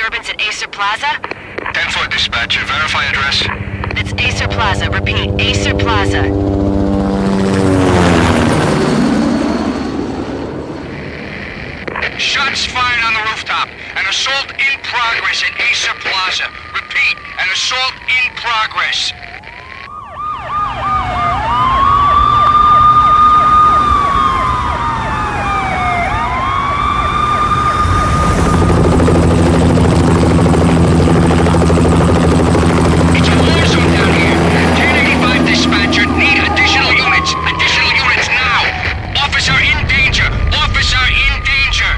disturbance at Acer Plaza? 10-4 dispatcher. Verify address. It's Acer Plaza. Repeat, Acer Plaza. Shots fired on the rooftop. An assault in progress at Acer Plaza. Repeat, an assault in progress. It's a war zone down here. 1085 dispatcher. Need additional units. Additional units now. Officer in danger. Officer in danger.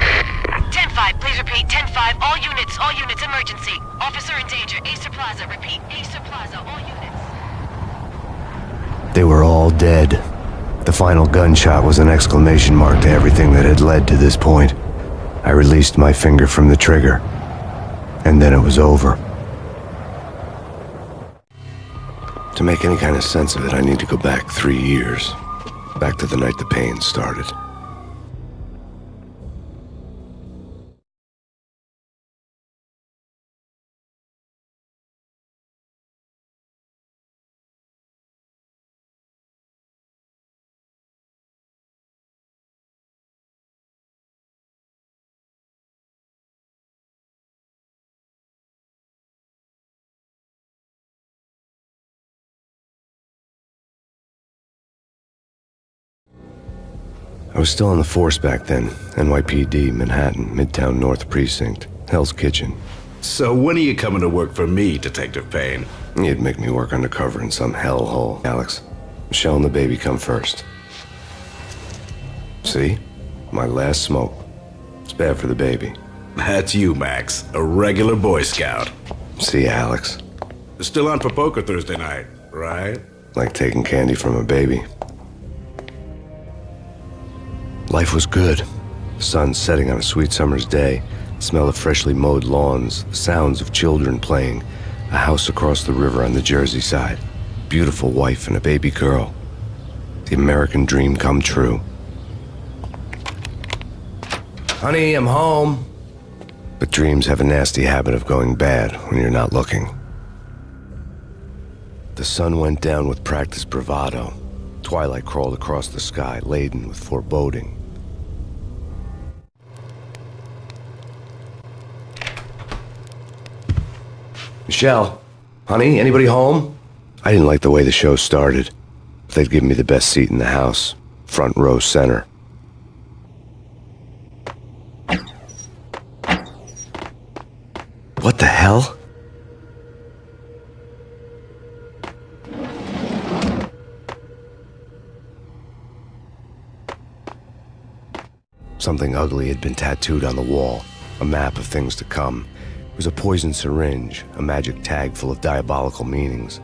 10-5, please repeat. 10-5, all units, emergency. Officer in danger, Acer Plaza. Repeat, Acer Plaza, all units. They were all dead. The final gunshot was an exclamation mark to everything that had led to this point. I released my finger from the trigger, and then it was over. To make any kind of sense of it, I need to go back 3 years. Back to the night the pain started. I was still on the force back then. NYPD, Manhattan, Midtown North Precinct, Hell's Kitchen. So when are you coming to work for me, Detective Payne? You'd make me work undercover in some hellhole. Alex, Michelle and the baby come first. See? My last smoke. It's bad for the baby. That's you, Max. A regular Boy Scout. See, Alex. Still on for poker Thursday night, right? Like taking candy from a baby. Life was good. The sun setting on a sweet summer's day, the smell of freshly mowed lawns, the sounds of children playing, a house across the river on the Jersey side, beautiful wife and a baby girl. The American dream come true. Honey, I'm home. But dreams have a nasty habit of going bad when you're not looking. The sun went down with practiced bravado. Twilight crawled across the sky, laden with foreboding. Michelle, honey, anybody home? I didn't like the way the show started. They'd given me the best seat in the house, front row center. What the hell? Something ugly had been tattooed on the wall, a map of things to come. It was a poison syringe, a magic tag full of diabolical meanings.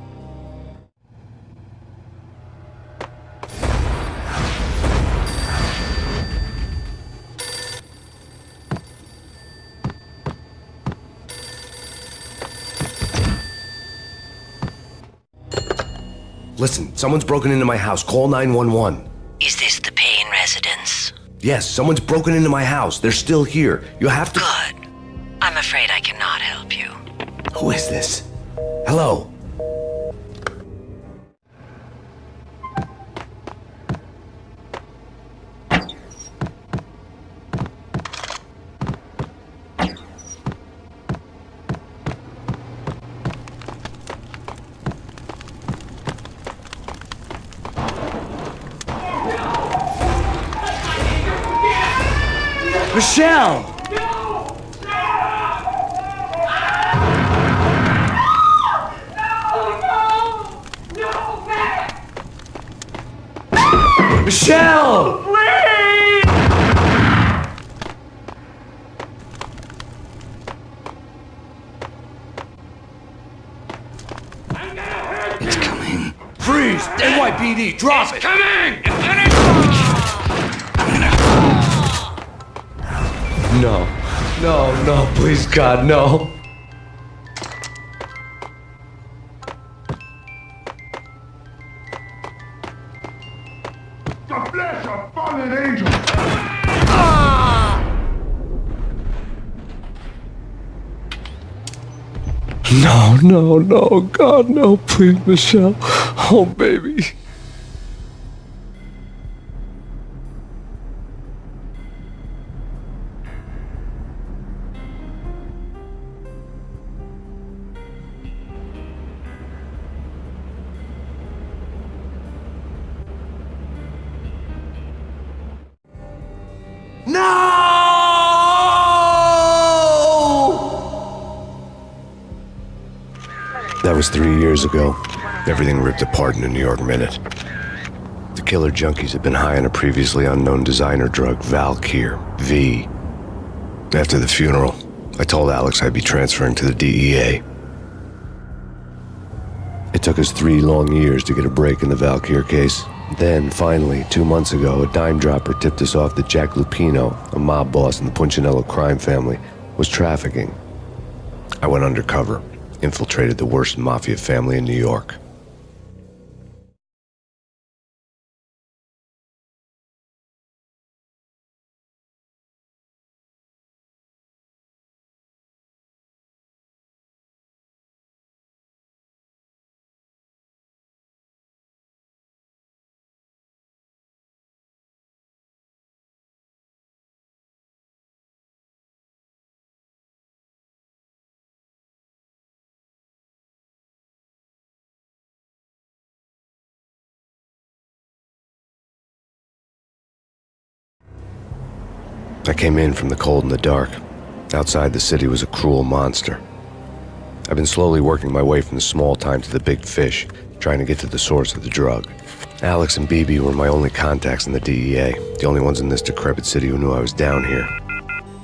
Listen, someone's broken into my house. Call 911. Is this the Payne residence? Yes, someone's broken into my house. They're still here. You have to... Good. I'm afraid I cannot help you. Who is this? Hello? Michelle! Michelle! Please! It's coming. Freeze! NYPD, drop it! Coming! No. No, no, please, God, no. The flesh of fallen angels! No, no, no, God, no, please, Michelle. Oh, baby. That was 3 years ago. Everything ripped apart in a New York minute. The killer junkies had been high on a previously unknown designer drug, Valkyr, V. After the funeral, I told Alex I'd be transferring to the DEA. It took us 3 long years to get a break in the Valkyr case. Then, finally, 2 months ago, a dime dropper tipped us off that Jack Lupino, a mob boss in the Punchinello crime family, was trafficking. I went undercover, infiltrated the worst Mafia family in New York. I came in from the cold and the dark. Outside, the city was a cruel monster. I've been slowly working my way from the small time to the big fish, trying to get to the source of the drug. Alex and BB were my only contacts in the DEA, the only ones in this decrepit city who knew I was down here.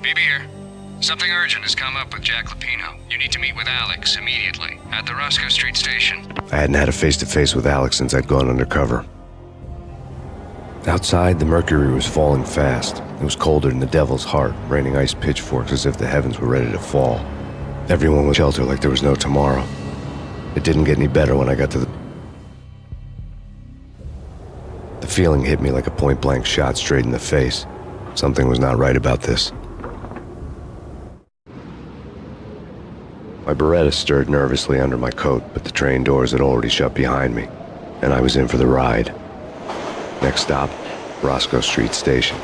BB here. Something urgent has come up with Jack Lupino. You need to meet with Alex immediately at the Roscoe Street station. I hadn't had a face-to-face with Alex since I'd gone undercover. Outside, the mercury was falling fast. It was colder than the devil's heart, raining ice pitchforks as if the heavens were ready to fall. Everyone was sheltered like there was no tomorrow. It didn't get any better when I got to the... The feeling hit me like a point-blank shot straight in the face. Something was not right about this. My Beretta stirred nervously under my coat, but the train doors had already shut behind me, and I was in for the ride. Next stop, Roscoe Street Station,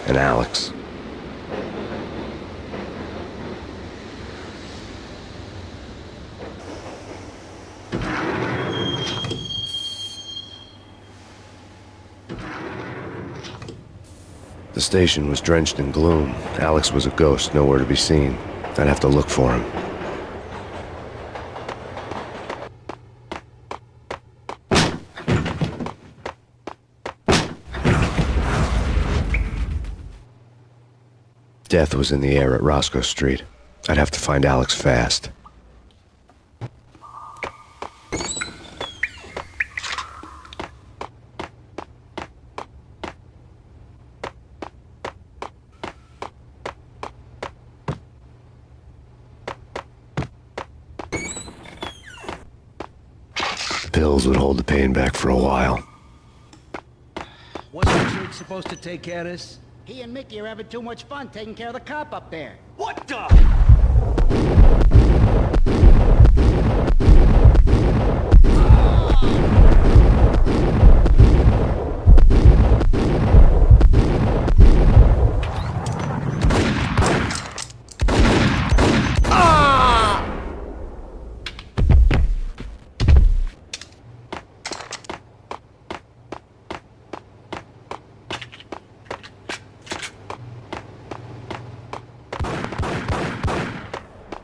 and Alex. The station was drenched in gloom. Alex was a ghost, nowhere to be seen. I'd have to look for him. Death was in the air at Roscoe Street. I'd have to find Alex fast. The pills would hold the pain back for a while. Wasn't Jake supposed to take care of this? He and Mickey are having too much fun taking care of the cop up there. What the?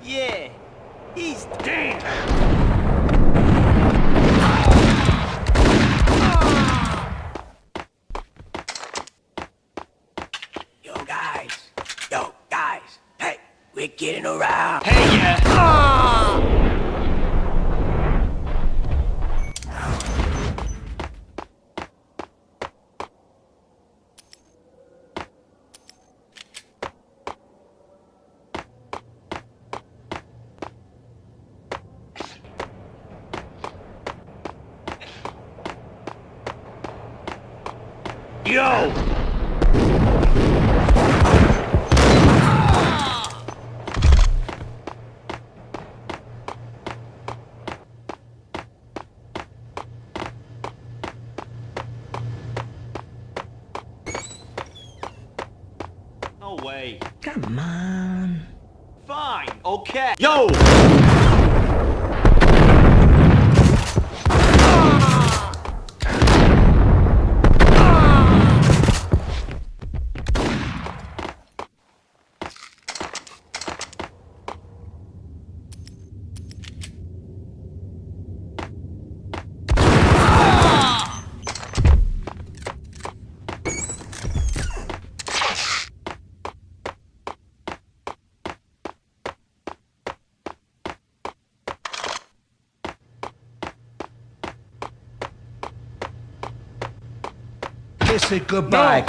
Yeah, he's dead. Yo guys, hey, we're getting around. Hey, yeah. Yo! way. Come on. Fine, okay. Yo! Kiss it goodbye.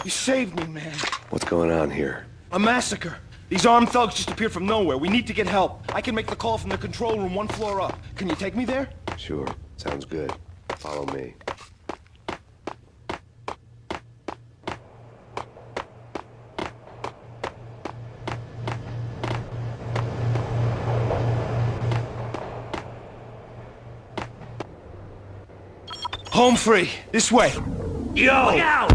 You saved me, man. What's going on here? A massacre. These armed thugs just appeared from nowhere. We need to get help. I can make the call from the control room 1 floor up. Can you take me there? Sure, sounds good. Follow me. Home free. This way. Yo! Look out!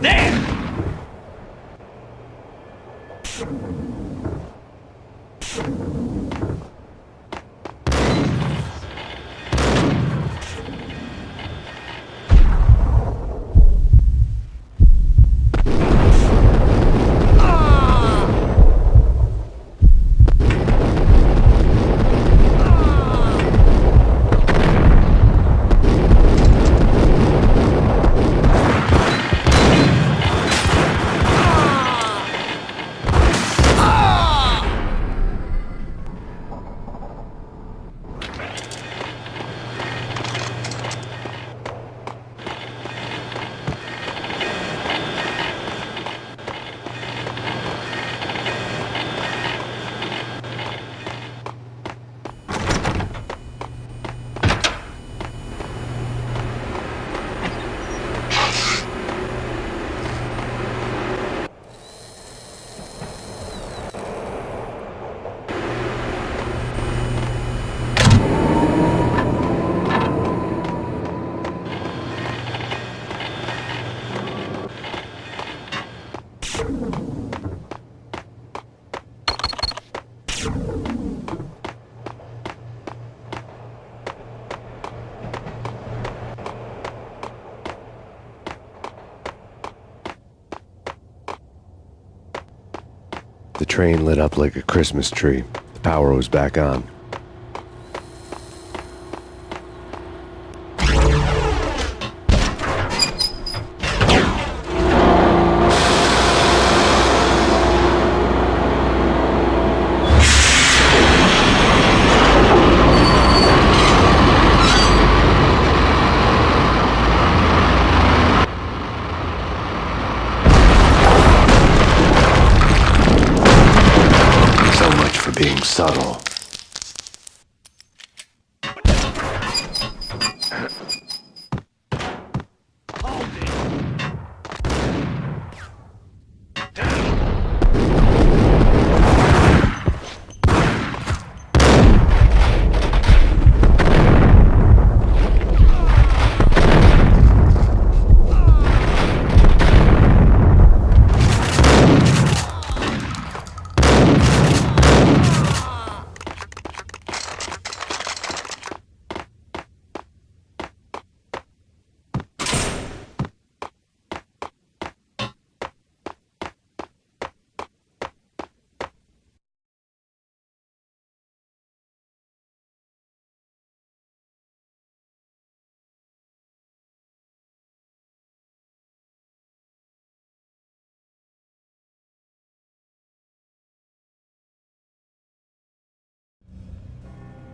There! The train lit up like a Christmas tree. The power was back on. Being subtle.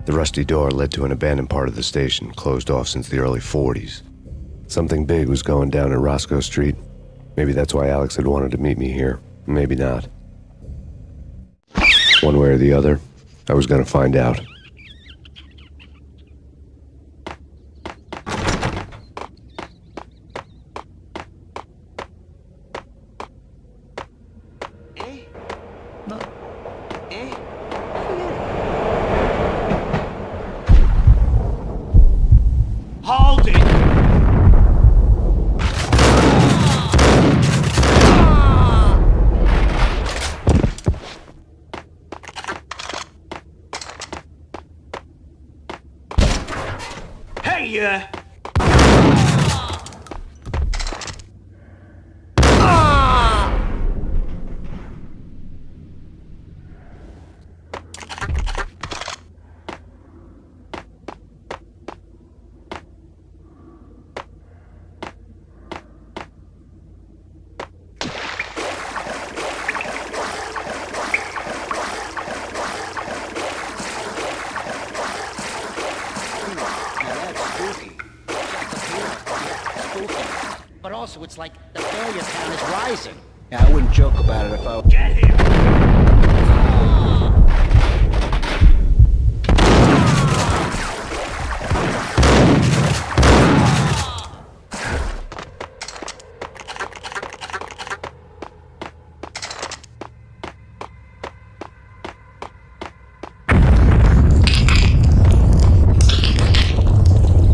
The rusty door led to an abandoned part of the station, closed off since the early 40s. Something big was going down at Roscoe Street. Maybe that's why Alex had wanted to meet me here. Maybe not. One way or the other, I was going to find out. but also it's like the failure count is rising. Yeah, I wouldn't joke about it if I... Get him!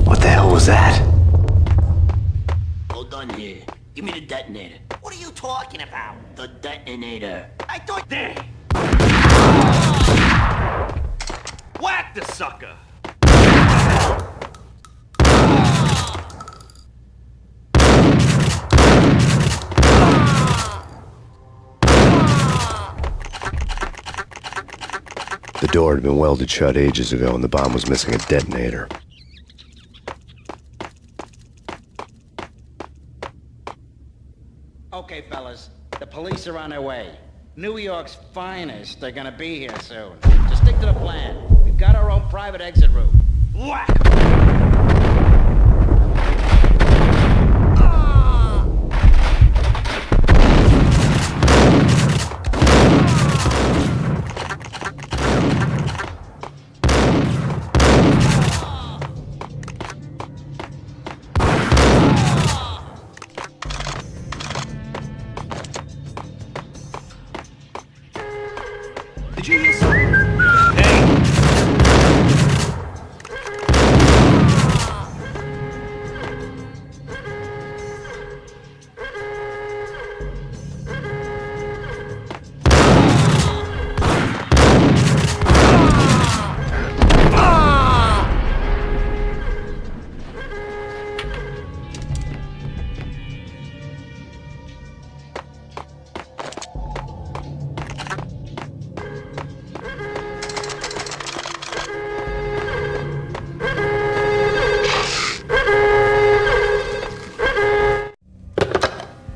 What the hell was that? Hold on here. Give me the detonator. What are you talking about? The detonator. I thought... There! Whack the sucker! The door had been welded shut ages ago and the bomb was missing a detonator. Okay, fellas. The police are on their way. New York's finest. They're gonna be here soon. Just stick to the plan. We've got our own private exit route. Whack! Did you hear something? Hey!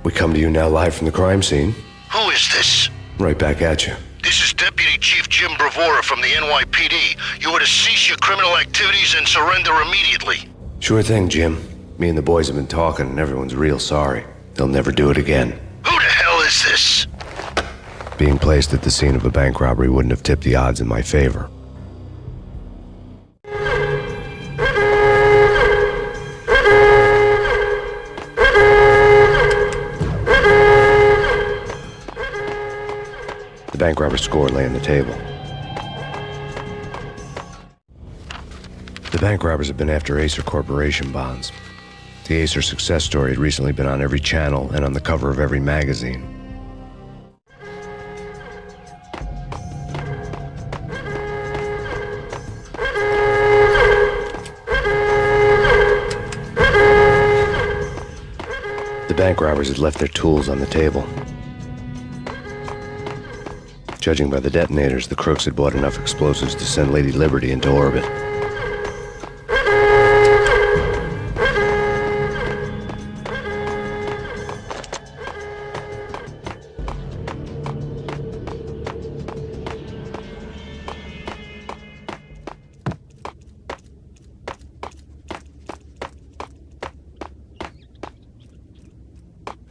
We come to you now live from the crime scene. Who is this? Right back at you. This is Deputy Chief Jim Bravura from the NYPD. You are to cease your criminal activities and surrender immediately. Sure thing, Jim. Me and the boys have been talking and everyone's real sorry. They'll never do it again. Who the hell is this? Being placed at the scene of a bank robbery wouldn't have tipped the odds in my favor. The bank robber's score lay on the table. The bank robbers have been after Acer Corporation bonds. The Acer success story had recently been on every channel and on the cover of every magazine. The bank robbers had left their tools on the table. Judging by the detonators, the crooks had bought enough explosives to send Lady Liberty into orbit.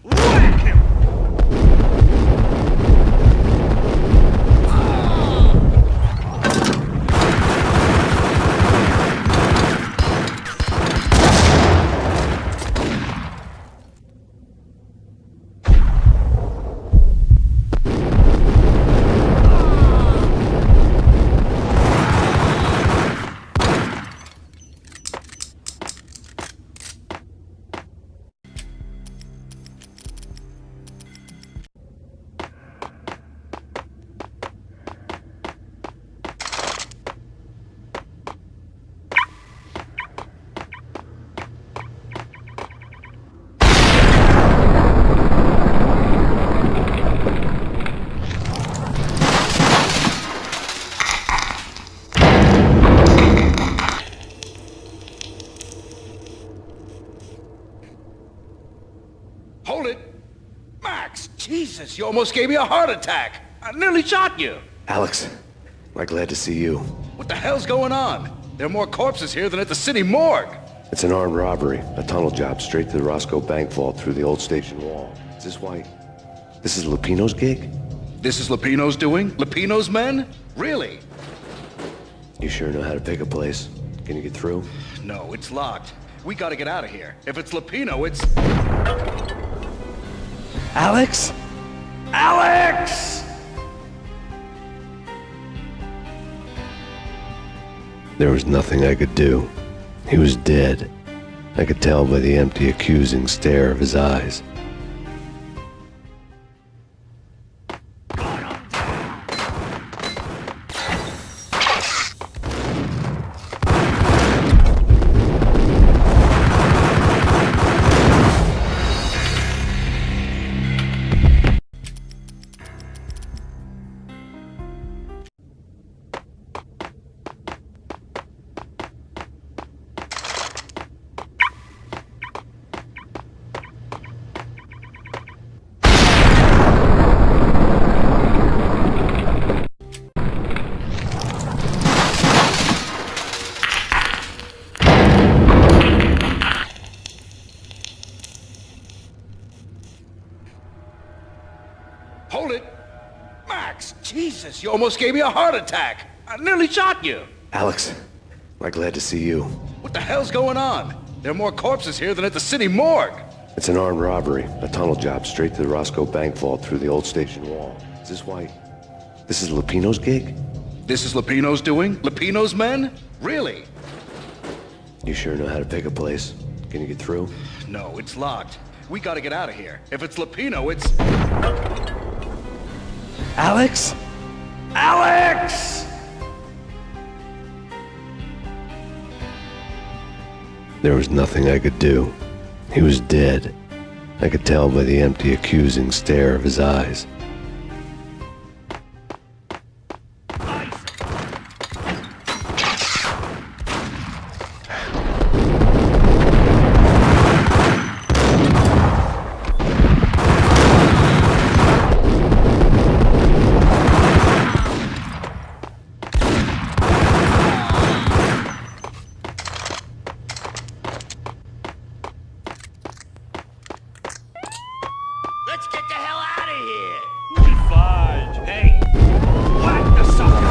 Whack him! Hold it! Max, Jesus, you almost gave me a heart attack! I nearly shot you! Alex, I'm glad to see you. What the hell's going on? There are more corpses here than at the city morgue! It's an armed robbery, a tunnel job straight to the Roscoe Bank vault through the old station wall. Is this why... This is Lupino's gig? This is Lupino's doing? Lupino's men? Really? You sure know how to pick a place. Can you get through? No, it's locked. We gotta get out of here. If it's Lupino, it's... Alex? Alex! There was nothing I could do. He was dead. I could tell by the empty, accusing stare of his eyes. Hold it! Max! Jesus, you almost gave me a heart attack! I nearly shot you! Alex, I'm glad to see you. What the hell's going on? There are more corpses here than at the city morgue! It's an armed robbery, a tunnel job straight to the Roscoe Bank vault through the old station wall. Is this why... This is Lupino's gig? This is Lupino's doing? Lupino's men? Really? You sure know how to pick a place. Can you get through? No, it's locked. We gotta get out of here. If it's Lupino, it's... Alex? Alex! There was nothing I could do. He was dead. I could tell by the empty, accusing stare of his eyes. Let's get the hell out of here! We fudge. Hey, whack the sucker!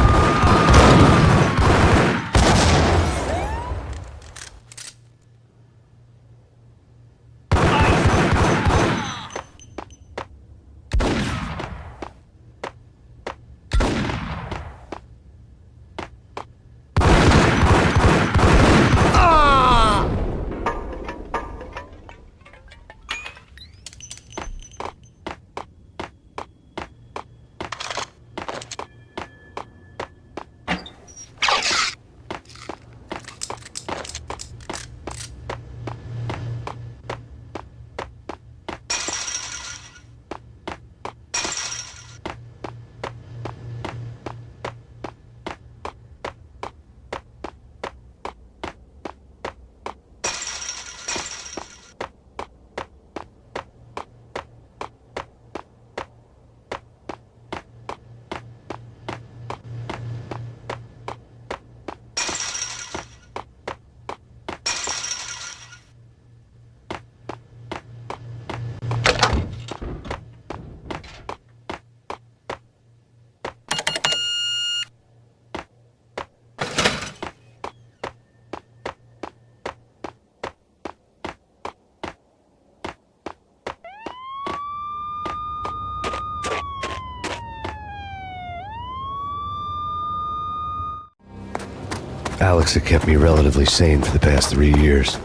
Alex had kept me relatively sane for the past 3 years.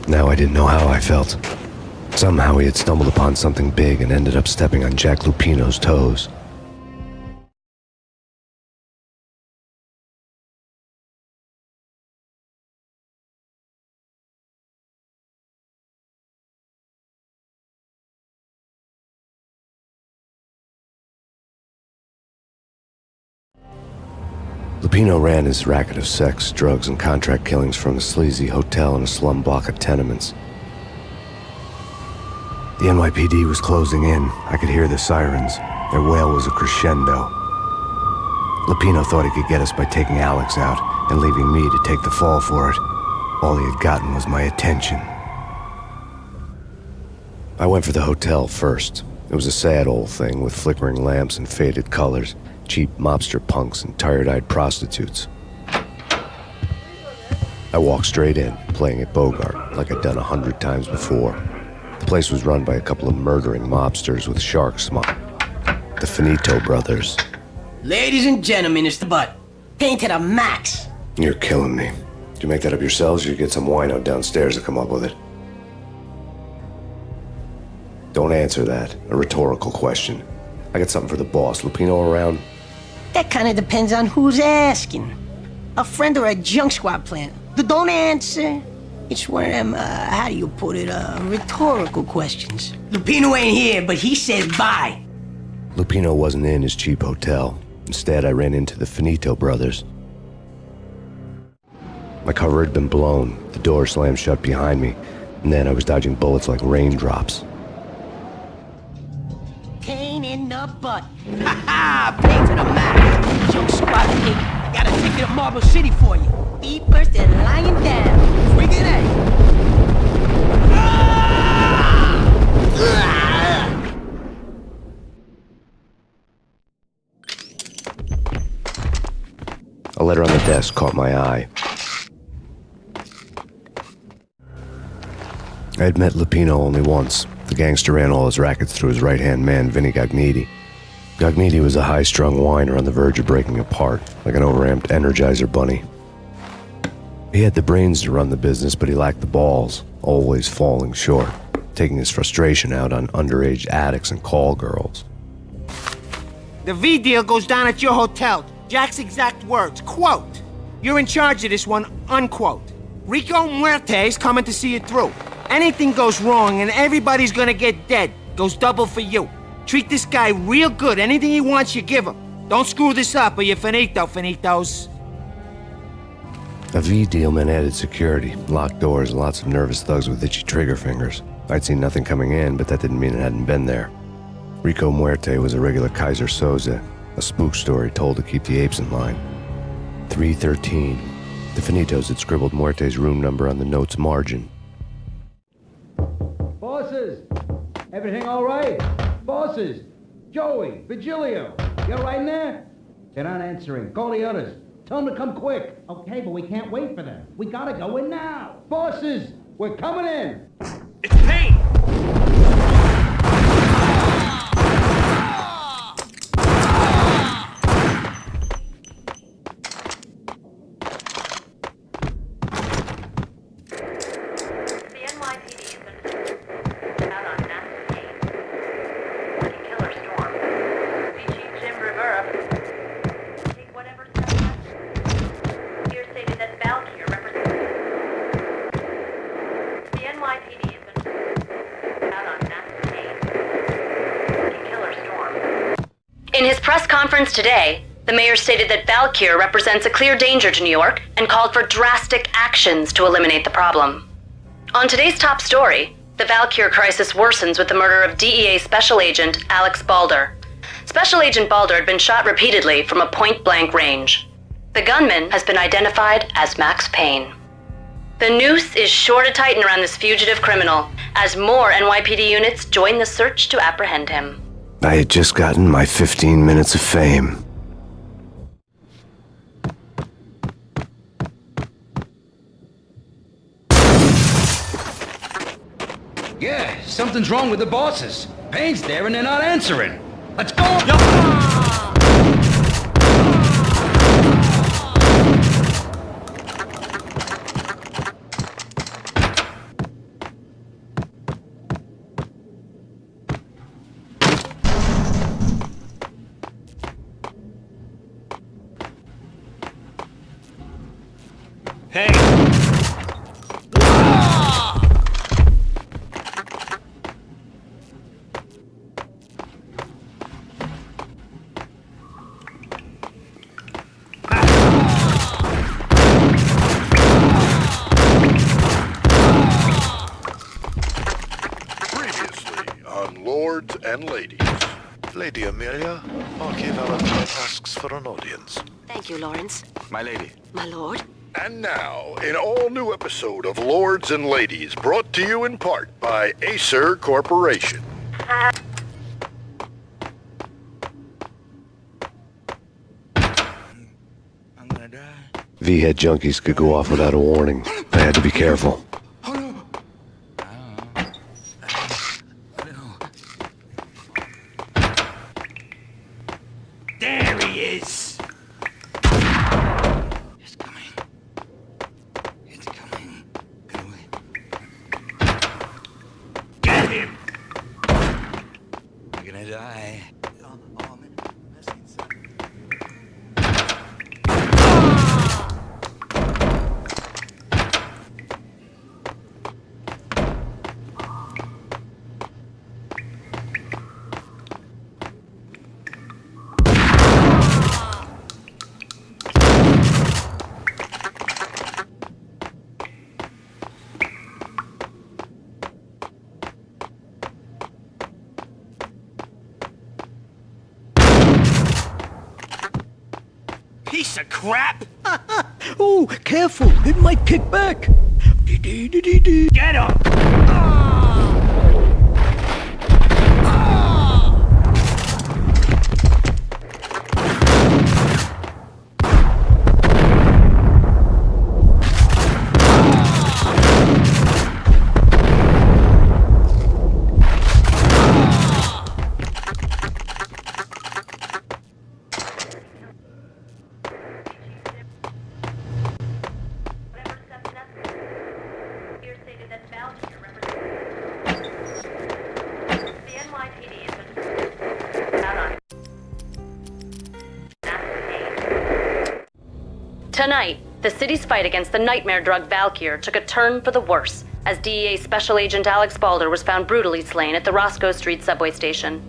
Now I didn't know how I felt. Somehow he had stumbled upon something big and ended up stepping on Jack Lupino's toes. Lupino ran his racket of sex, drugs, and contract killings from a sleazy hotel in a slum block of tenements. The NYPD was closing in. I could hear the sirens. Their wail was a crescendo. Lupino thought he could get us by taking Alex out and leaving me to take the fall for it. All he had gotten was my attention. I went for the hotel first. It was a sad old thing with flickering lamps and faded colors, cheap mobster punks and tired-eyed prostitutes. I walked straight in, playing at Bogart, like I'd done 100 times before. The place was run by a couple of murdering mobsters with shark smile. The Finito brothers. Ladies and gentlemen, it's the butt. Paint to the max. You're killing me. Did you make that up yourselves, or you get some wino downstairs to come up with it? Don't answer that. A rhetorical question. I got something for the boss. Lupino around? That kind of depends on who's asking. A friend or a junk squad plan. Don't answer. It's one of them, how do you put it, rhetorical questions. Lupino ain't here, but he said bye. Lupino wasn't in his cheap hotel. Instead, I ran into the Finito brothers. My cover had been blown. The door slammed shut behind me, and then I was dodging bullets like raindrops. Pain in the butt. Ha ha! Pain to the max. Junk squad pig. Got a ticket to Marble City for you. Feet first and lying down. Friggin' A. A letter on the desk caught my eye. I had met Lupino only once. The gangster ran all his rackets through his right-hand man, Vinny Gagniti. Gagniti was a high-strung whiner on the verge of breaking apart, like an overamped Energizer bunny. He had the brains to run the business, but he lacked the balls, always falling short, taking his frustration out on underage addicts and call girls. The V deal goes down at your hotel. Jack's exact words, quote, "You're in charge of this one," unquote. Rico Muerte's coming to see it through. Anything goes wrong and everybody's gonna get dead. Goes double for you. Treat this guy real good. Anything he wants, you give him. Don't screw this up or you're finito, finitos. A V deal meant added security, locked doors, and lots of nervous thugs with itchy trigger fingers. I'd seen nothing coming in, but that didn't mean it hadn't been there. Rico Muerte was a regular Kaiser Soze, a spook story told to keep the apes in line. 313. The Finitos had scribbled Muerte's room number on the note's margin. Bosses! Everything all right? Bosses! Joey, Vigilio, you all right in there? They're not answering. Call the others. Tell them to come quick. Okay, but we can't wait for them. We gotta go in now. Bosses, we're coming in. It's Payne! The NYPD has been out on Max Payne. Working Killer Storm. Chief Jim Rivera. Take whatever steps necessary. Here stated that Valkyr represents... The NYPD has been out on Max Payne. Working Killer Storm. In his press conference today, the mayor stated that Valkyr represents a clear danger to New York and called for drastic actions to eliminate the problem. On today's top story, the Valkyr crisis worsens with the murder of DEA Special Agent Alex Balder. Special Agent Balder had been shot repeatedly from a point-blank range. The gunman has been identified as Max Payne. The noose is sure to tighten around this fugitive criminal as more NYPD units join the search to apprehend him. I had just gotten my 15 minutes of fame. Yeah, something's wrong with the bosses. Payne's there and they're not answering. Let's go! Hey! Previously on Lords and Ladies. Lady Amelia, Marquis Valentine asks for an audience. Thank you, Lawrence. My lady. My lord. And now, an all-new episode of Lords and Ladies, brought to you in part by Acer Corporation. I'm gonna die. V-head junkies could go off without a warning. I had to be careful. There he is! It's coming. It's coming. Get away. Get him! You're gonna die. Oh, man. Piece of crap! Oh, careful. It might kick back. Get him! Whatever steps necessary. Here stated that Valkyr represents the NYPD has been out on Max Payne. Tonight, the city's fight against the nightmare drug Valkyr took a turn for the worse as DEA Special Agent Alex Balder was found brutally slain at the Roscoe Street subway station.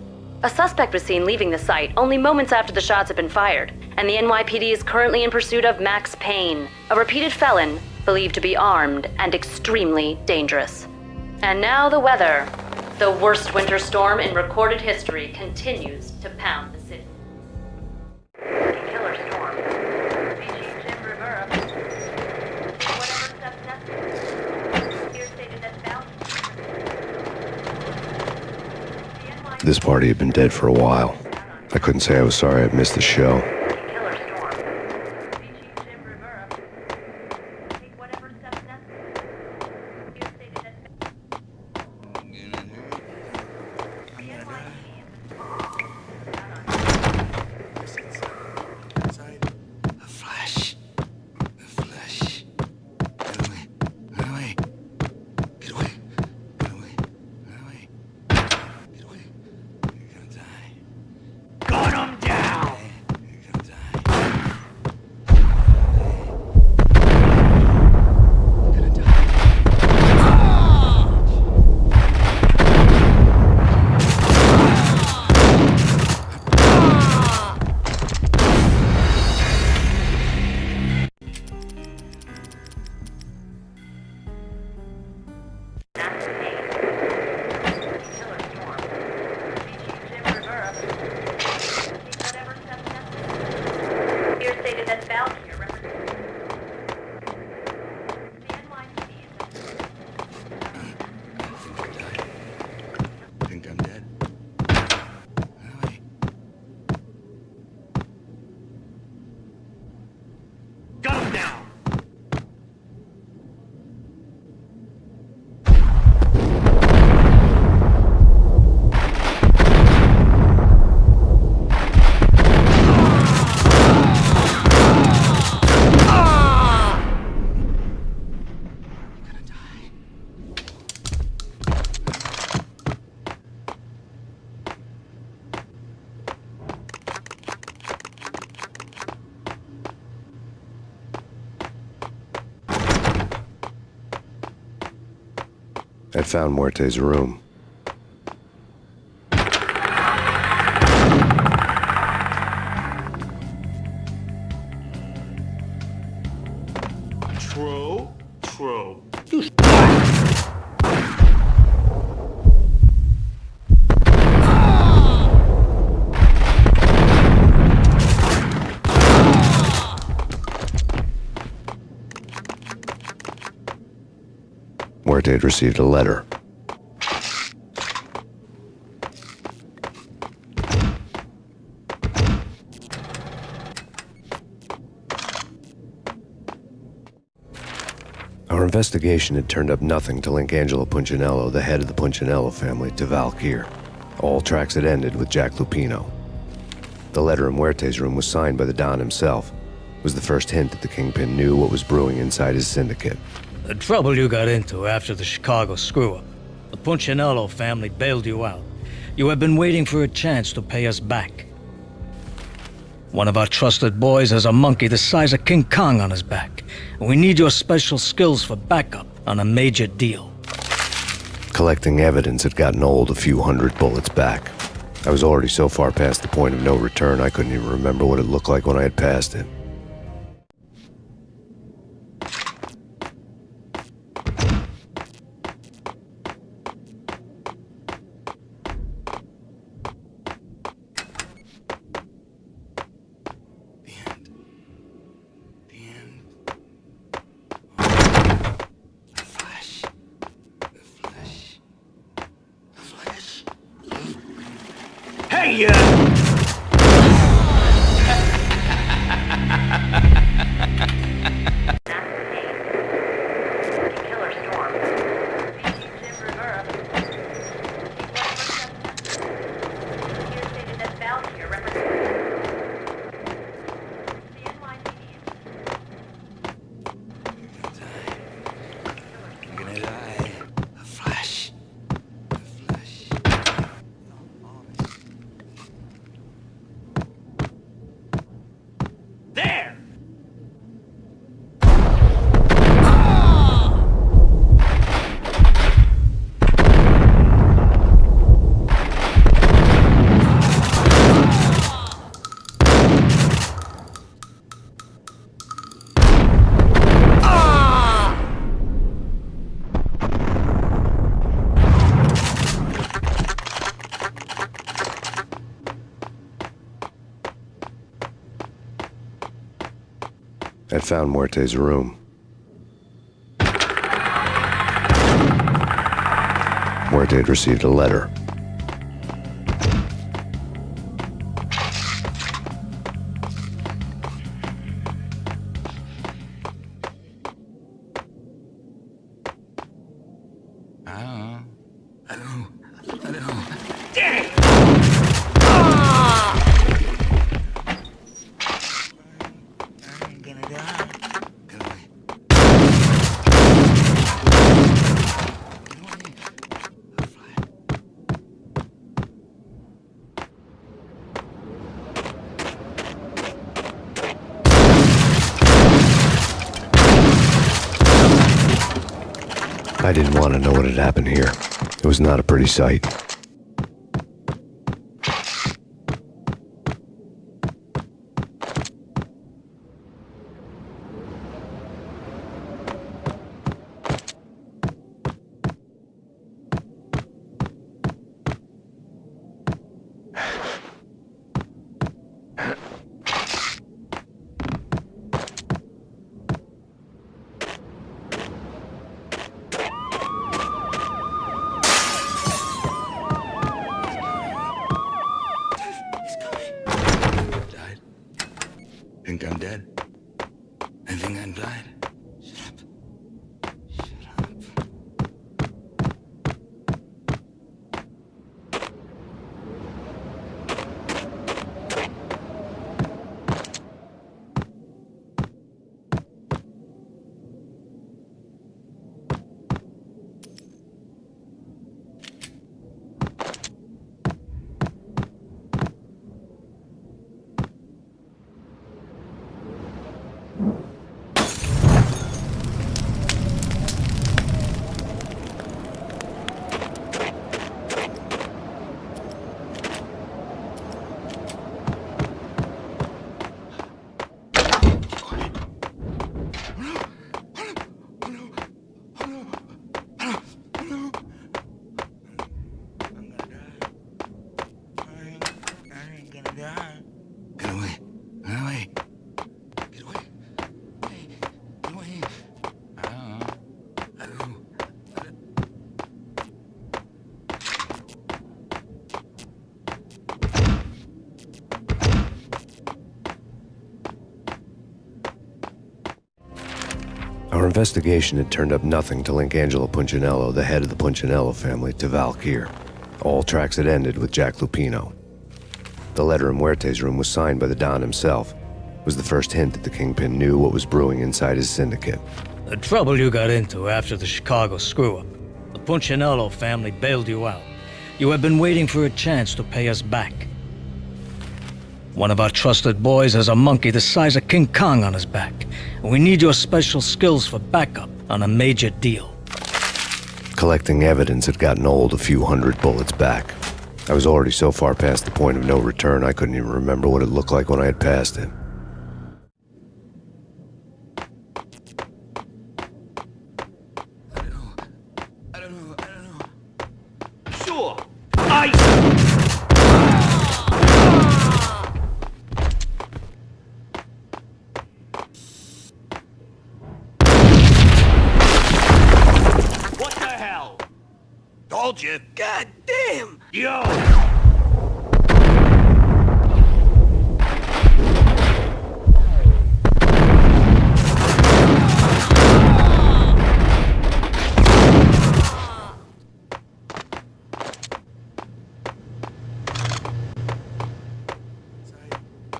A suspect was seen leaving the site only moments after the shots had been fired, and the NYPD is currently in pursuit of Max Payne, a repeated felon believed to be armed and extremely dangerous. And now the weather. The worst winter storm in recorded history continues to pound the city. Killer storm. VG Jim Rivera. Whatever steps necessary. Here stated that Valkyr. This party had been dead for a while. I couldn't say I was sorry I'd missed the show. Killer storm. VG Jim Rivera. Take whatever steps necessary. Here stated that A flash. A flash. Get away. Get away. Get away. Get away. Get away. Get away. You're gonna die. Gun him down! You're gonna die. You're gonna die. Max Payne. Killer storm. VG Jim Rivera. Take whatever steps necessary. Here stated that Valkyr represents the NYPD. I think I'm dead. Get away. Gun him down! I'd found Muerte's room. True. Muerte had received a letter. Our investigation had turned up nothing to link Angelo Punchinello, the head of the Punchinello family, to Valkyr. All tracks had ended with Jack Lupino. The letter in Muerte's room was signed by the Don himself. It was the first hint that the Kingpin knew what was brewing inside his syndicate. The trouble you got into after the Chicago screw-up. The Punchinello family bailed you out. You have been waiting for a chance to pay us back. One of our trusted boys has a monkey the size of King Kong on his back. And we need your special skills for backup on a major deal. Collecting evidence had gotten old a few hundred bullets back. I was already so far past the point of no return I couldn't even remember what it looked like when I had passed it. Hey, Killer storm. Here stated that Valkyr represents the NYPD. I'm gonna die. A flash. A flash. there! I'd found Muerte's room. Muerte had received a letter. I don't know. Damn it! I'm gonna die. Get away. Get away. A flash. I didn't want to know what had happened here. It was not a pretty sight. Think I'm dead? I think I'm died. Shut up. Shut up. Our investigation had turned up nothing to link Angelo Punchinello, the head of the Punchinello family, to Valkyr. All tracks had ended with Jack Lupino. The letter in Muerte's room was signed by the Don himself. It was the first hint that the Kingpin knew what was brewing inside his syndicate. The trouble you got into after the Chicago screw-up. The Punchinello family bailed you out. You have been waiting for a chance to pay us back. One of our trusted boys has a monkey the size of King Kong on his back, and we need your special skills for backup on a major deal. Collecting evidence had gotten old a few hundred bullets back. I was already so far past the point of no return I couldn't even remember what it looked like when I had passed it. Sure. What the hell? Told you. God damn. Yo!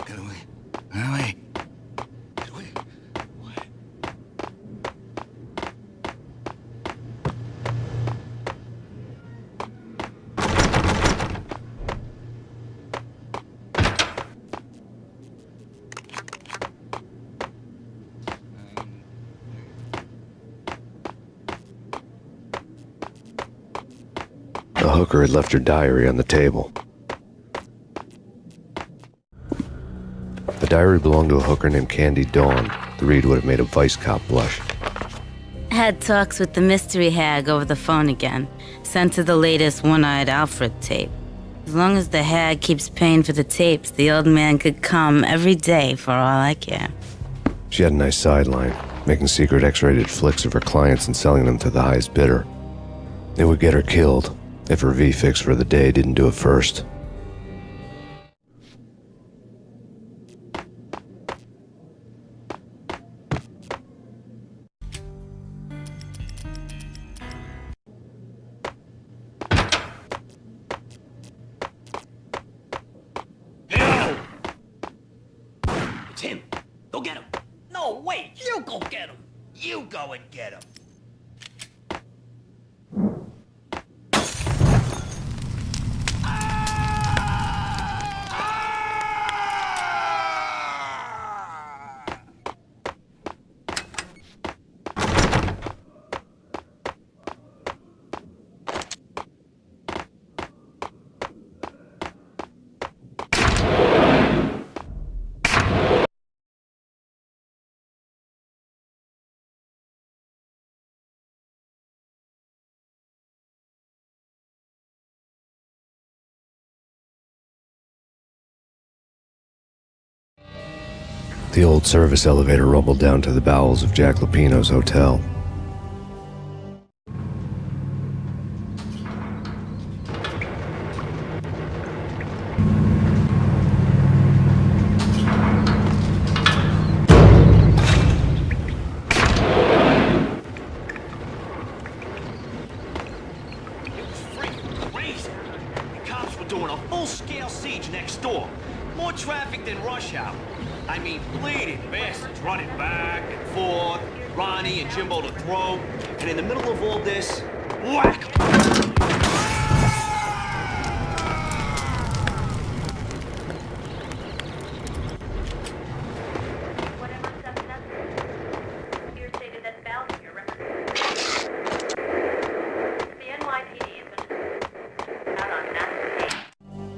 Get away. Get away. Get away. What? The hooker had left her diary on the table. The diary belonged to a hooker named Candy Dawn. The read would have made a vice cop blush. Had talks with the mystery hag over the phone again. Sent her the latest One-Eyed Alfred tape. As long as the hag keeps paying for the tapes, the old man could come every day for all I care. She had a nice sideline, making secret X-rated flicks of her clients and selling them to the highest bidder. It would get her killed if her V-fix for the day didn't do it first. Yo! It's him. Go get him. No, wait. You go get him. You go and get him. The old service elevator rumbled down to the bowels of Jack Lupino's hotel. It was freaking crazy. The cops were doing a full-scale siege next door. More traffic than rush hour. I mean, bleeding bastards running back and forth, Ronnie and Jimbo to throw, and in the middle of all this, whack! Whatever stuff that's here stated that Valkyr represents. The NYPD has been out on Max Payne.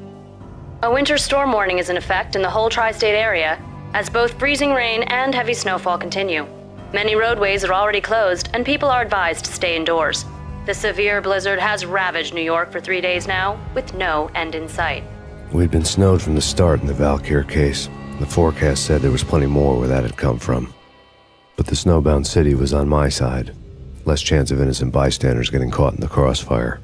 A winter storm warning is in effect in the whole tri-state area, as both freezing rain and heavy snowfall continue. Many roadways are already closed, and people are advised to stay indoors. The severe blizzard has ravaged New York for 3 days now, with no end in sight. We'd been snowed from the start in the Valkyr case. The forecast said there was plenty more where that had come from. But the snowbound city was on my side. Less chance of innocent bystanders getting caught in the crossfire.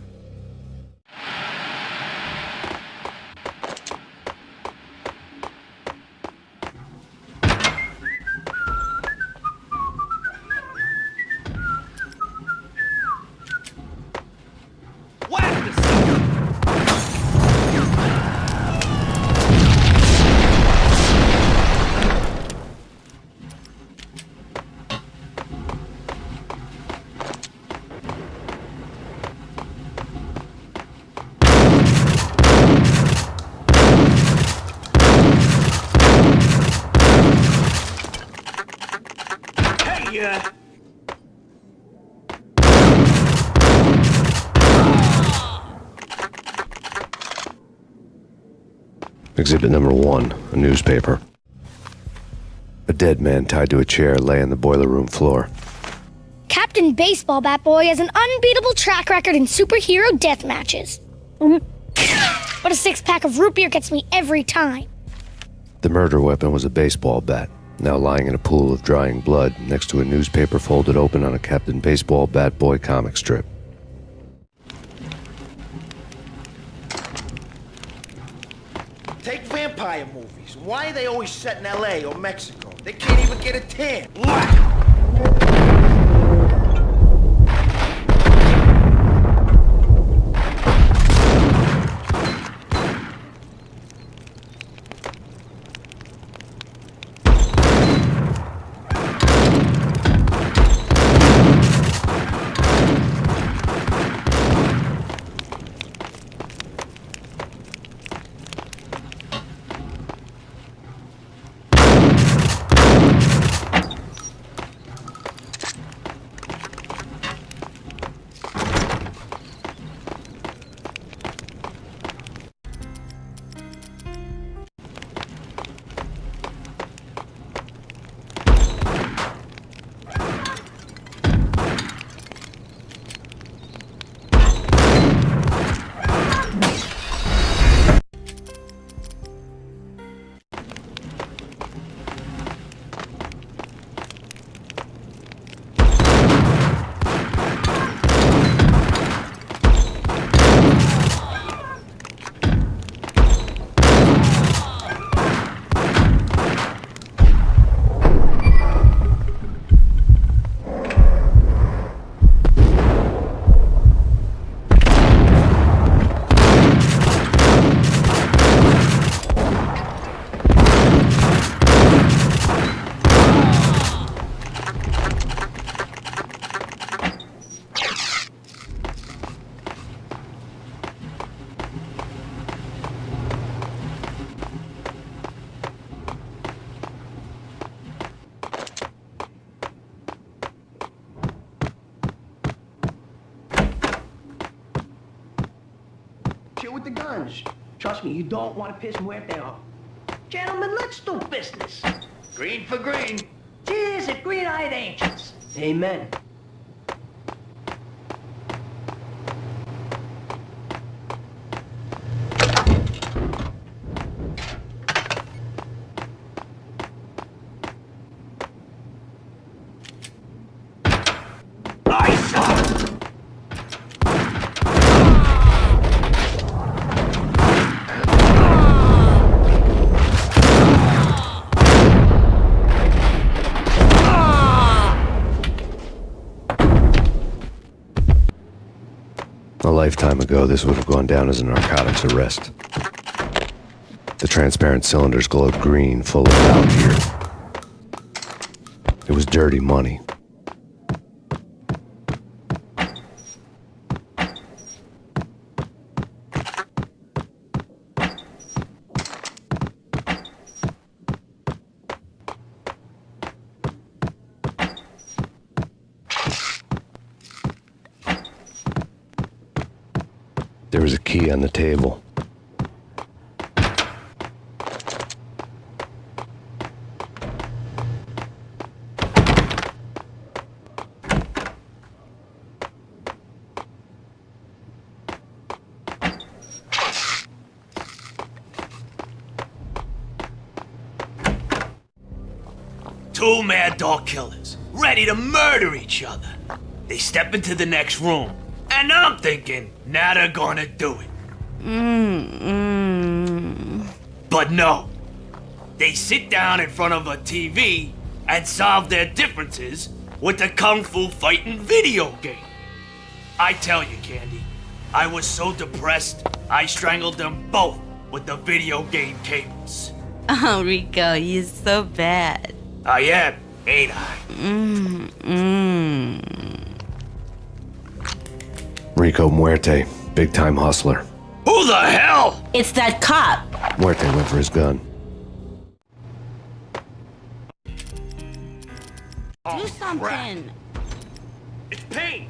ya. Exhibit number 1, a newspaper. A dead man tied to a chair lay on the boiler room floor. Captain Baseball Bat Boy has an unbeatable track record in superhero death matches. But a six-pack of root beer gets me every time. The murder weapon was a baseball bat, now lying in a pool of drying blood next to a newspaper folded open on a Captain Baseball Bat Boy comic strip. Take vampire movies. Why are they always set in LA or Mexico? They can't even get a tan. Chill with the guns. Trust me, you don't want to piss Muerte off. Gentlemen, let's do business. Green for green. Cheers at green-eyed angels. Amen. A lifetime ago, this would have gone down as a narcotics arrest. The transparent cylinders glowed green, full of Valkyr. It was dirty money. There was a key on the table. Two mad dog killers, ready to murder each other. They step into the next room, and I'm thinking, now they're gonna do it. But no. They sit down in front of a TV and solve their differences with the kung fu fighting video game. I tell you, Candy, I was so depressed, I strangled them both with the video game cables. Oh, Rico, you're so bad. I am, ain't I? Rico Muerte, big-time hustler. Who the hell? It's that cop. Muerte went for his gun. You saw something. It's Payne.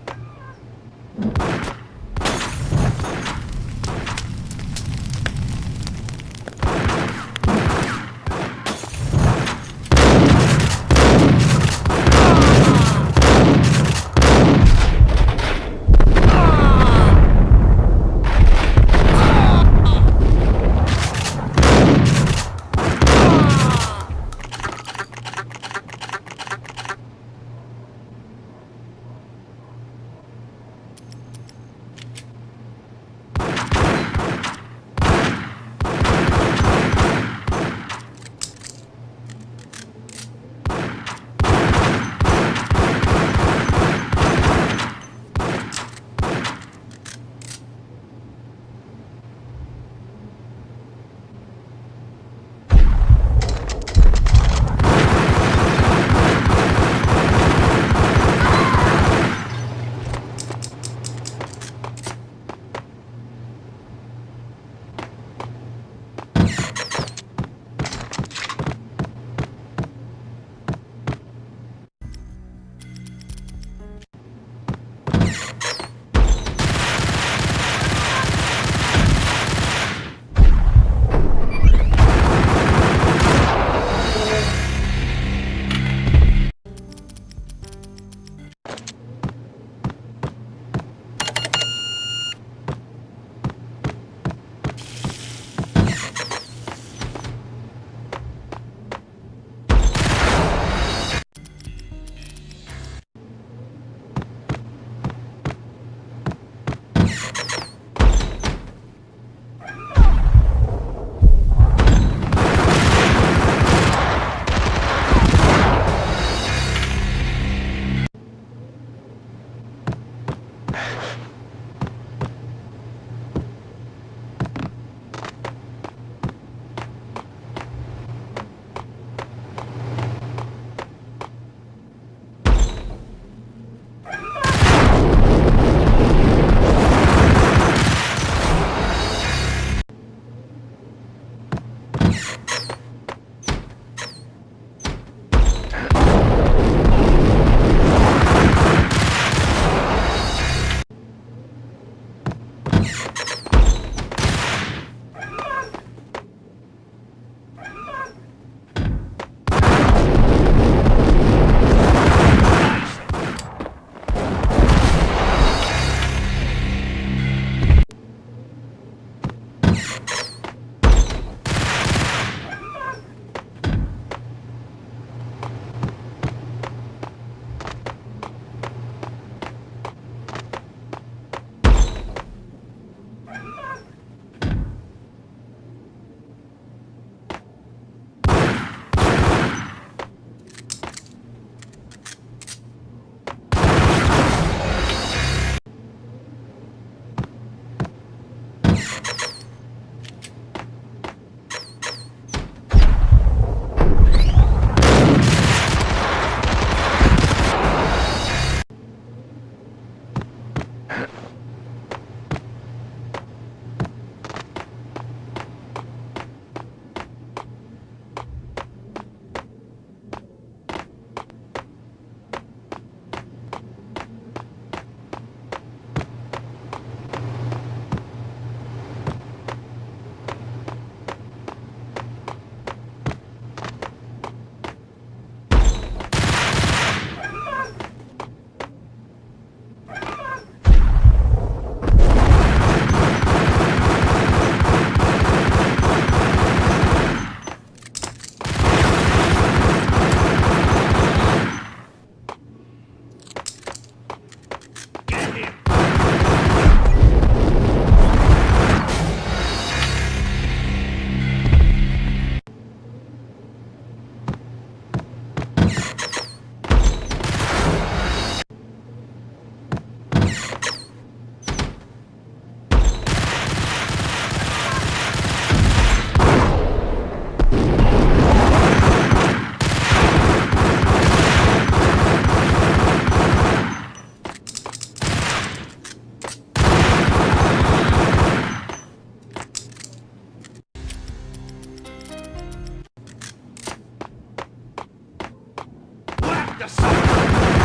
the sun.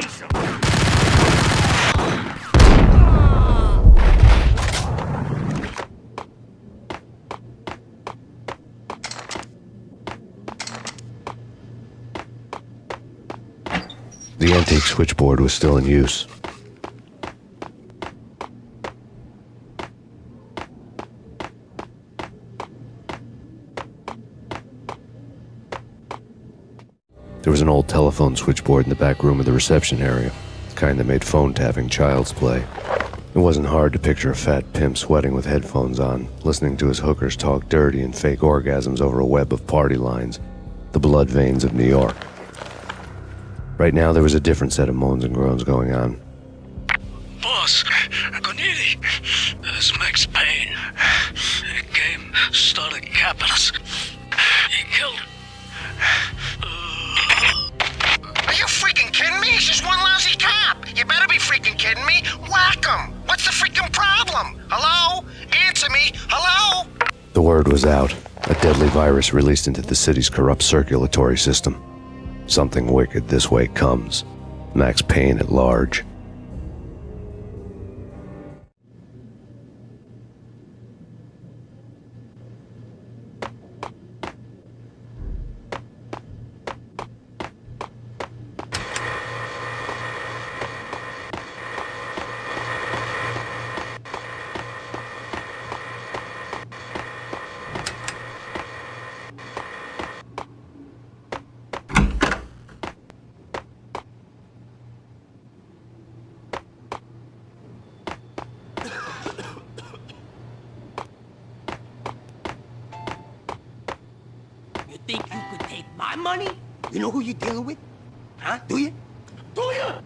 Face him! The antique switchboard was still in use. There was an old telephone switchboard in the back room of the reception area, the kind that made phone tapping child's play. It wasn't hard to picture a fat pimp sweating with headphones on, listening to his hookers talk dirty and fake orgasms over a web of party lines, the blood veins of New York. Right now, there was a different set of moans and groans going on. Boss, Goniti, this is Max Payne. He came, started capping us. He killed him. Are you freaking kidding me? He's just one lousy cop. You better be freaking kidding me. Whack him. What's the freaking problem? Hello? Answer me. Hello? The word was out. A deadly virus released into the city's corrupt circulatory system. Something wicked this way comes. Max Payne at large. You think you could take my money? You know who you're dealing with? Huh? Do you? Do you?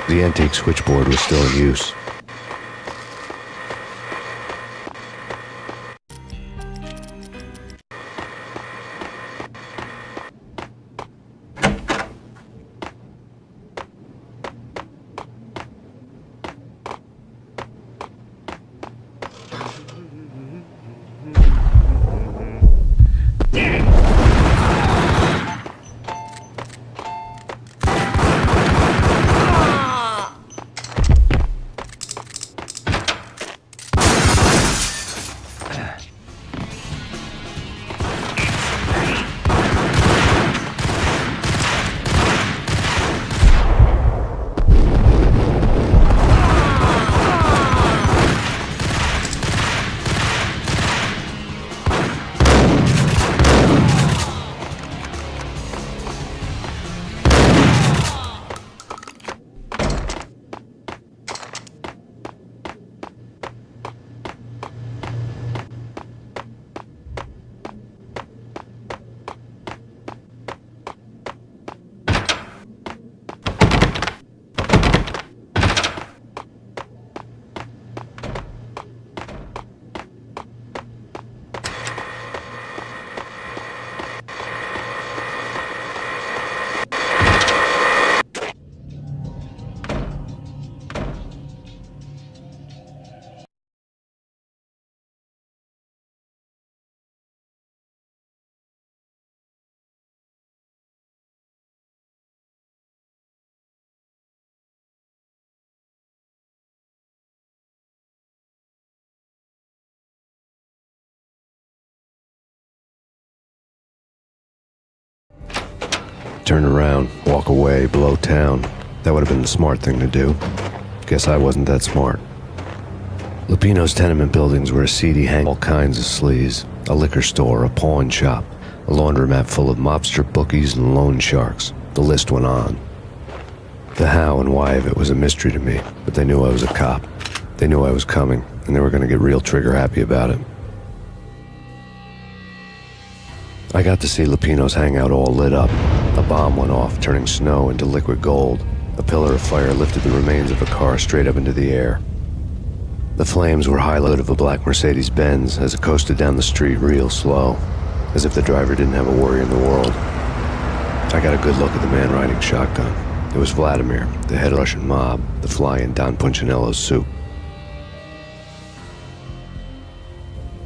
The antique switchboard was still in use. Turn around, walk away, blow town. That would have been the smart thing to do. Guess I wasn't that smart. Lupino's tenement buildings were a seedy hang all kinds of sleaze. A liquor store, a pawn shop, a laundromat full of mobster bookies and loan sharks. The list went on. The how and why of it was a mystery to me, but they knew I was a cop. They knew I was coming, and they were going to get real trigger happy about it. I got to see Lupino's hangout all lit up. A bomb went off, turning snow into liquid gold. A pillar of fire lifted the remains of a car straight up into the air. The flames were highlight of a black Mercedes-Benz as it coasted down the street real slow, as if the driver didn't have a worry in the world. I got a good look at the man riding shotgun. It was Vladimir, the head of the Russian mob, the fly in Don Punchinello's soup.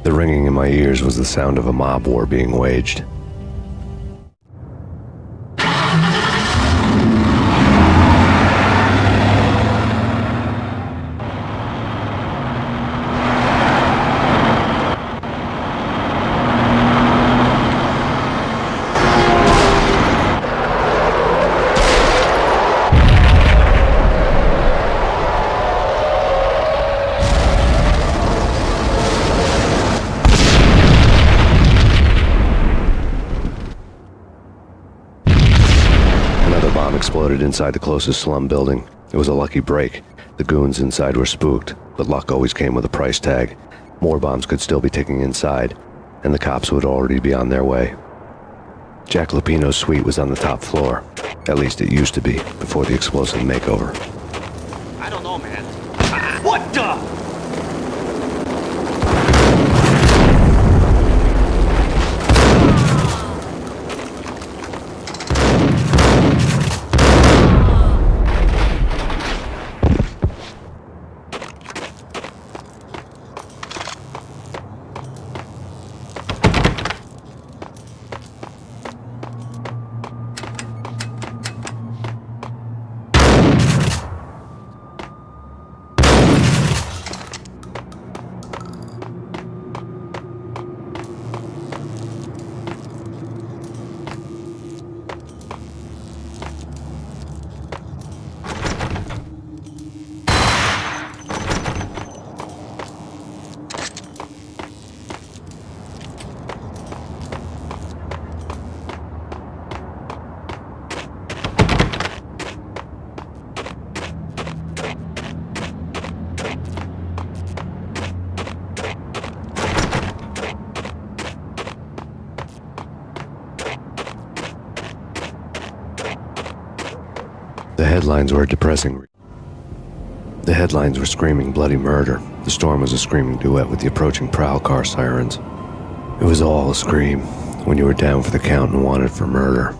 The ringing in my ears was the sound of a mob war being waged. Exploded inside the closest slum building. It was a lucky break. The goons inside were spooked, but luck always came with a price tag. More bombs could still be ticking inside, and the cops would already be on their way. Jack Lupino's suite was on the top floor. At least it used to be, before the explosive makeover. I don't know, man. What the? The headlines were depressing. The headlines were screaming bloody murder. The storm was a screaming duet with the approaching prowl car sirens. It was all a scream when you were down for the count and wanted for murder.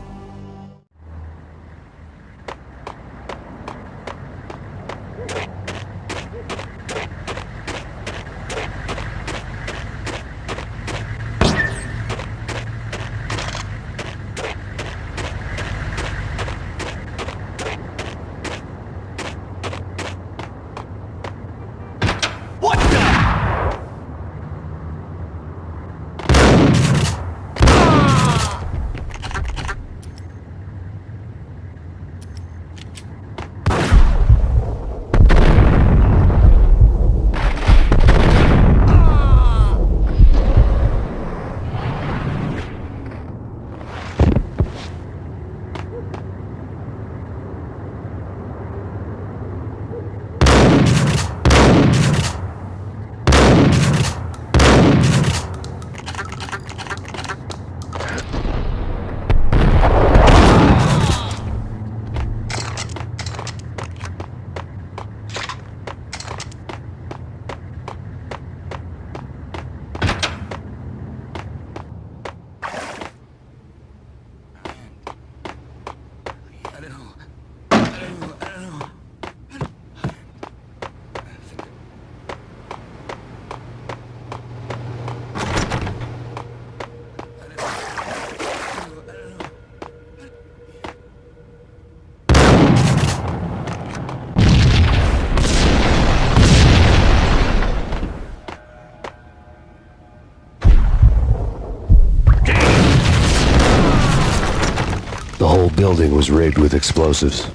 The whole building was rigged with explosives.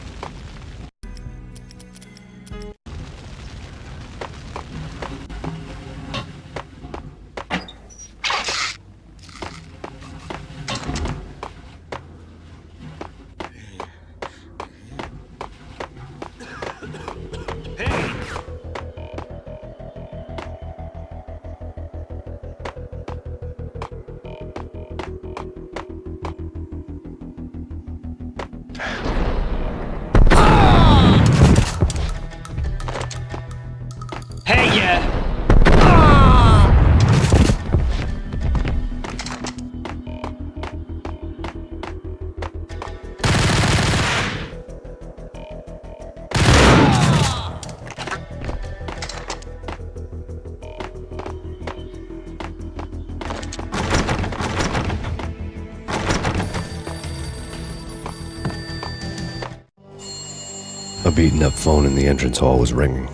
A beaten-up phone in the entrance hall was ringing.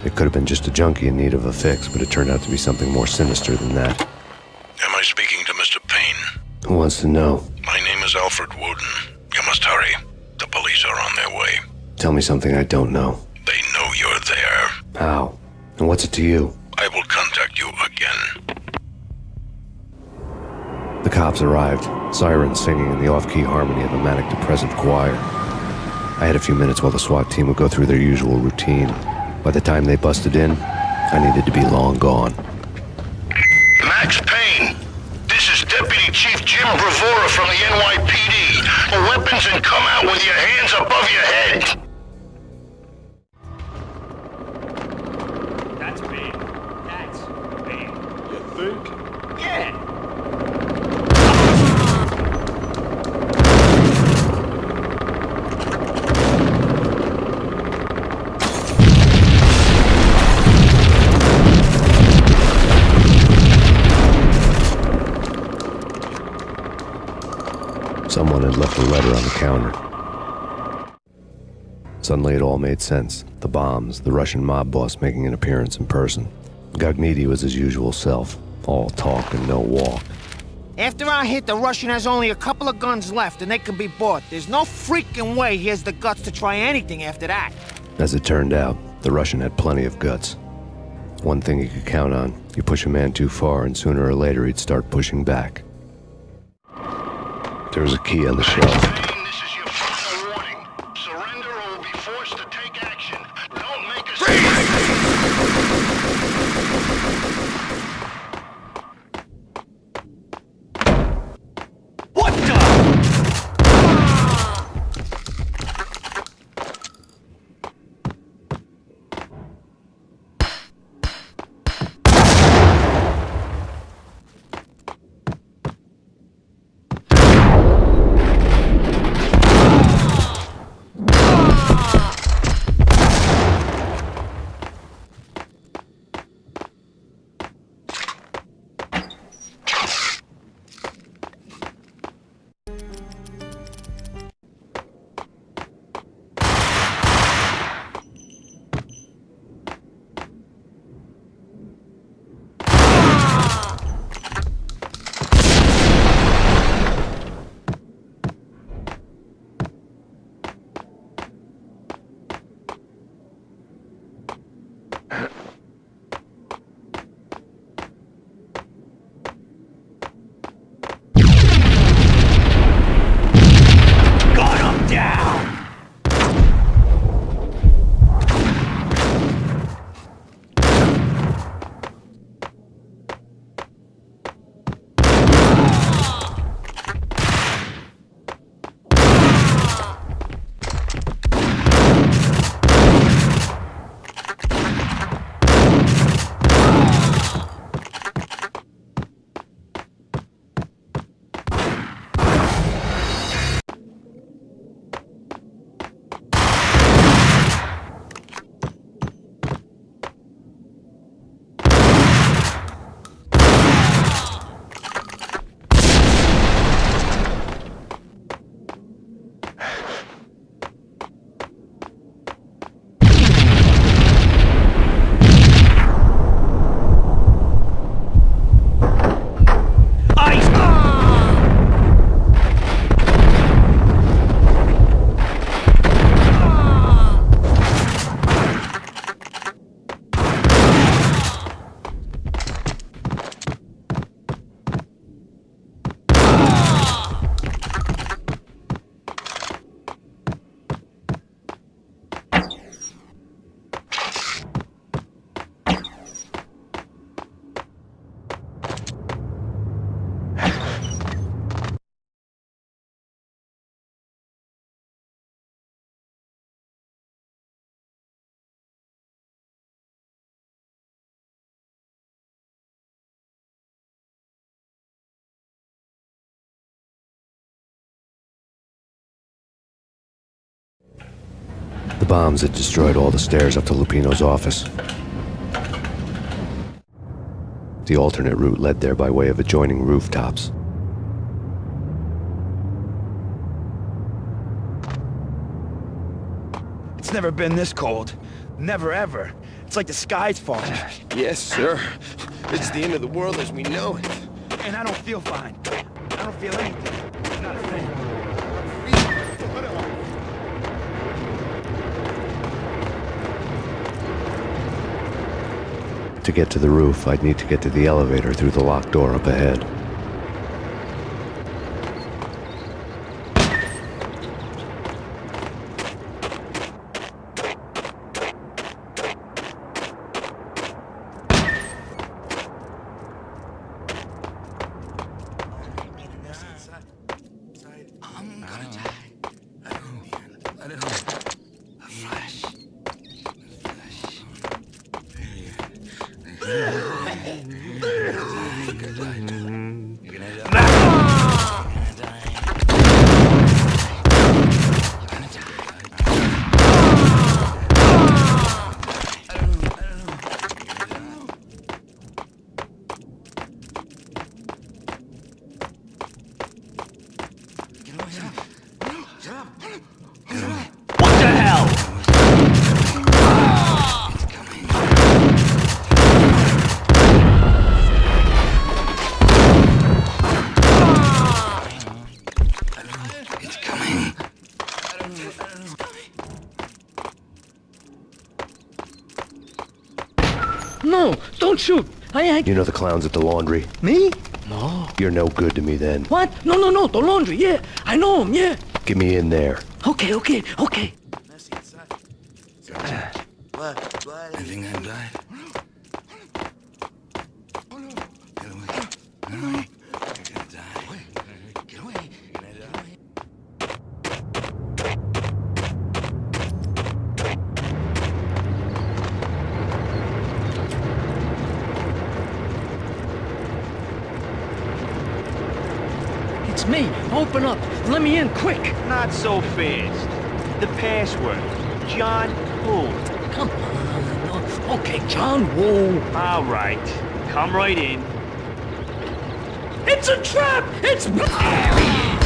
It could have been just a junkie in need of a fix, but it turned out to be something more sinister than that. Am I speaking to Mr. Payne? Who wants to know? My name is Alfred Woden. You must hurry. The police are on their way. Tell me something I don't know. They know you're there. How? And what's it to you? I will contact you again. The cops arrived, sirens singing in the off-key harmony of a manic-depressive choir. I had a few minutes while the SWAT team would go through their usual routine. By the time they busted in, I needed to be long gone. Max Payne, this is Deputy Chief Jim Bravura from the NYPD. The weapons and come out with your hands above your head. That's big. That's big. You think? Yeah. Someone had left a letter on the counter. Suddenly it all made sense. The bombs, the Russian mob boss making an appearance in person. Gognitti was his usual self, all talk and no walk. After our hit, the Russian has only a couple of guns left and they can be bought. There's no freaking way he has the guts to try anything after that. As it turned out, the Russian had plenty of guts. One thing he could count on, you push a man too far and sooner or later he'd start pushing back. There was a key on the shelf. Payne, this is your final warning. Surrender or we'll be forced to take action. Don't make us... What the? bombs had destroyed all the stairs up to Lupino's office. The alternate route led there by way of adjoining rooftops. It's never been this cold. Never ever. It's like the sky's falling. Yes, sir. It's the end of the world as we know it. And I don't feel fine. I don't feel anything. Not a thing. To get to the roof, I'd need to get to the elevator through the locked door up ahead. No, don't shoot. You know the clowns at the laundry? Me? No. You're no good to me then. What? No, the laundry, yeah. I know him, yeah. Get me in there. Okay. Blood. I think I died. Get away. Get away. You're gonna die. Get away. You're gonna die. It's me. Open up. Let me in, quick. Not so fast. The password. John who? Come on. Okay, John Woo. All right. Come right in. It's a trap! It's... There he is.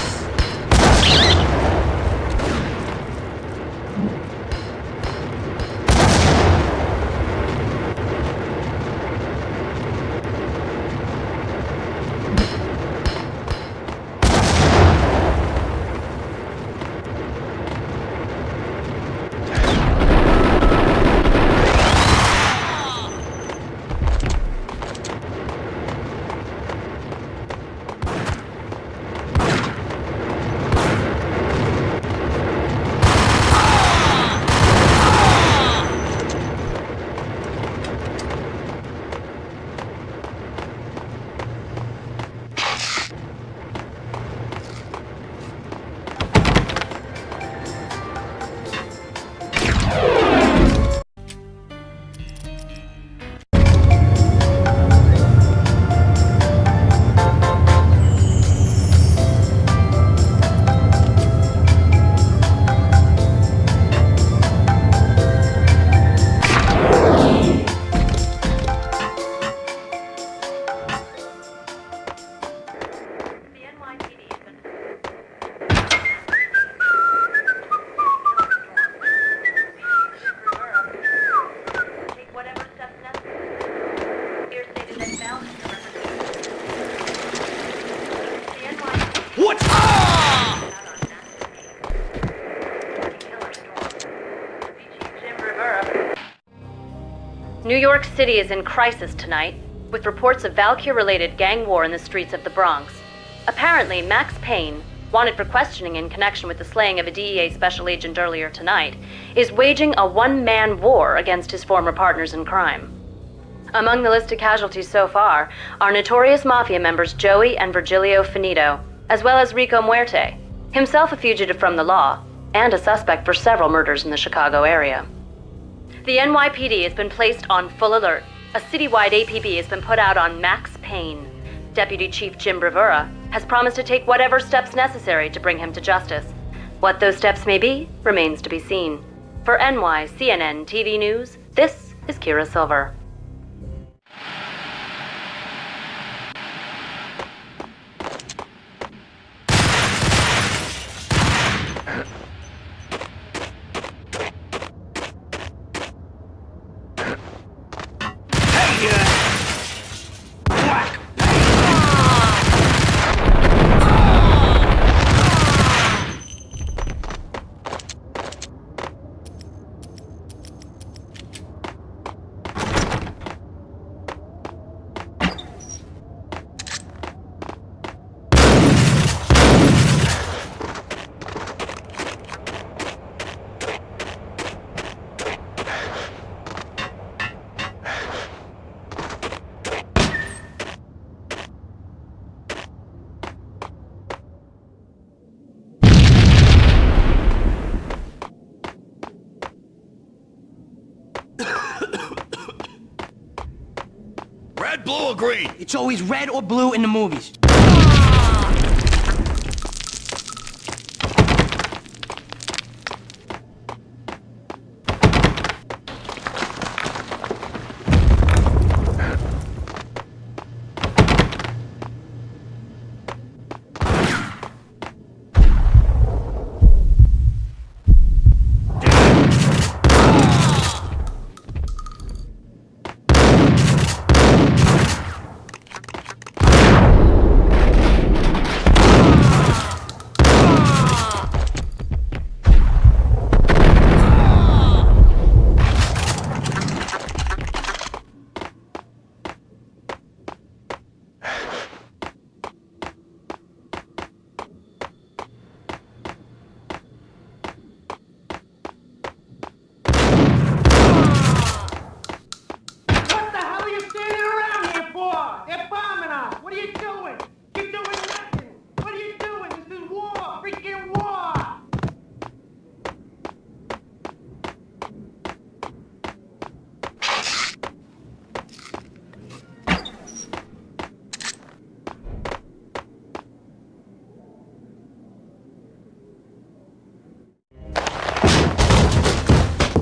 What? New York City is in crisis tonight, with reports of Valkyr-related gang war in the streets of the Bronx. Apparently, Max Payne, wanted for questioning in connection with the slaying of a DEA special agent earlier tonight, is waging a one-man war against his former partners in crime. Among the listed casualties so far are notorious Mafia members Joey and Virgilio Finito, as well as Rico Muerte, himself a fugitive from the law, and a suspect for several murders in the Chicago area. The NYPD has been placed on full alert. A citywide APB has been put out on Max Payne. Deputy Chief Jim Bravura has promised to take whatever steps necessary to bring him to justice. What those steps may be remains to be seen. For NYCNN TV News, this is Kira Silver. Red, blue, or green? It's always red or blue in the movies.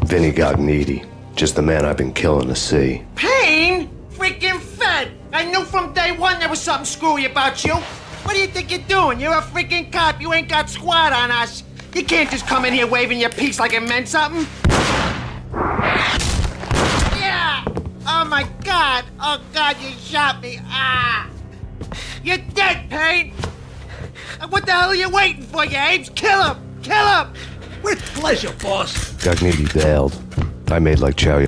Vinny Gognitti, just the man I've been killing to see. Payne? Freaking Fed! I knew from day one there was something screwy about you. What do you think you're doing? You're a freaking cop. You ain't got squad on us. You can't just come in here waving your piece like it meant something. Yeah! Oh my God! Oh God, you shot me! Ah! You're dead, Payne! What the hell are you waiting for, you apes? Kill him! Kill him! With pleasure, boss. Gognitti bailed. I made like Chow.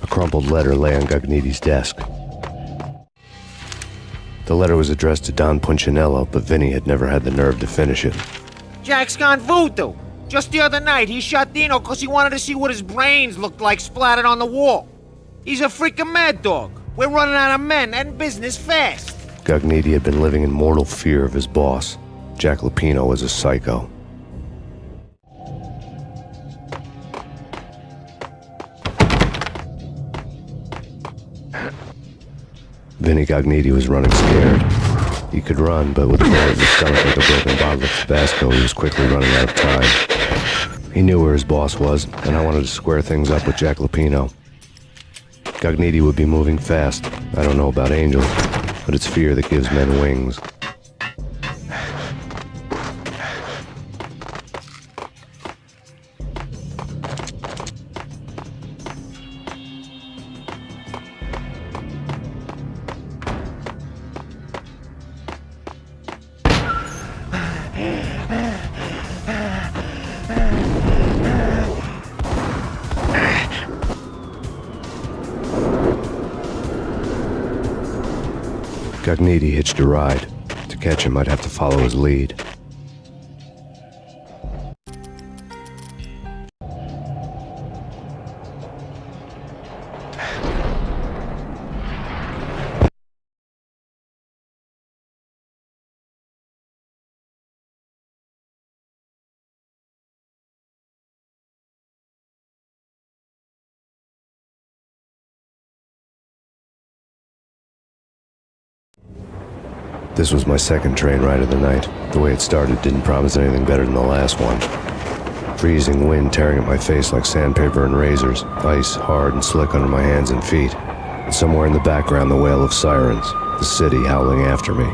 A crumpled letter lay on Gognitti's desk. The letter was addressed to Don Punchinello, but Vinny had never had the nerve to finish it. Jack's gone voodoo. Just the other night, he shot Dino because he wanted to see what his brains looked like splattered on the wall. He's a freaking mad dog. We're running out of men and business fast. Gognitti had been living in mortal fear of his boss. Jack Lupino was a psycho. Vinny Gognitti was running scared. He could run, but with a bullet in his stomach like a broken bottle of Tabasco, he was quickly running out of time. He knew where his boss was, and I wanted to square things up with Jack Lupino. Gognitti would be moving fast. I don't know about angels, but it's fear that gives men wings. Gognitti hitched a ride. To catch him, I'd have to follow his lead. This was my second train ride of the night. The way it started didn't promise anything better than the last one. Freezing wind tearing at my face like sandpaper and razors, ice hard and slick under my hands and feet. And somewhere in the background, the wail of sirens, the city howling after me.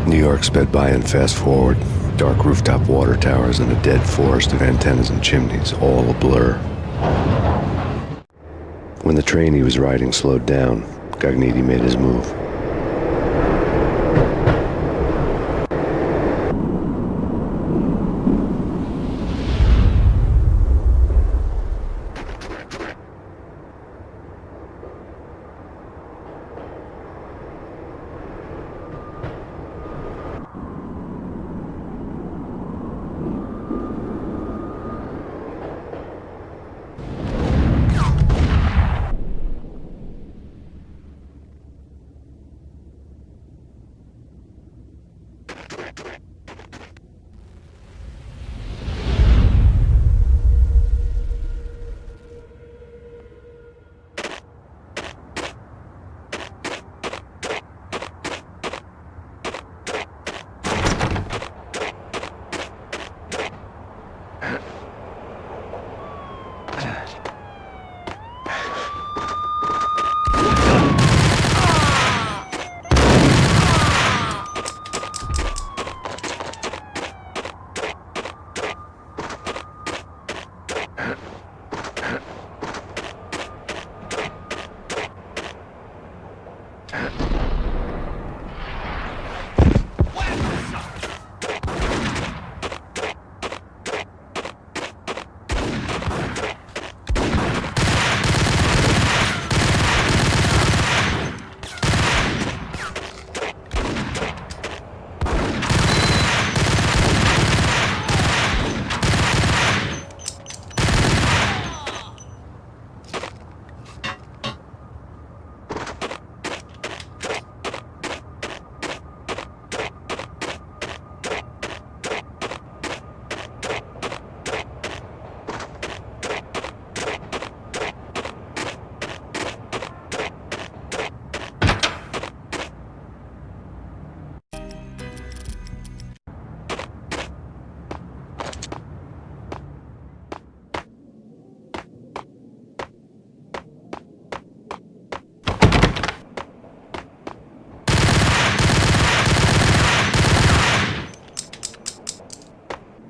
New York sped by in fast forward. Dark rooftop water towers and a dead forest of antennas and chimneys, all a blur. When the train he was riding slowed down, Gognitti made his move.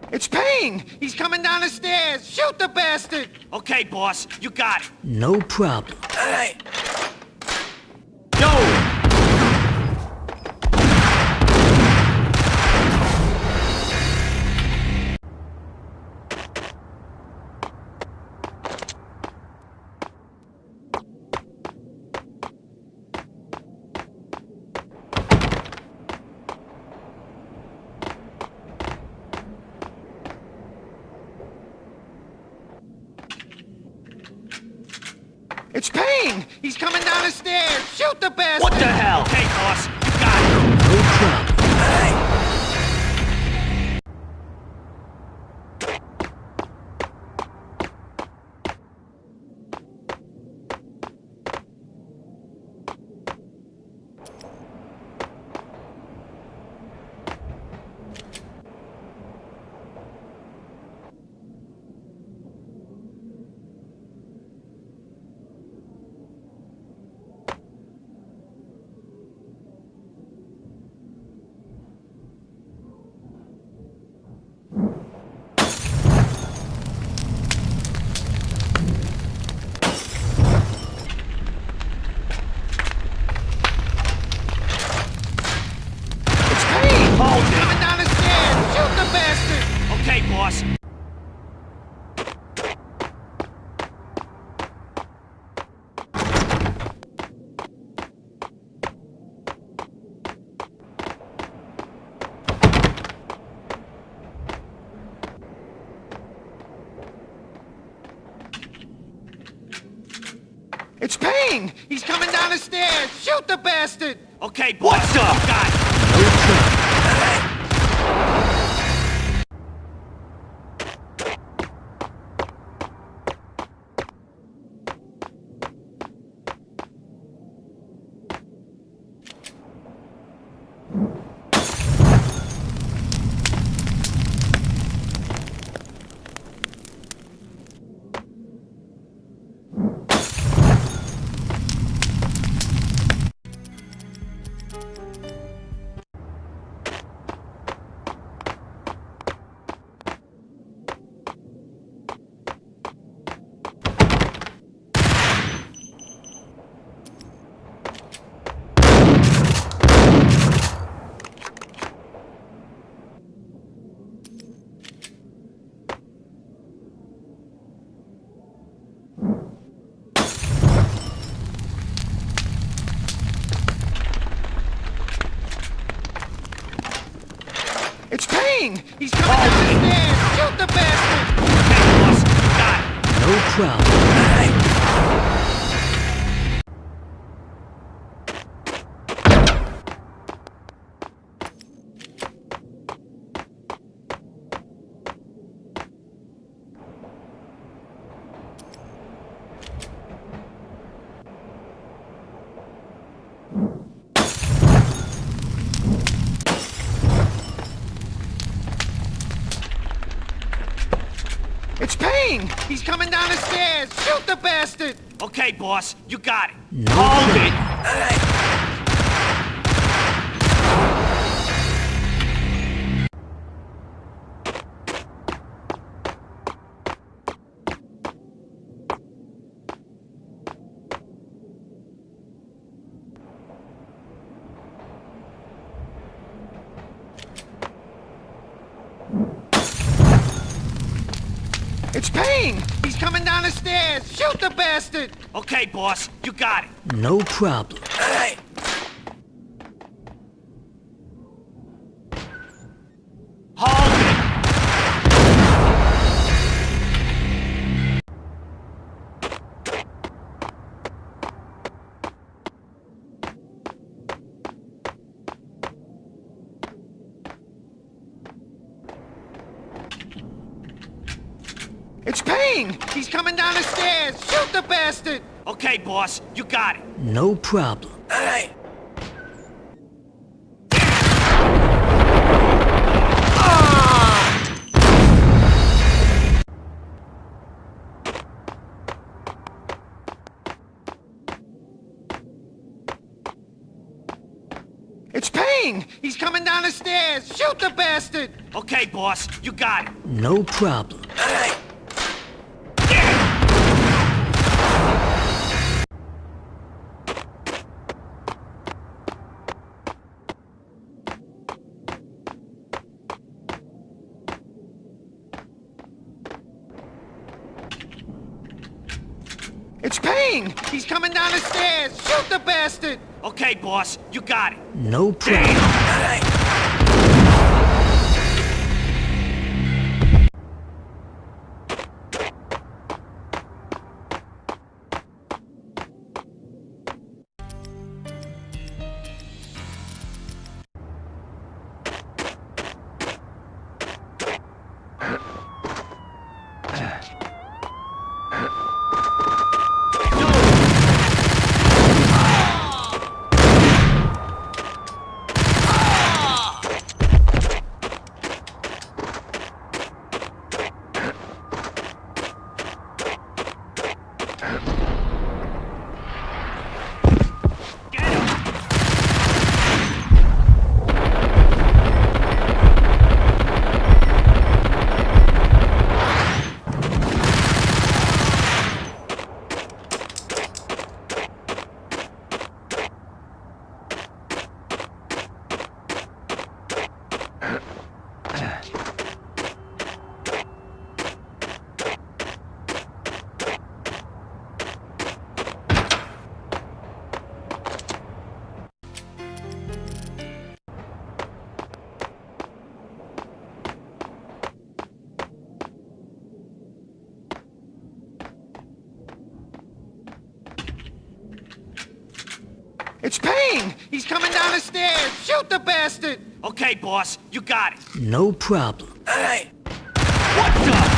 It's Payne! He's coming down the stairs! Shoot the bastard! Okay, boss, you got it. No problem. All right. Yo! It's Payne! He's coming down the stairs! Shoot the bastard! What the hell? Okay, boss, you got it. No problem. Okay, boss. It's Payne! He's coming down the stairs! Shoot the bastard! Okay, boss. What's up? Got it. It's Payne! He's coming down the stairs! Shoot the bastard! Okay, boss, you got it. No problem. It's Payne! He's coming down the stairs! Shoot the bastard! Okay, boss, you got it. No Hold problem. it. It's Payne! He's coming down the stairs! Shoot the bastard! Okay, boss, you got it. No problem. Hold it. It's Payne! He's coming down the stairs! Shoot the bastard! Okay, boss, you got it. No problem. It's Payne! He's coming down the stairs! Shoot the bastard! Okay, boss, you got it. No problem. It's Payne! He's coming down the stairs! Shoot the bastard! Okay, boss, you got it. No problem. It's Payne! He's coming down the stairs! Shoot the bastard! Okay, boss, you got it. No problem. What the?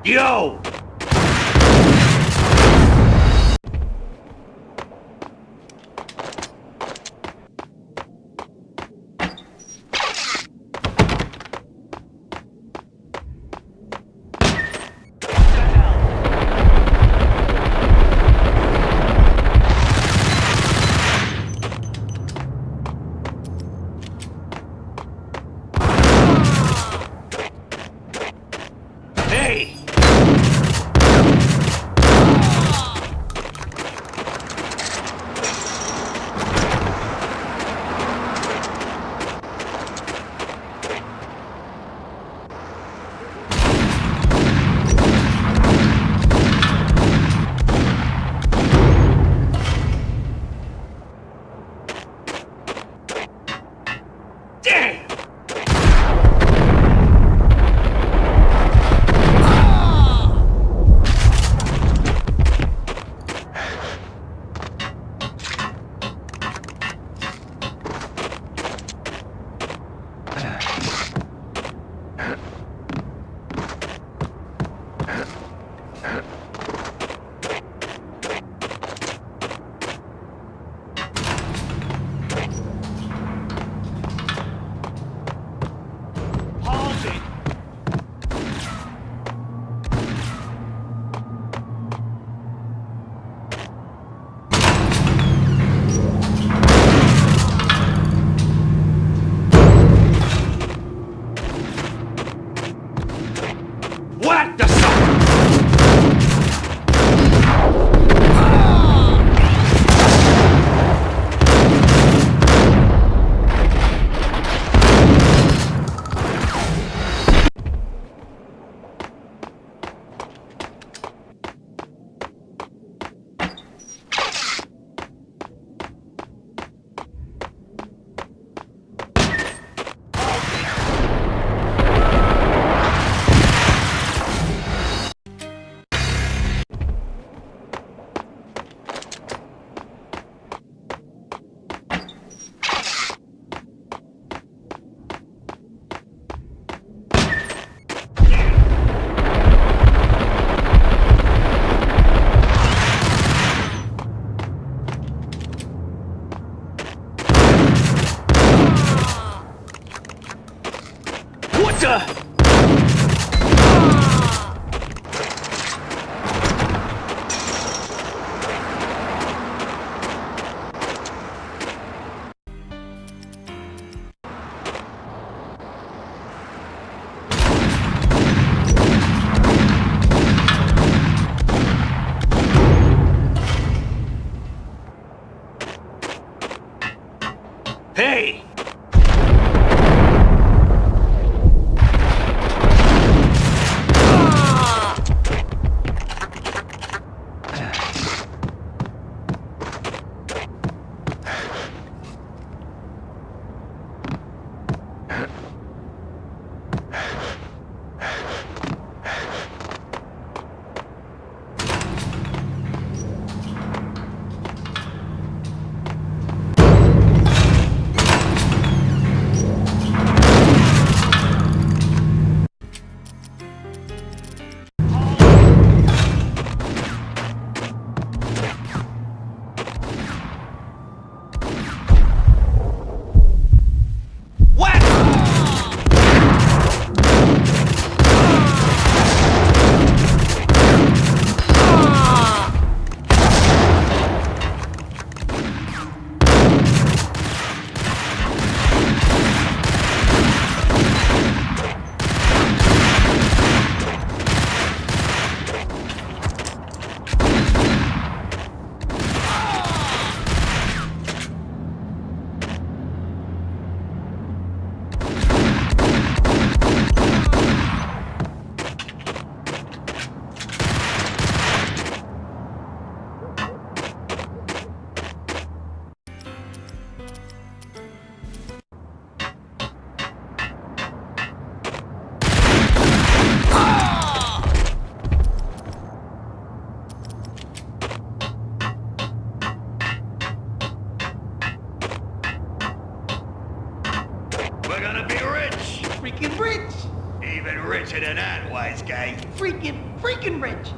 you! Hey! Damn! Halsey! What the What the? Hey! Even richer than that, wise guy. Freaking rich.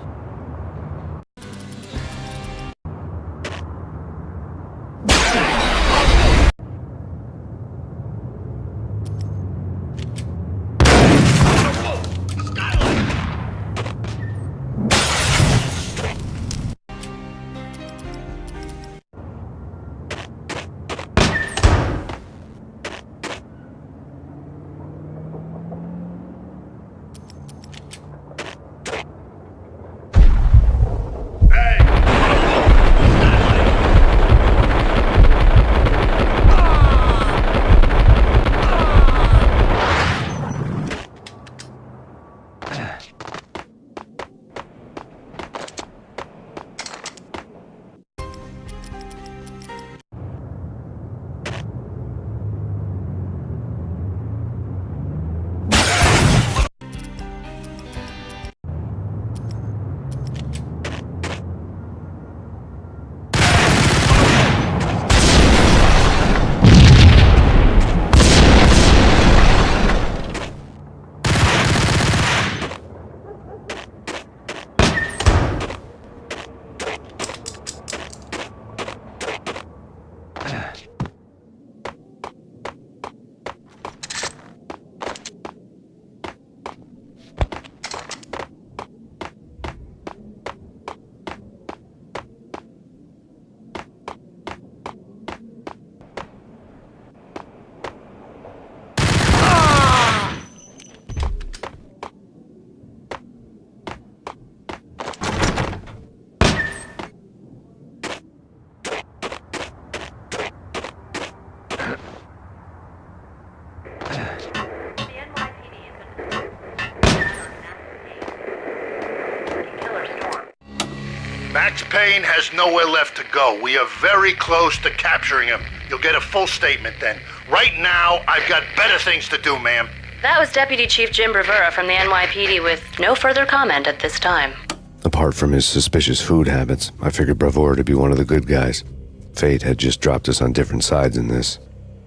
Max Payne has nowhere left to go. We are very close to capturing him. You'll get a full statement then. Right now, I've got better things to do, ma'am. That was Deputy Chief Jim Rivera from the NYPD with no further comment at this time. Apart from his suspicious food habits, I figured Bravura to be one of the good guys. Fate had just dropped us on different sides in this.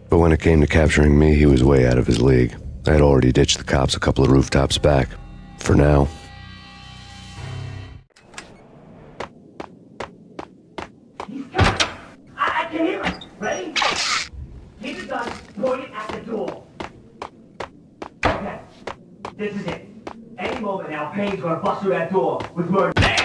But when it came to capturing me, he was way out of his league. I had already ditched the cops a couple of rooftops back. For now. I can hear him. Ready? Keep the gun pointed at the door. Okay, this is it. Any moment now, Payne's gonna bust through that door with murder. There!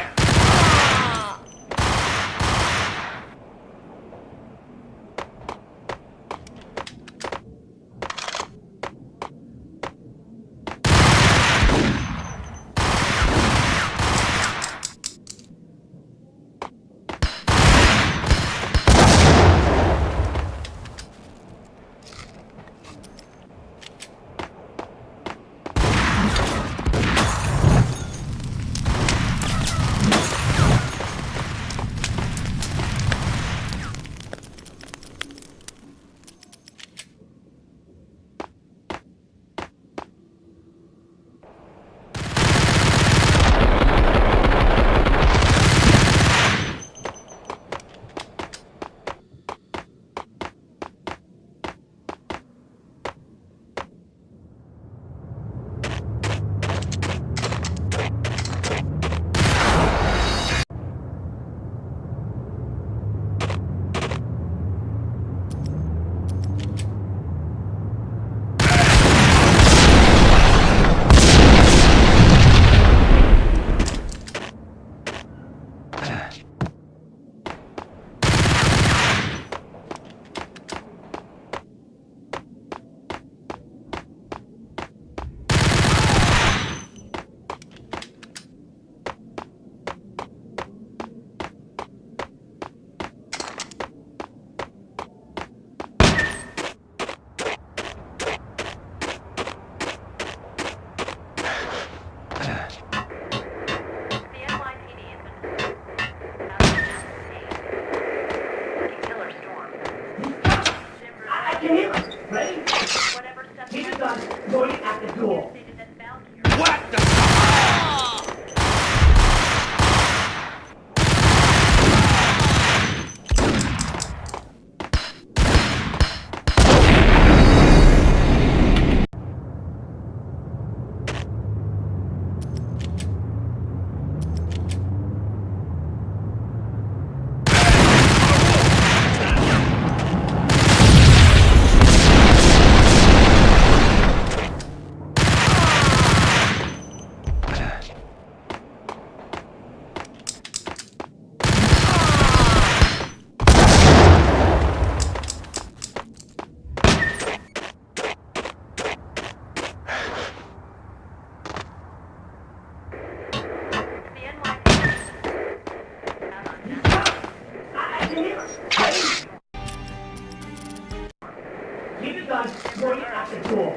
Keep your guns pointed at the door.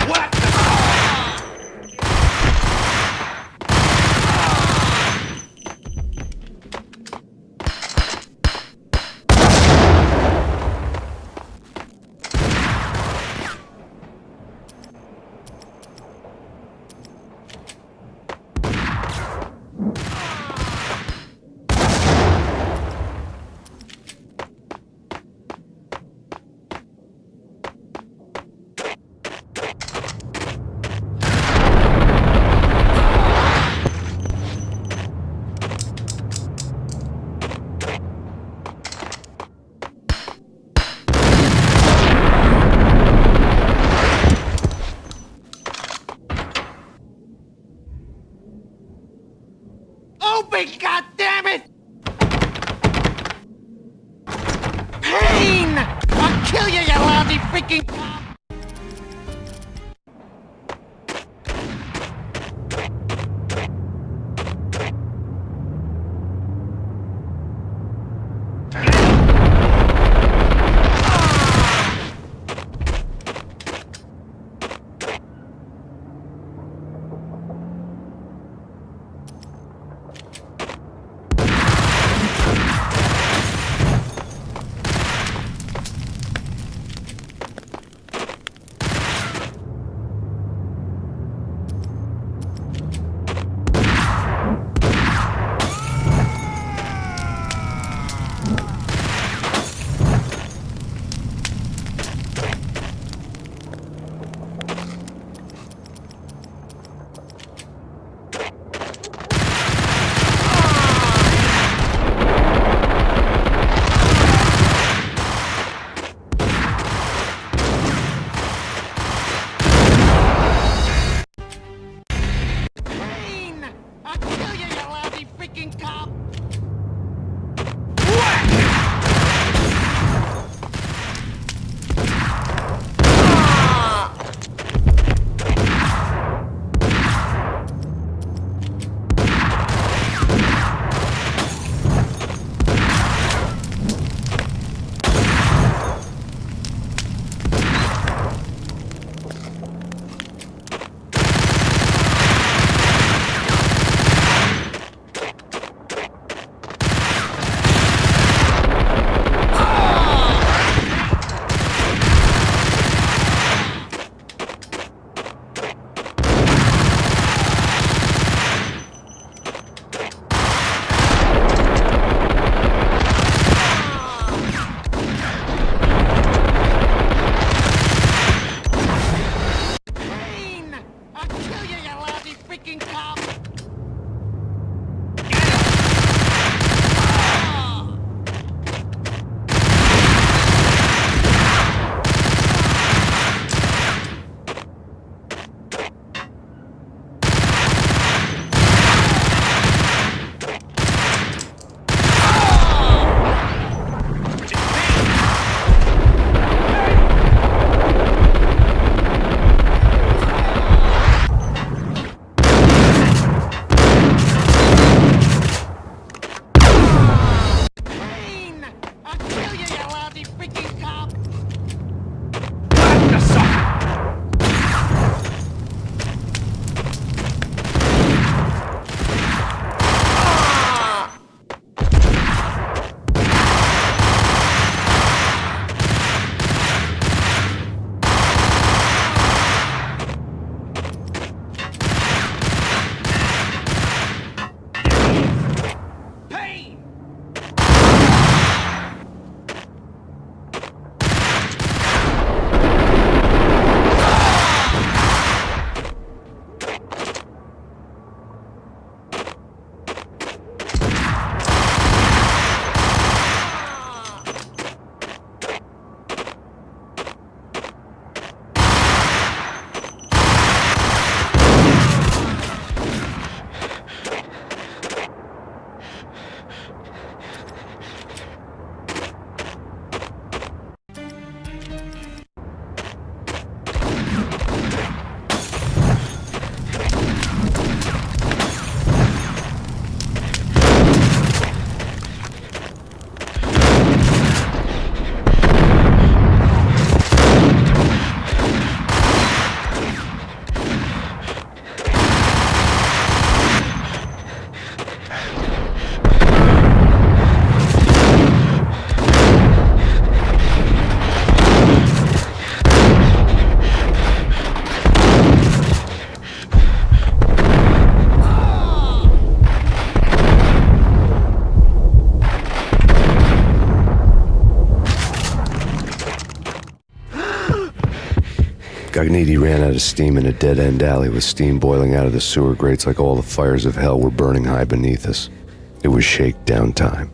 What? Open, goddammit! Payne! I'll kill you, you lousy freaking cop! Gognitti ran out of steam in a dead-end alley with steam boiling out of the sewer grates like all the fires of hell were burning high beneath us. It was shakedown time.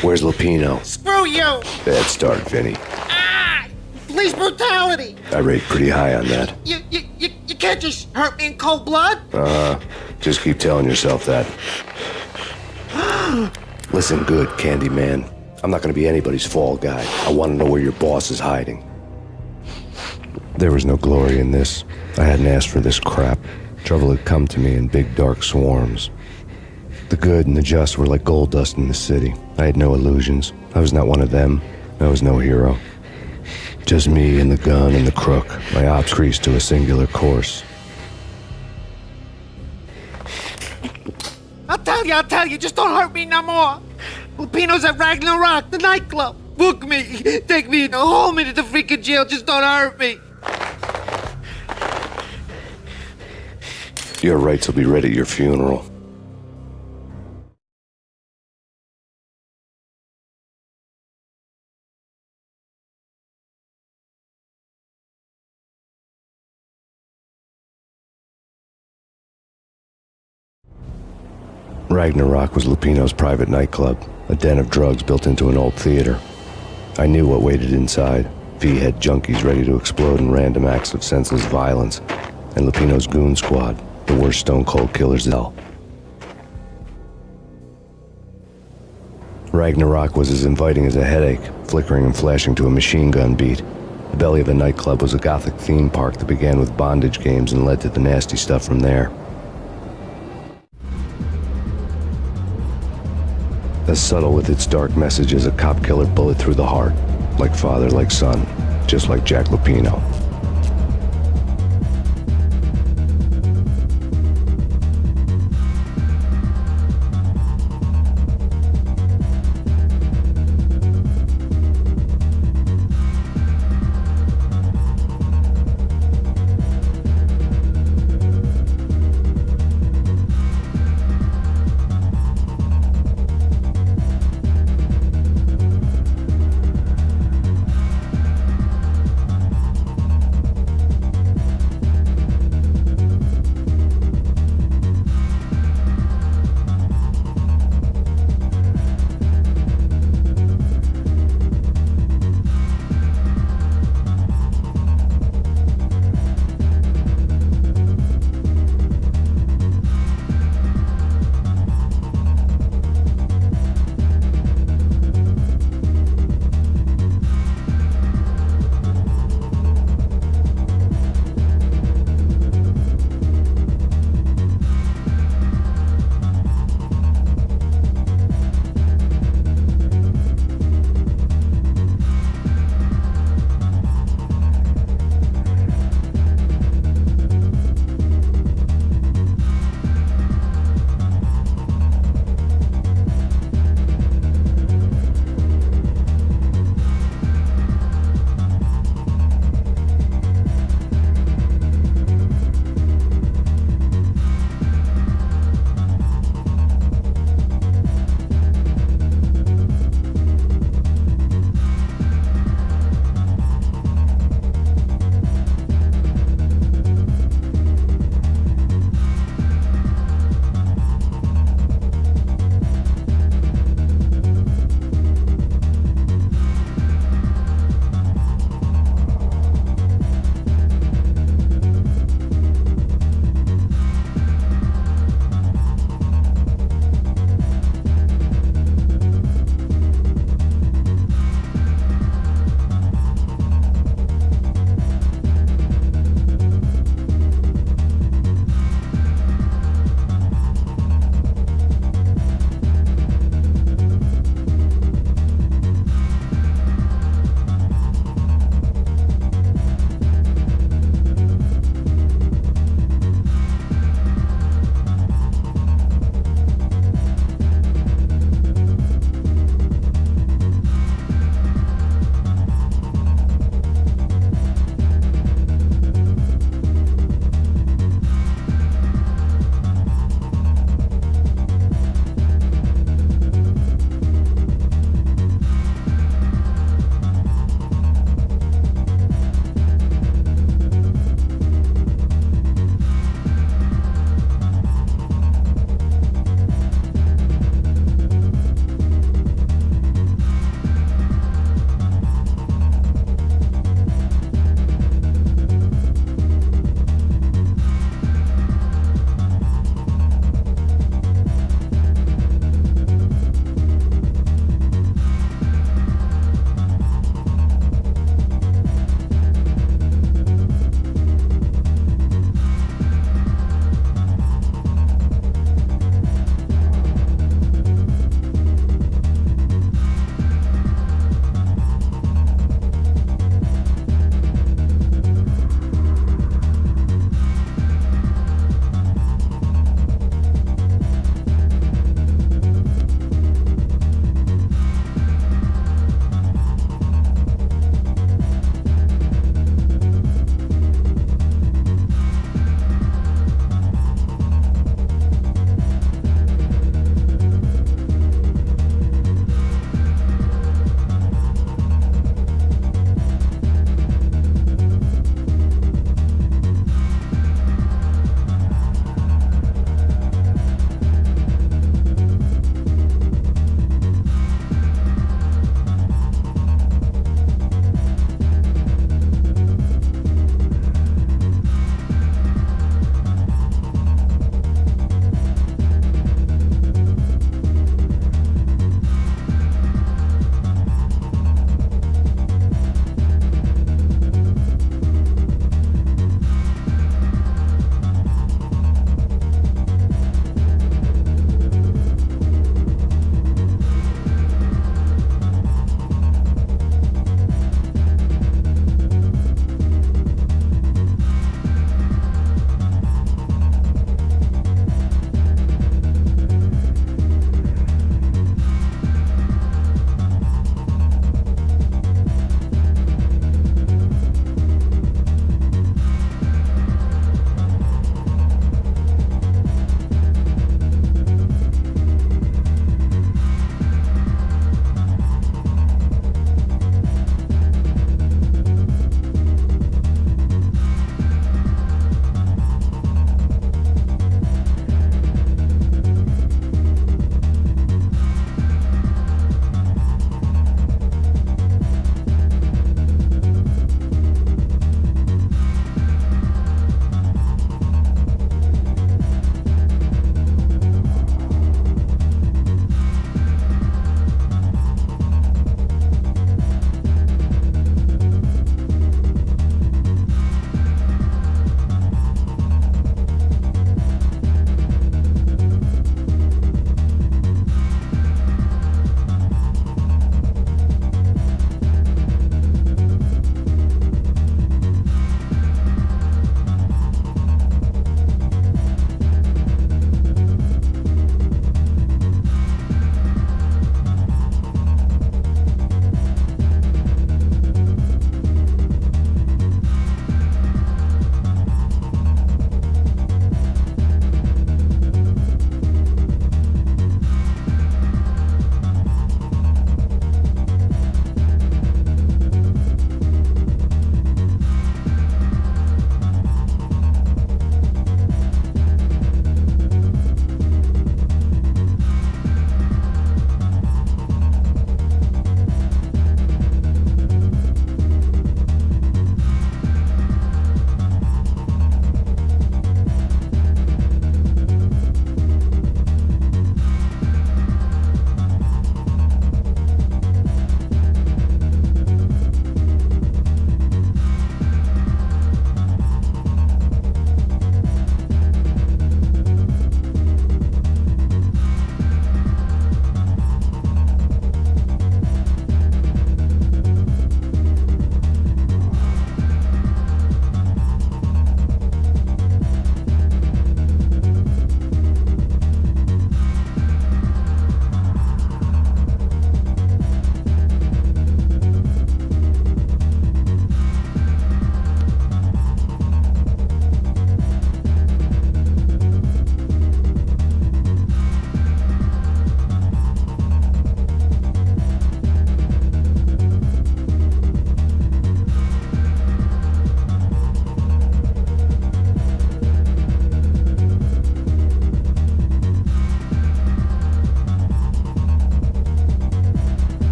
Where's Lupino? Screw you! Bad start, Vinny. Ah! Police brutality! I rate pretty high on that. You can't just hurt me in cold blood? Just keep telling yourself that. Listen good, Candyman. I'm not gonna be anybody's fall guy. I want to know where your boss is hiding. There was no glory in this. I hadn't asked for this crap. Trouble had come to me in big dark swarms. The good and the just were like gold dust in the city. I had no illusions. I was not one of them. I was no hero. Just me and the gun and the crook. My ops creased to a singular course. I'll tell you, just don't hurt me no more. Lupino's at Ragnarok, the nightclub. Book me, take me in, hold me to the freaking jail, just don't hurt me. Your rights will be read at your funeral. Ragnarok was Lupino's private nightclub, a den of drugs built into an old theater. I knew what waited inside. V-head junkies ready to explode in random acts of senseless violence, and Lupino's goon squad, the worst stone-cold killers of hell. Ragnarok was as inviting as a headache, flickering and flashing to a machine gun beat. The belly of the nightclub was a gothic theme park that began with bondage games and led to the nasty stuff from there. As subtle with its dark message as a cop killer bullet through the heart. Like father, like son. Just like Jack Lupino.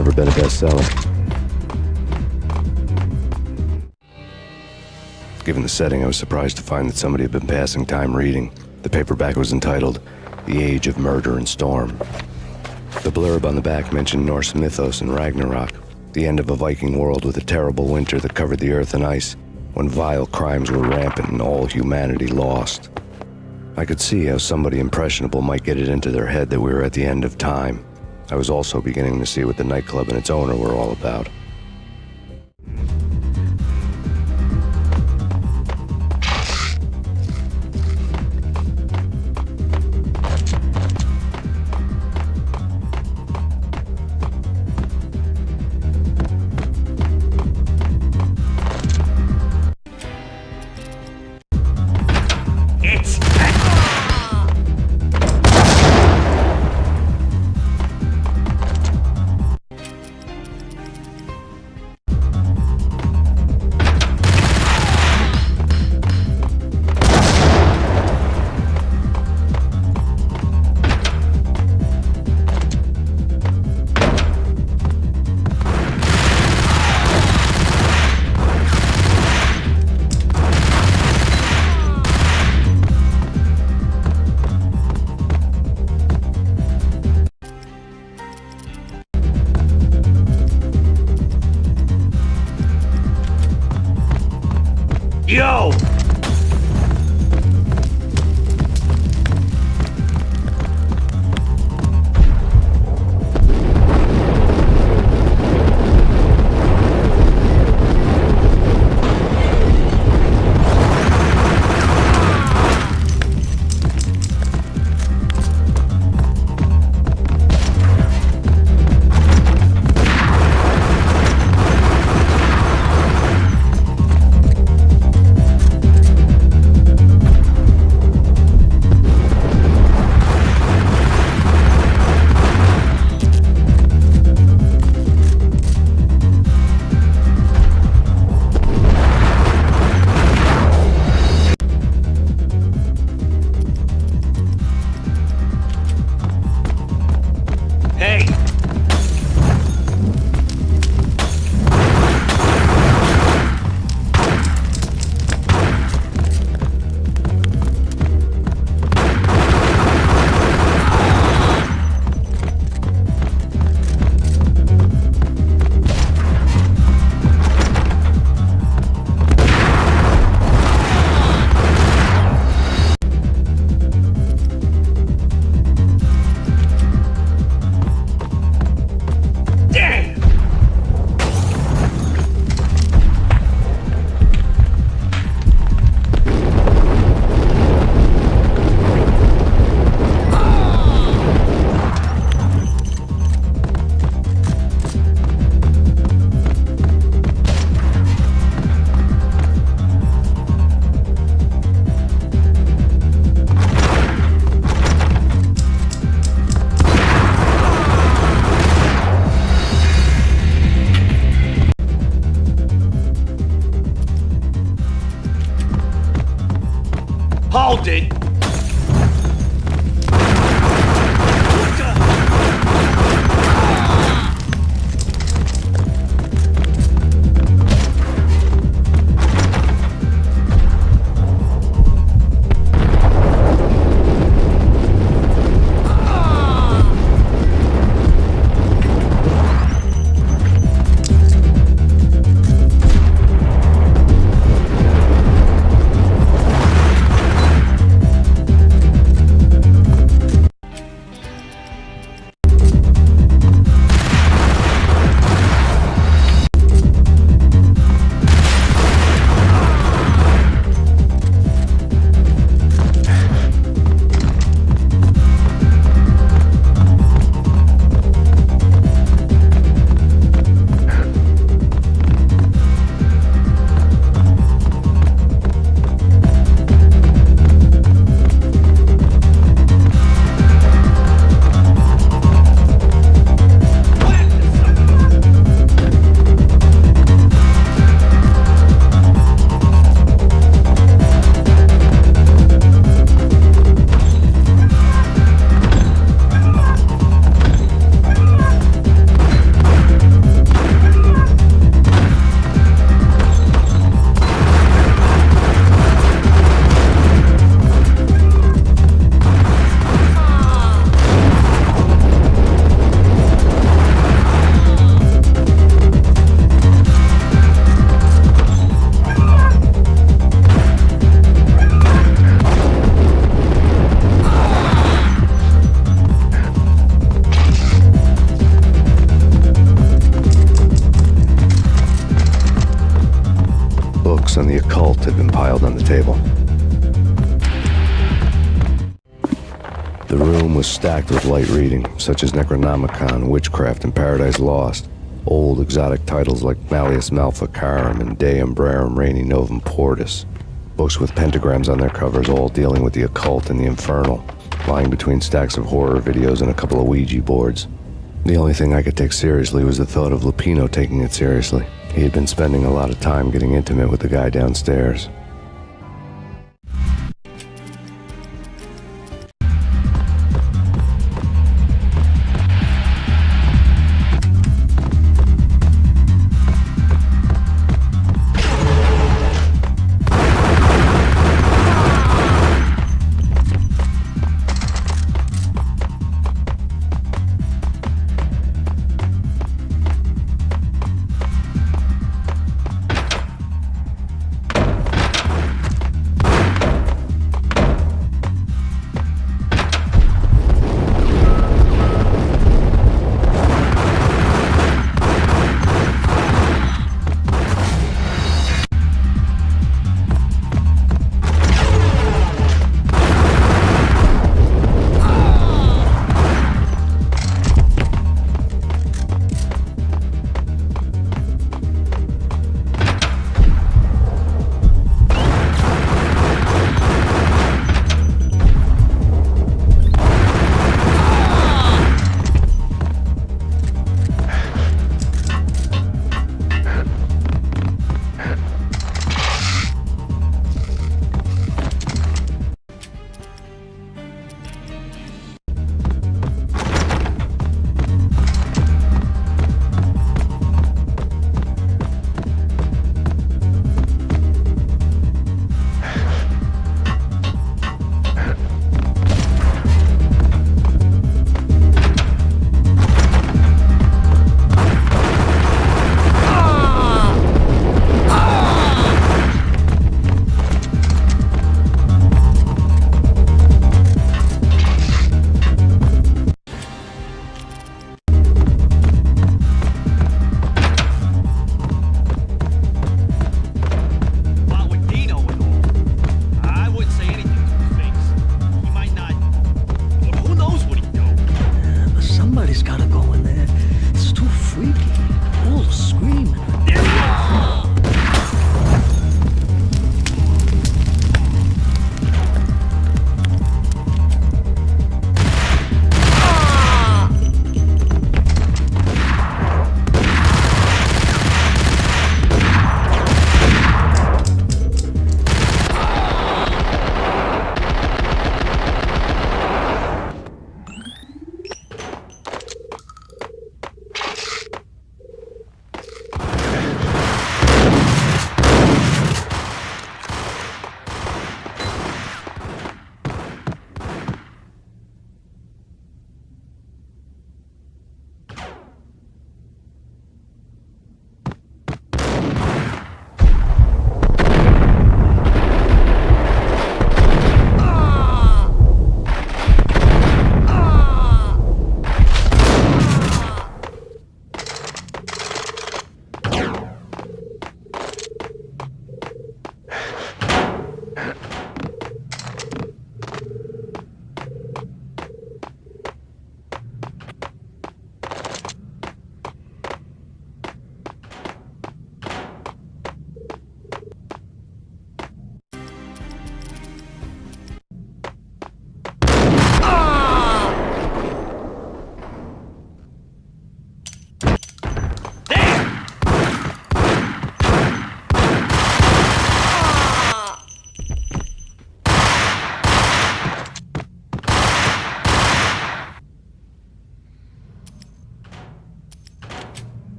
never been a bestseller. Given the setting, I was surprised to find that somebody had been passing time reading. The paperback was entitled, The Age of Murder and Storm. The blurb on the back mentioned Norse mythos and Ragnarok, the end of a Viking world with a terrible winter that covered the earth in ice, when vile crimes were rampant and all humanity lost. I could see how somebody impressionable might get it into their head that we were at the end of time. I was also beginning to see what the nightclub and its owner were all about. Yo! on the occult had been piled on the table. The room was stacked with light reading, such as Necronomicon, Witchcraft, and Paradise Lost. Old exotic titles like Malleus Maleficarum and De Umbrarum Reini Novum Portus. Books with pentagrams on their covers, all dealing with the occult and the infernal, lying between stacks of horror videos and a couple of Ouija boards. The only thing I could take seriously was the thought of Lupino taking it seriously. He had been spending a lot of time getting intimate with the guy downstairs.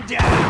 Man down!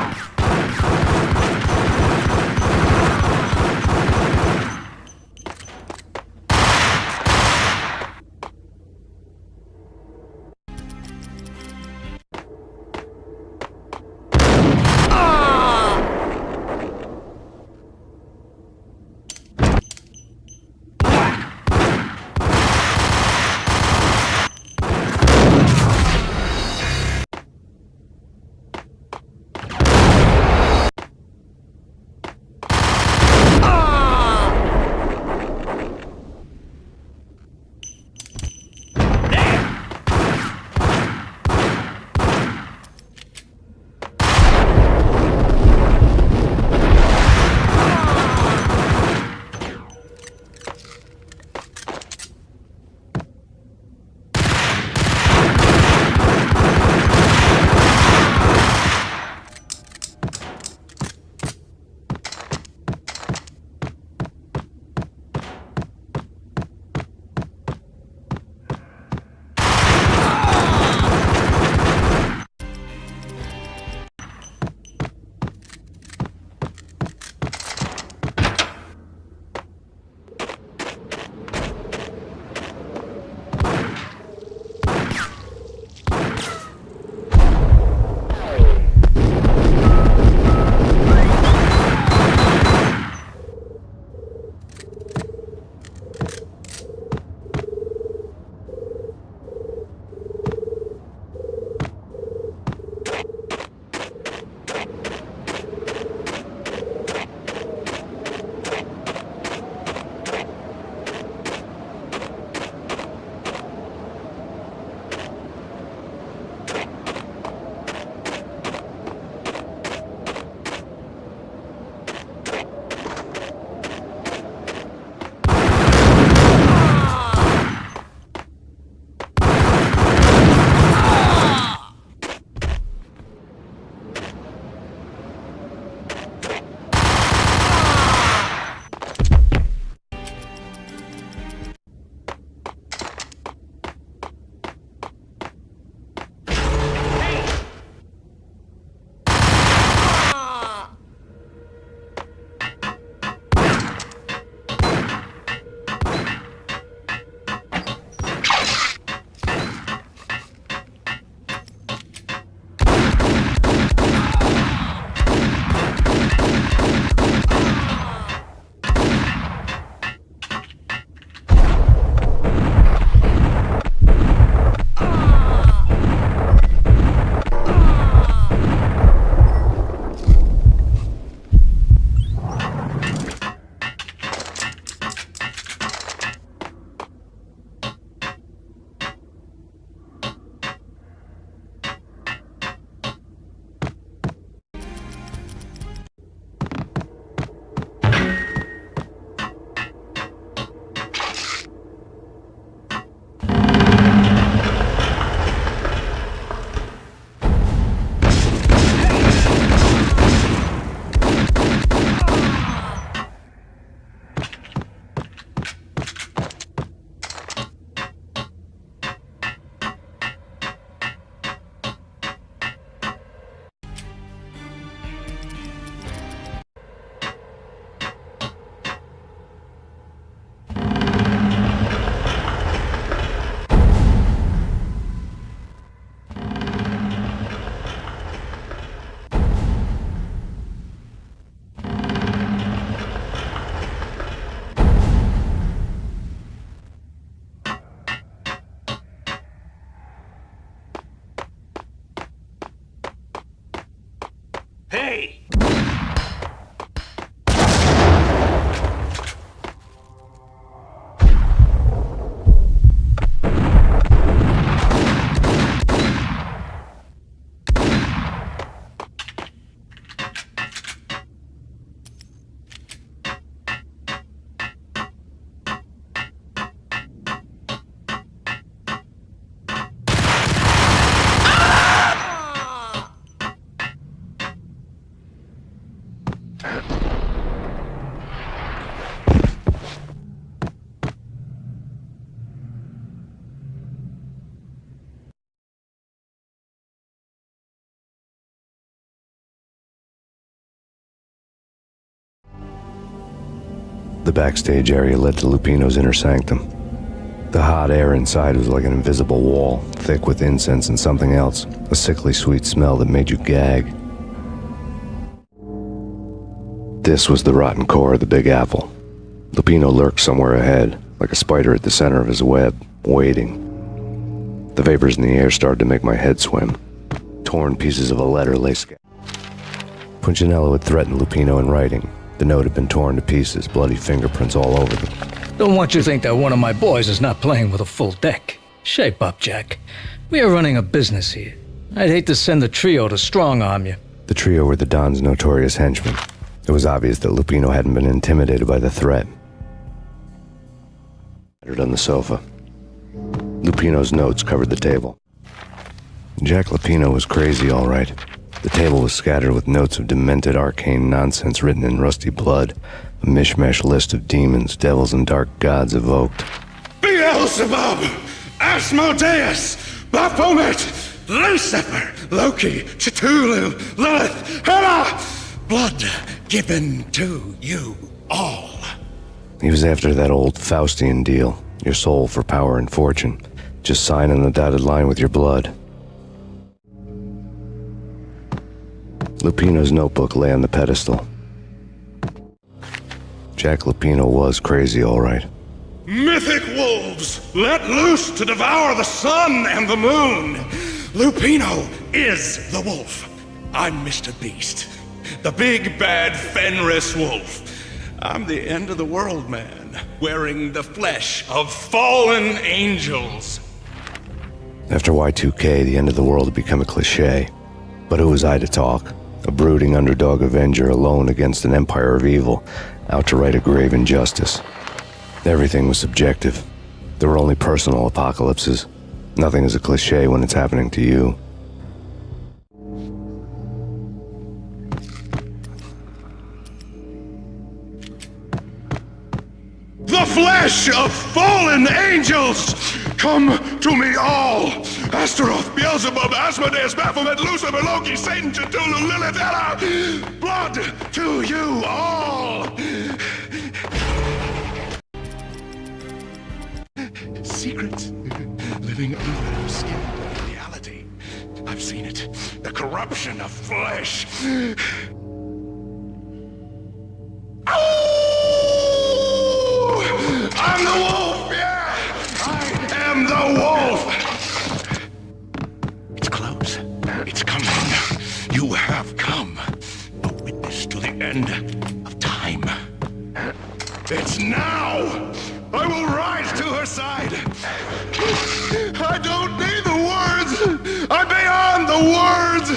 Hey! The backstage area led to Lupino's inner sanctum. The hot air inside was like an invisible wall, thick with incense and something else, a sickly sweet smell that made you gag. This was the rotten core of the Big Apple. Lupino lurked somewhere ahead, like a spider at the center of his web, waiting. The vapors in the air started to make my head swim. Torn pieces of a letter lay scattered. Punchinello had threatened Lupino in writing. The note had been torn to pieces, bloody fingerprints all over them. Don't want you to think that one of my boys is not playing with a full deck. Shape up, Jack. We are running a business here. I'd hate to send the trio to strong-arm you. The trio were the Don's notorious henchmen. It was obvious that Lupino hadn't been intimidated by the threat. On the sofa. Lupino's notes covered the table. Jack Lupino was crazy, all right. The table was scattered with notes of demented arcane nonsense written in rusty blood, a mishmash list of demons, devils, and dark gods evoked. Beelzebub, Asmodeus, Baphomet, Lucifer, Loki, Cthulhu, Lilith, Hela! Blood given to you all. He was after that old Faustian deal, your soul for power and fortune. Just sign on the dotted line with your blood. Lupino's notebook lay on the pedestal. Jack Lupino was crazy, all right. Mythic wolves, let loose to devour the sun and the moon. Lupino is the wolf. I'm Mr. Beast, the big bad Fenris wolf. I'm the end of the world man, wearing the flesh of fallen angels. After Y2K, the end of the world had become a cliché. But who was I to talk? A brooding underdog avenger alone against an empire of evil, out to right a grave injustice. Everything was subjective. There were only personal apocalypses. Nothing is a cliché when it's happening to you. The flesh of fallen angels! Come to me all! Astaroth, Beelzebub, Asmodeus, Baphomet, Lucifer, Loki, Satan, Cthulhu, Lilith, Hela! Blood to you all! Secrets living under your skin of reality. I've seen it. The corruption of flesh. I'm the wolf, yeah! I am the wolf! It's close. It's coming. You have come. A witness to the end of time. It's now! I will rise to her side! I don't need the words! I'm beyond the words!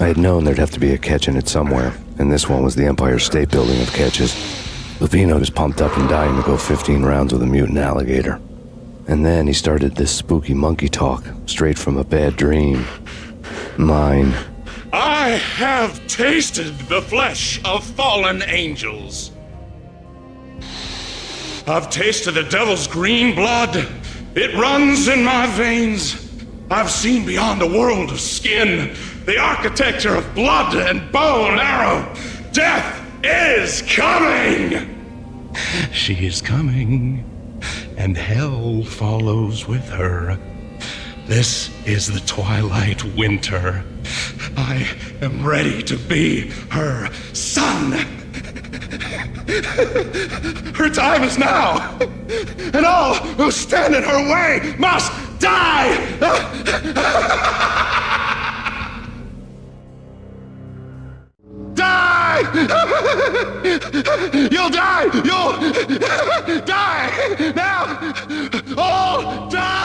I had known there'd have to be a catch in it somewhere, and this one was the Empire State Building of catches. Lupino was pumped up and dying to go 15 rounds with a mutant alligator. And then he started this spooky monkey talk, straight from a bad dream. Mine. I have tasted the flesh of fallen angels. I've tasted the devil's green blood. It runs in my veins. I've seen beyond a world of skin, the architecture of blood and bow and arrow. Death is coming! She is coming, and hell follows with her. This is the twilight winter. I am ready to be her son. Her time is now, and all who stand in her way must die! Die! You'll die! You'll die! Now! All die!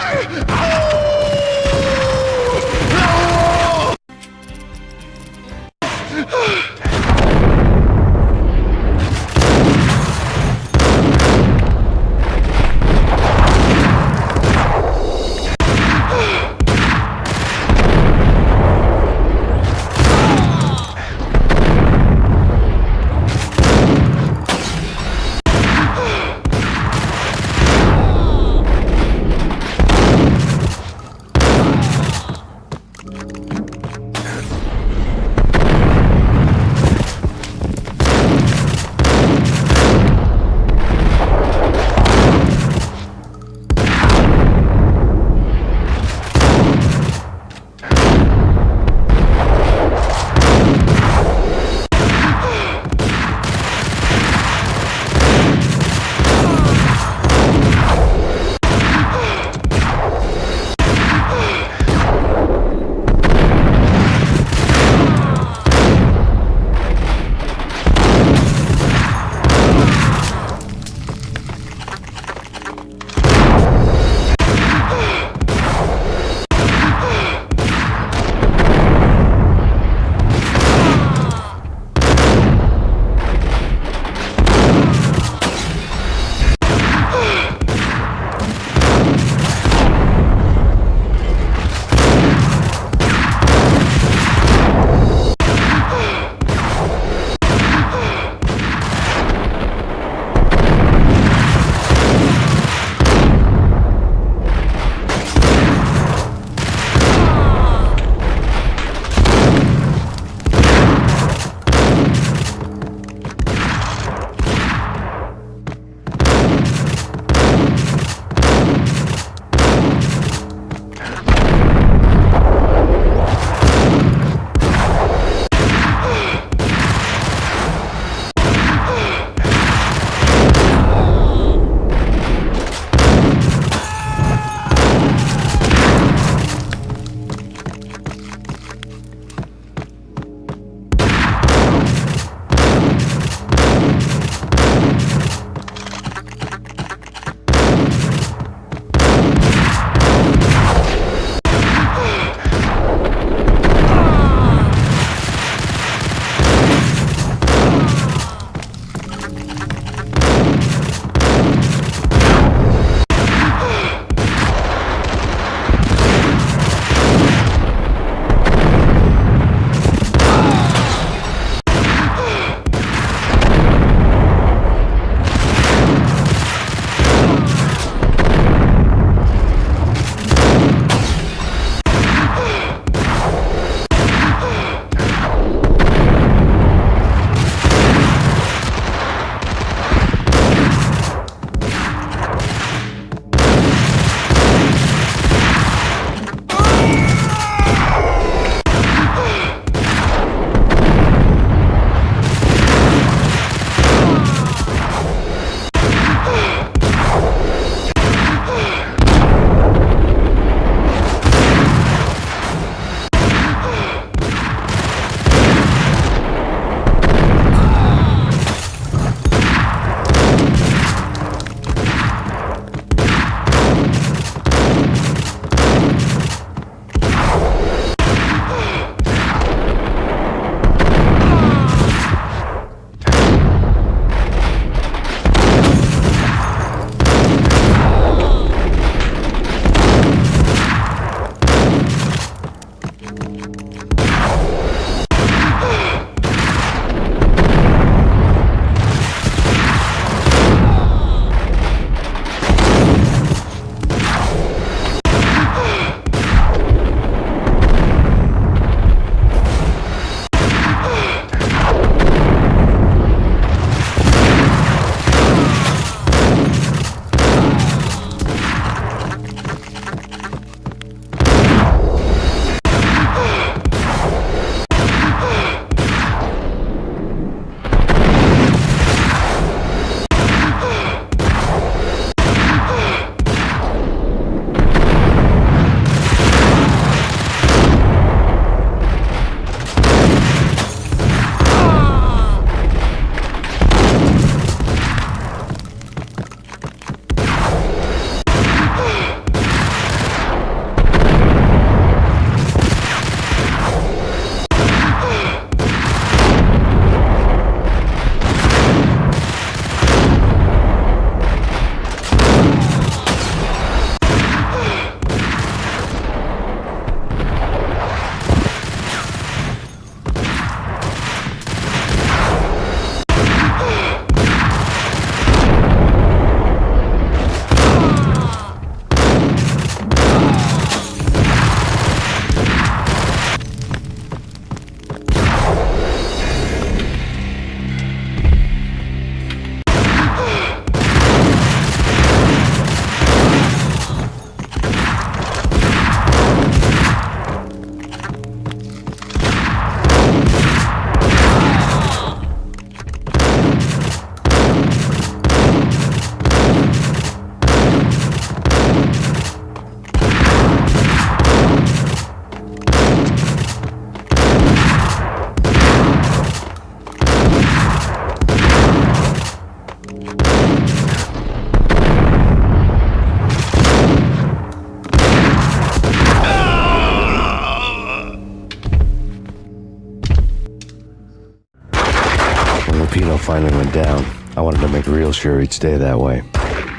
I wanted to make real sure he'd stay that way.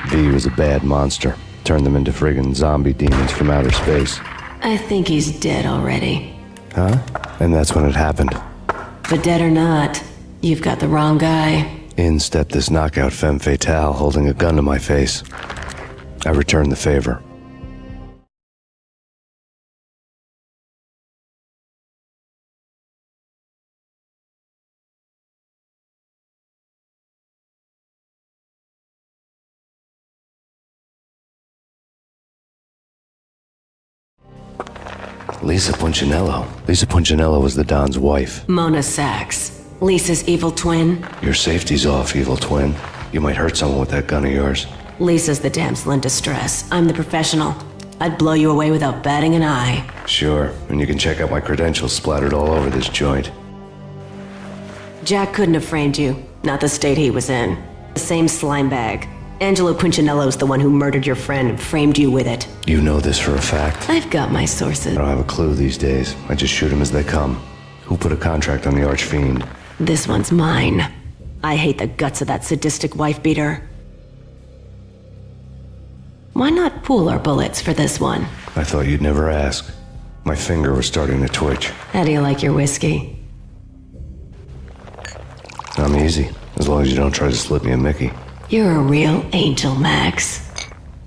V was a bad monster. Turned them into friggin' zombie demons from outer space. I think he's dead already. Huh? And that's when it happened. But dead or not, you've got the wrong guy. In stepped this knockout femme fatale holding a gun to my face. I returned the favor. Lisa Punchinello. Lisa Punchinello was the Don's wife. Mona Sachs. Lisa's evil twin. Your safety's off, evil twin. You might hurt someone with that gun of yours. Lisa's the damsel in distress. I'm the professional. I'd blow you away without batting an eye. Sure, and you can check out my credentials splattered all over this joint. Jack couldn't have framed you. Not the state he was in. The same slime bag. Angelo Punchinello's the one who murdered your friend and framed you with it. You know this for a fact. I've got my sources. I don't have a clue these days. I just shoot them as they come. Who put a contract on the archfiend? This one's mine. I hate the guts of that sadistic wife-beater. Why not pool our bullets for this one? I thought you'd never ask. My finger was starting to twitch. How do you like your whiskey? I'm easy, as long as you don't try to slip me a Mickey. You're a real angel, Max.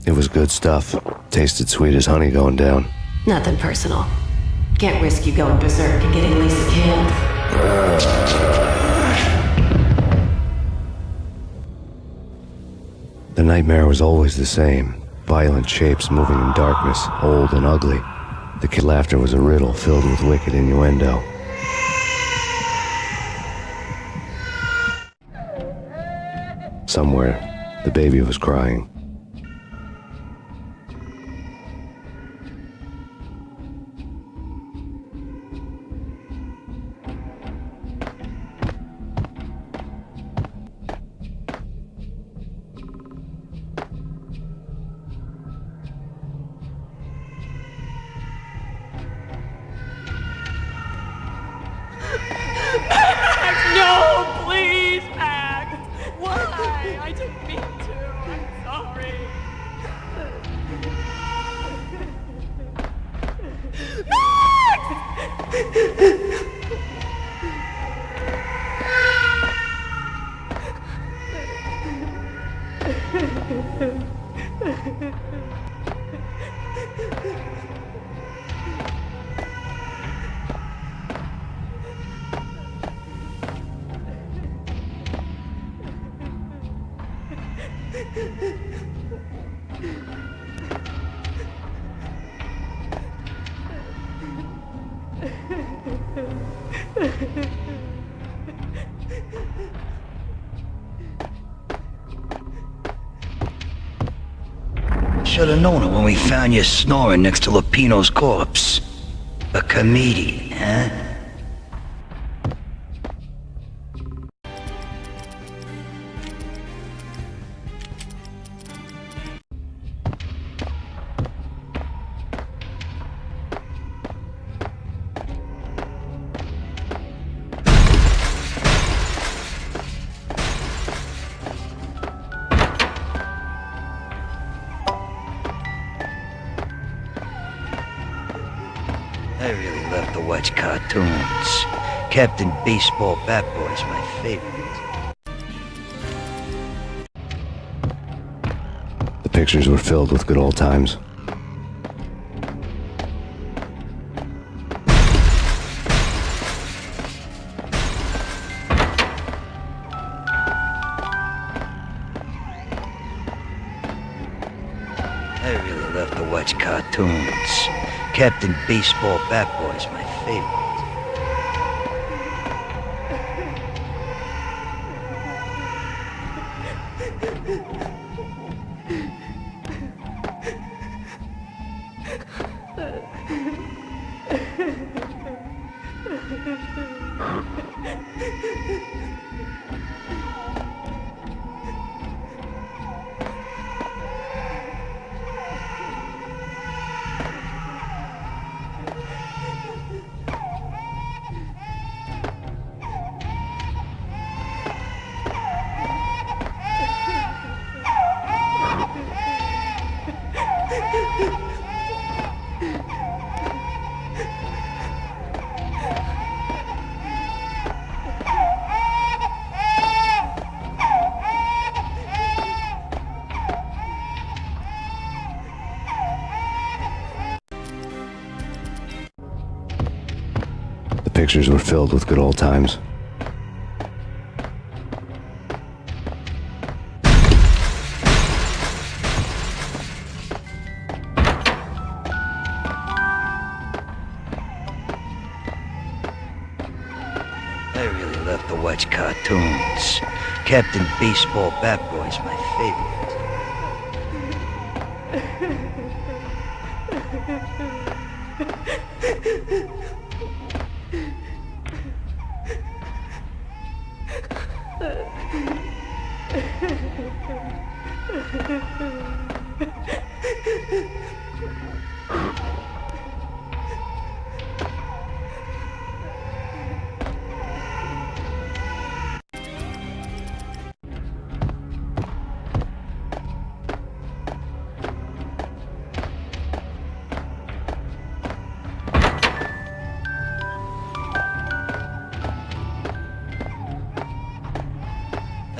It was good stuff. Tasted sweet as honey going down. Nothing personal. Can't risk you going berserk and getting Lisa killed. The nightmare was always the same. Violent shapes moving in darkness, old and ugly. The kid laughter was a riddle filled with wicked innuendo. Somewhere, the baby was crying. No, please, Max! Why? I didn't mean to. I'm sorry. Should have known it when we found you snoring next to Lupino's corpse. A comedian, huh? I really love to watch cartoons. Captain Baseball Bat Boy's my favorite. The pictures were filled with good old times. I really love to watch cartoons. Captain Baseball Bat Boy's my favorite. The pictures were filled with good old times. I really love to watch cartoons. Captain Baseball Bat Boy's my favorite.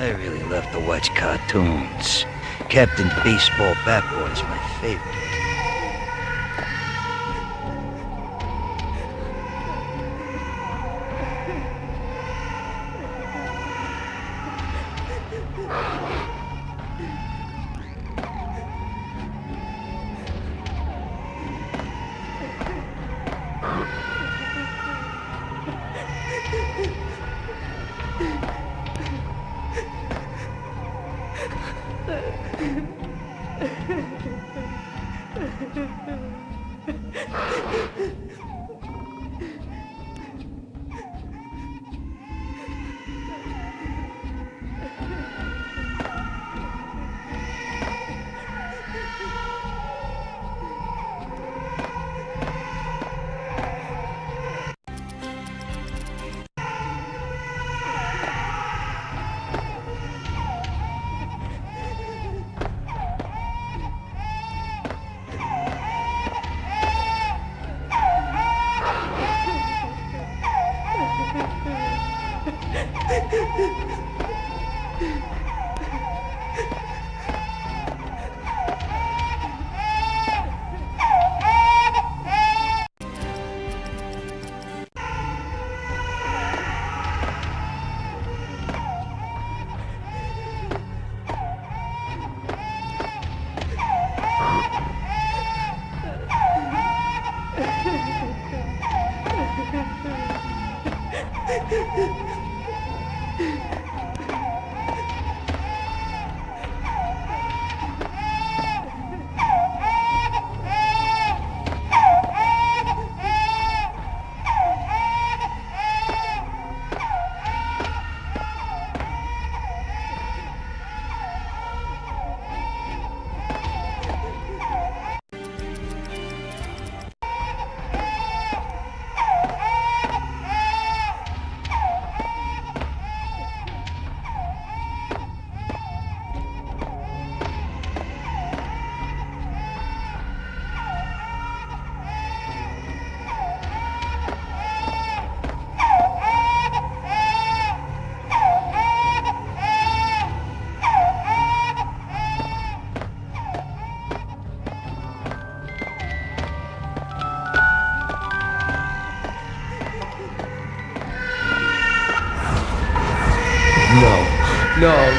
I really love to watch cartoons. Captain Baseball Bat Boy's my favorite.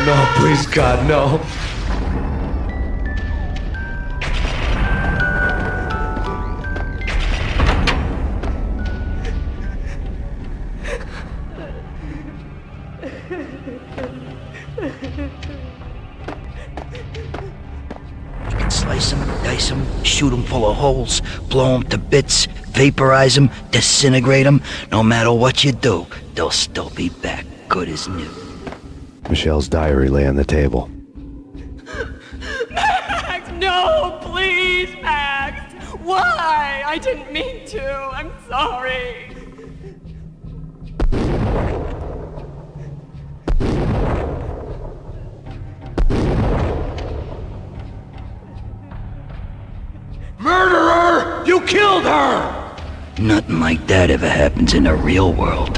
No, please, God, no. You can slice them, dice them, shoot them full of holes, blow them to bits, vaporize them, disintegrate them. No matter what you do, they'll still be back good as new. Michelle's diary lay on the table. Max, no, please, Max. Why? I didn't mean to. I'm sorry. Murderer! You killed her! Nothing like that ever happens in the real world.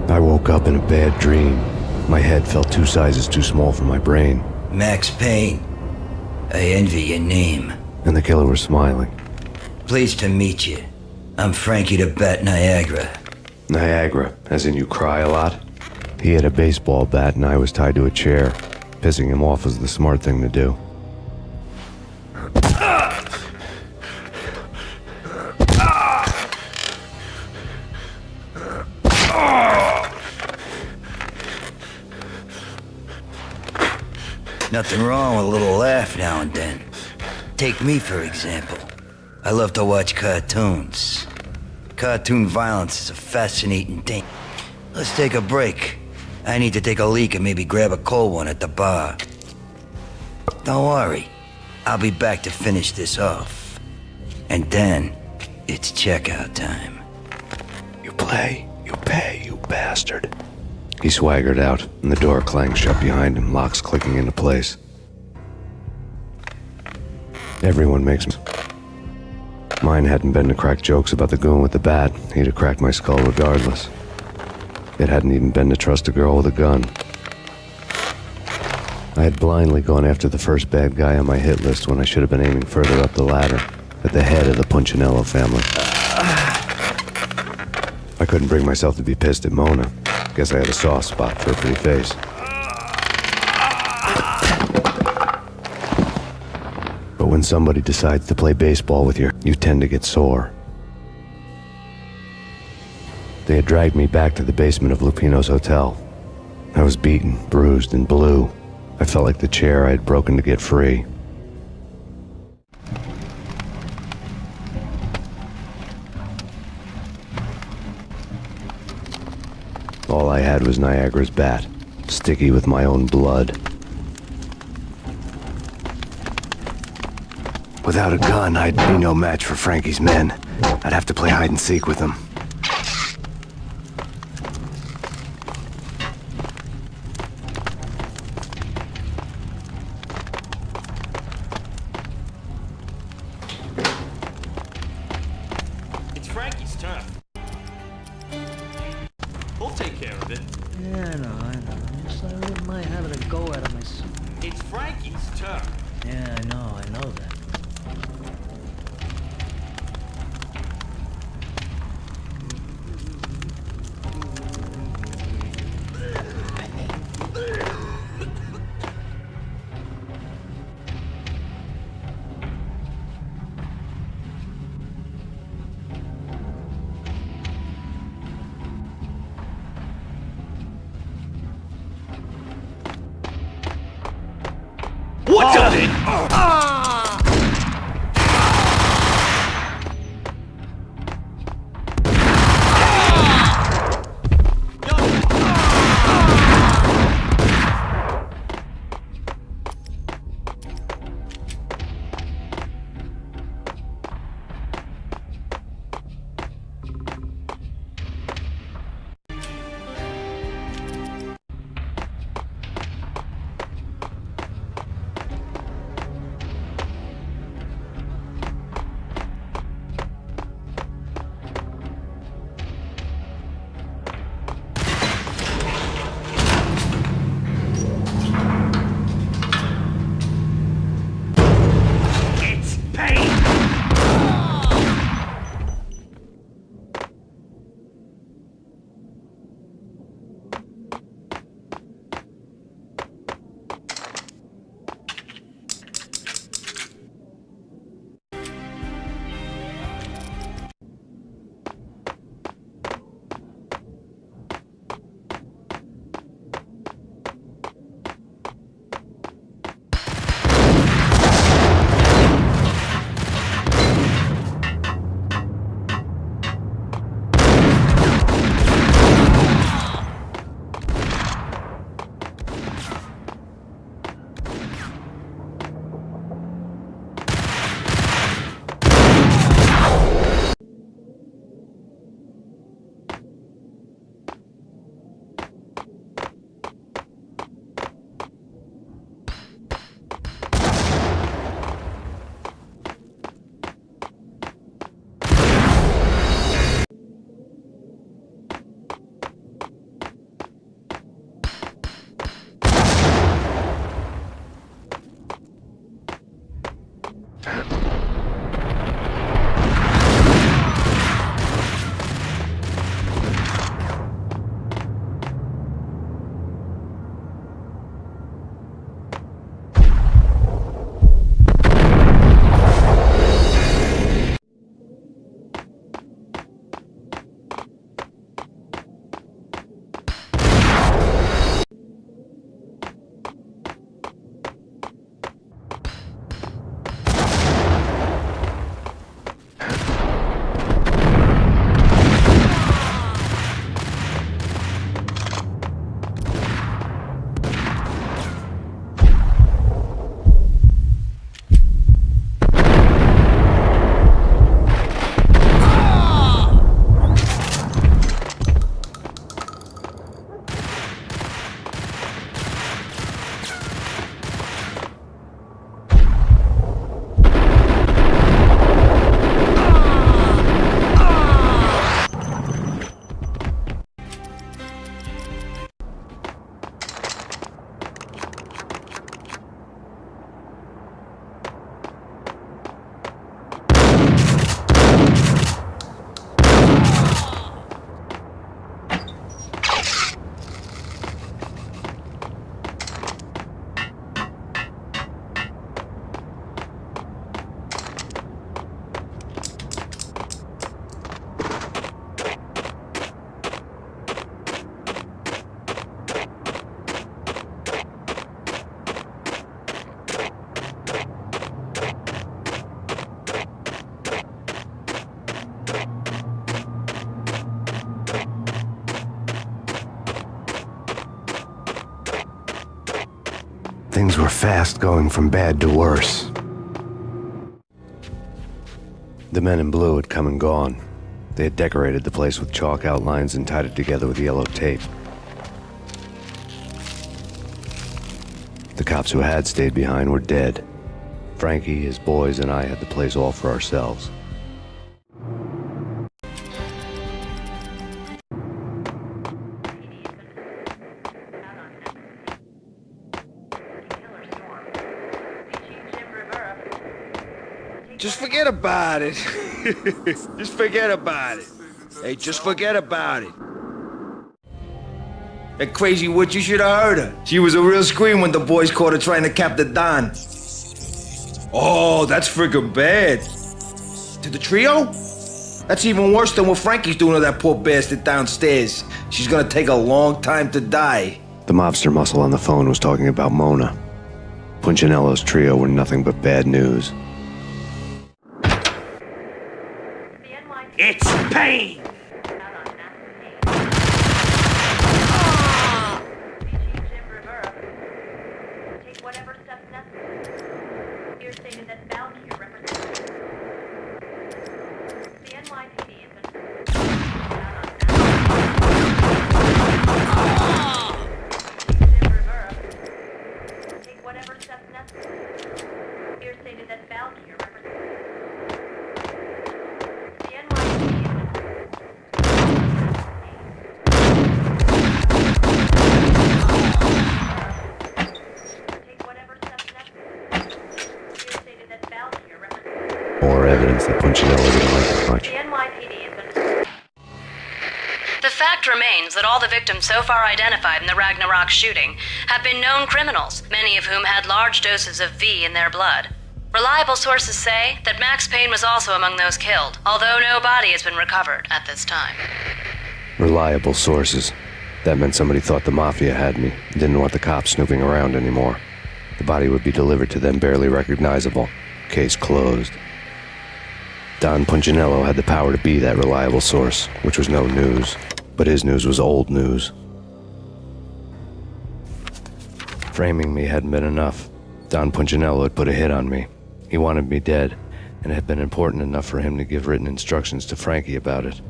I woke up in a bad dream. My head felt 2 sizes too small for my brain. Max Payne. I envy your name. And the killer was smiling. Pleased to meet you. I'm Frankie the Bat Niagara. Niagara, as in you cry a lot? He had a baseball bat and I was tied to a chair. Pissing him off was the smart thing to do. Nothing wrong with a little laugh now and then. Take me, for example. I love to watch cartoons. Cartoon violence is a fascinating thing. Let's take a break. I need to take a leak and maybe grab a cold one at the bar. Don't worry. I'll be back to finish this off. And then, it's checkout time. You play, you pay, you bastard. He swaggered out, and the door clanged shut behind him, locks clicking into place. Everyone makes... Mine hadn't been to crack jokes about the goon with the bat. He'd have cracked my skull regardless. It hadn't even been to trust a girl with a gun. I had blindly gone after the first bad guy on my hit list when I should have been aiming further up the ladder, at the head of the Punchinello family. I couldn't bring myself to be pissed at Mona. Guess I had a soft spot for a pretty face. But when somebody decides to play baseball with you, you tend to get sore. They had dragged me back to the basement of Lupino's hotel. I was beaten, bruised, and blue. I felt like the chair I had broken to get free. All I had was Niagara's bat, sticky with my own blood. Without a gun, I'd be no match for Frankie's men. I'd have to play hide and seek with them. It's Frankie's turn. We'll take care of it. Yeah, I know. Just I wouldn't mind having a go at it myself. It's Frankie's turn. Yeah, I know that. What does it? Things were fast going from bad to worse. The men in blue had come and gone. They had decorated the place with chalk outlines and tied it together with yellow tape. The cops who had stayed behind were dead. Frankie, his boys, and I had the place all for ourselves. Just forget about it. Just forget about it. Hey, just forget about it. That crazy witch, you should have heard her. She was a real scream when the boys caught her trying to cap the Don. Oh, that's freaking bad. To the trio? That's even worse than what Frankie's doing to that poor bastard downstairs. She's gonna take a long time to die. The mobster muscle on the phone was talking about Mona. Punchinello's trio were nothing but bad news. It's Payne! Take whatever steps necessary. Here stated that Valkyr represents the NYPD has been take whatever steps necessary. Here stated that Valkyr represents the NYPD More evidence that Punchinello didn't like it much. The NYPD has been... The fact remains that all the victims so far identified in the Ragnarok shooting have been known criminals, many of whom had large doses of V in their blood. Reliable sources say that Max Payne was also among those killed, although no body has been recovered at this time. Reliable sources. That meant somebody thought the Mafia had me, didn't want the cops snooping around anymore. The body would be delivered to them barely recognizable. Case closed. Don Punchinello had the power to be that reliable source, which was no news. But his news was old news. Framing me hadn't been enough. Don Punchinello had put a hit on me. He wanted me dead, and it had been important enough for him to give written instructions to Frankie about it.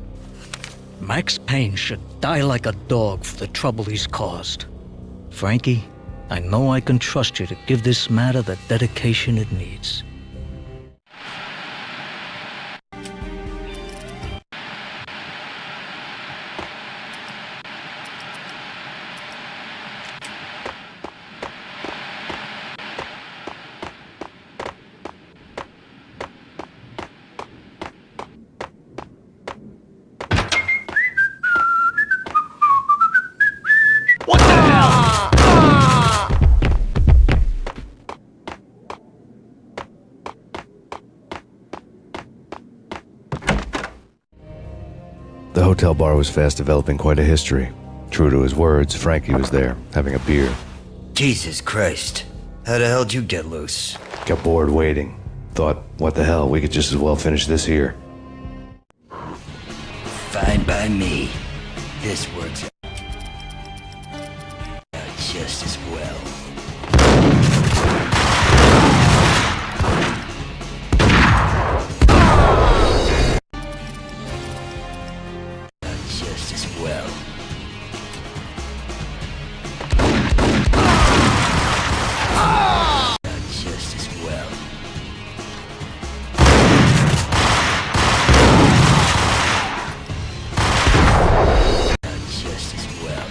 Max Payne should die like a dog for the trouble he's caused. Frankie, I know I can trust you to give this matter the dedication it needs. The hotel bar was fast developing quite a history. True to his words, Frankie was there, having a beer. Jesus Christ. How the hell did you get loose? Got bored waiting. Thought, what the hell, we could just as well finish this here. Fine by me. This works out just as well. Just as well. Just as well. Just as well.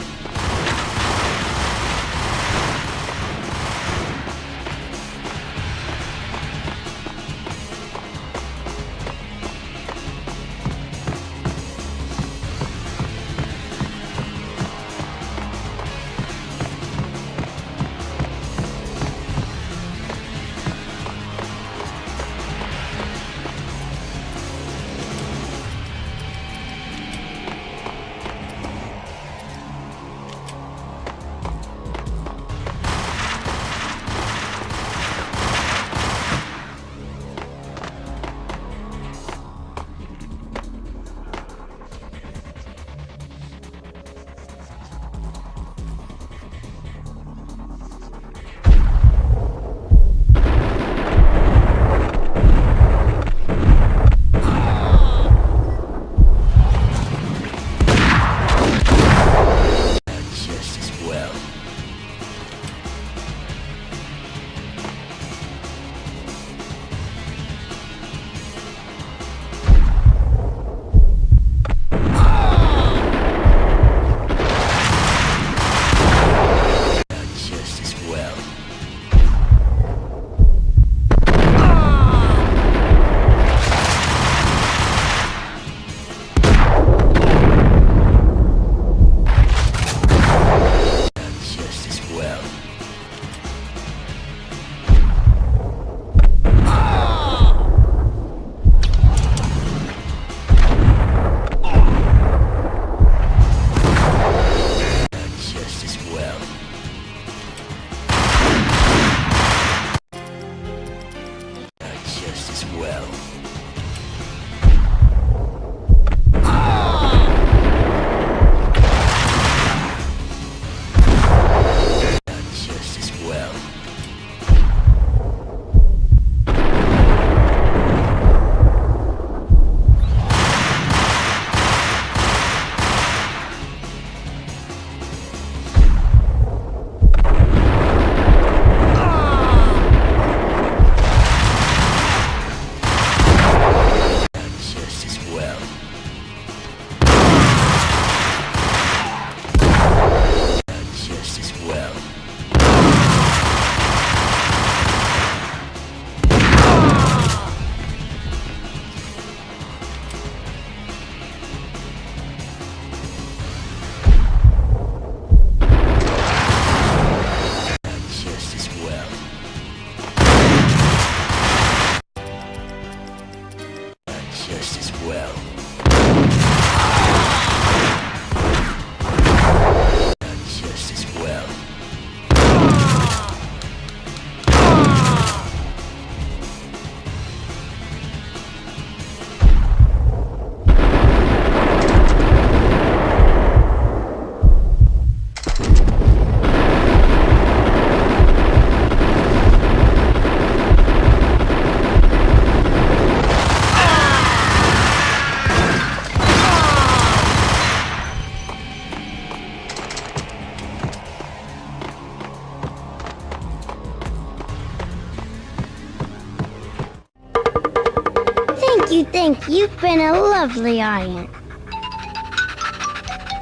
You've been a lovely audience.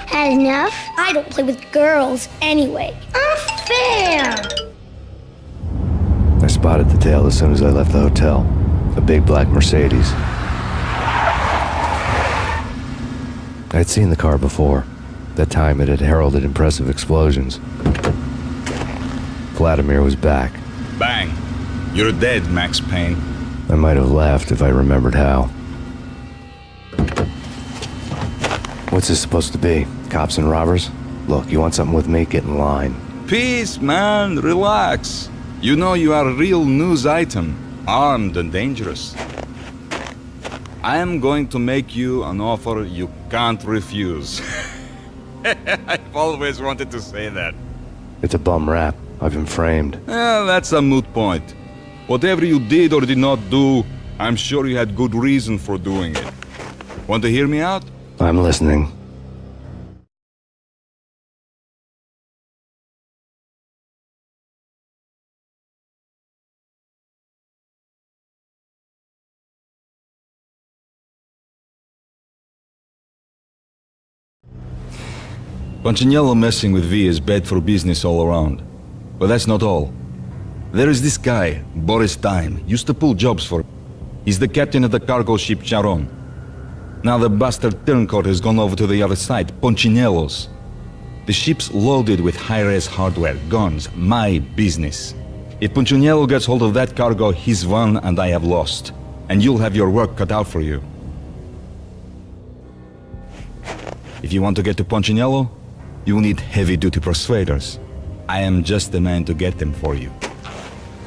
Had enough? I don't play with girls anyway. Unfair! I spotted the tail as soon as I left the hotel. A big black Mercedes. I'd seen the car before. That time it had heralded impressive explosions. Vladimir was back. Bang! You're dead, Max Payne. I might have laughed if I remembered how. What's this supposed to be? Cops and robbers? Look, you want something with me? Get in line. Peace, man. Relax. You know you are a real news item. Armed and dangerous. I am going to make you an offer you can't refuse. I've always wanted to say that. It's a bum rap. I've been framed. That's a moot point. Whatever you did or did not do, I'm sure you had good reason for doing it. Want to hear me out? I'm listening. Punchinello messing with V is bad for business all around. But that's not all. There is this guy, Boris Time, used to pull jobs for him. He's the captain of the cargo ship Charon. Now the bastard turncoat has gone over to the other side, Punchinello's. The ship's loaded with high-res hardware, guns, my business. If Punchinello gets hold of that cargo, he's won and I have lost. And you'll have your work cut out for you. If you want to get to Punchinello, you'll need heavy-duty persuaders. I am just the man to get them for you.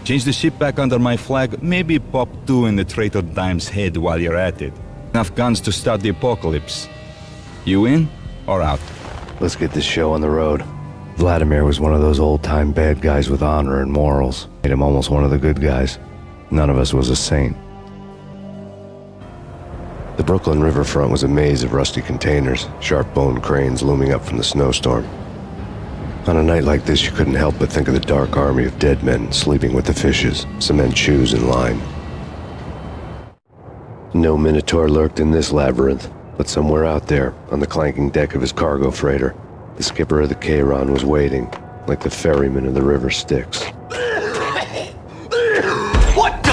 Change the ship back under my flag, maybe pop 2 in the traitor Dime's head while you're at it. Enough guns to start the apocalypse. You in or out? Let's get this show on the road. Vladimir was one of those old-time bad guys with honor and morals. Made him almost one of the good guys. None of us was a saint. The Brooklyn riverfront was a maze of rusty containers, sharp-boned cranes looming up from the snowstorm. On a night like this, you couldn't help but think of the dark army of dead men sleeping with the fishes, cement shoes in line. No Minotaur lurked in this labyrinth, but somewhere out there, on the clanking deck of his cargo freighter, the skipper of the Chiron was waiting, like the ferryman of the river Styx. What the?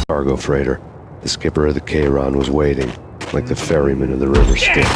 Cargo freighter. The skipper of the Chiron was waiting, like the ferryman of the river Styx.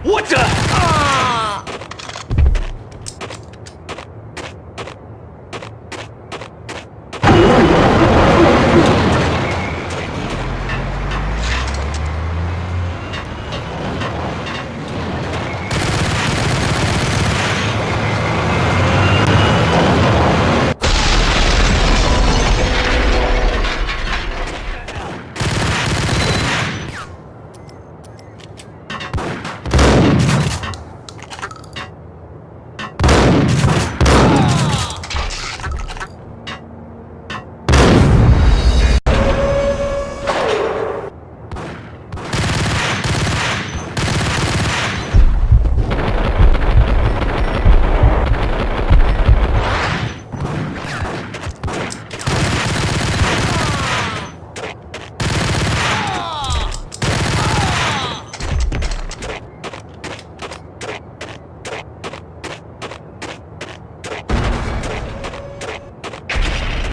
What the?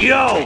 Yo!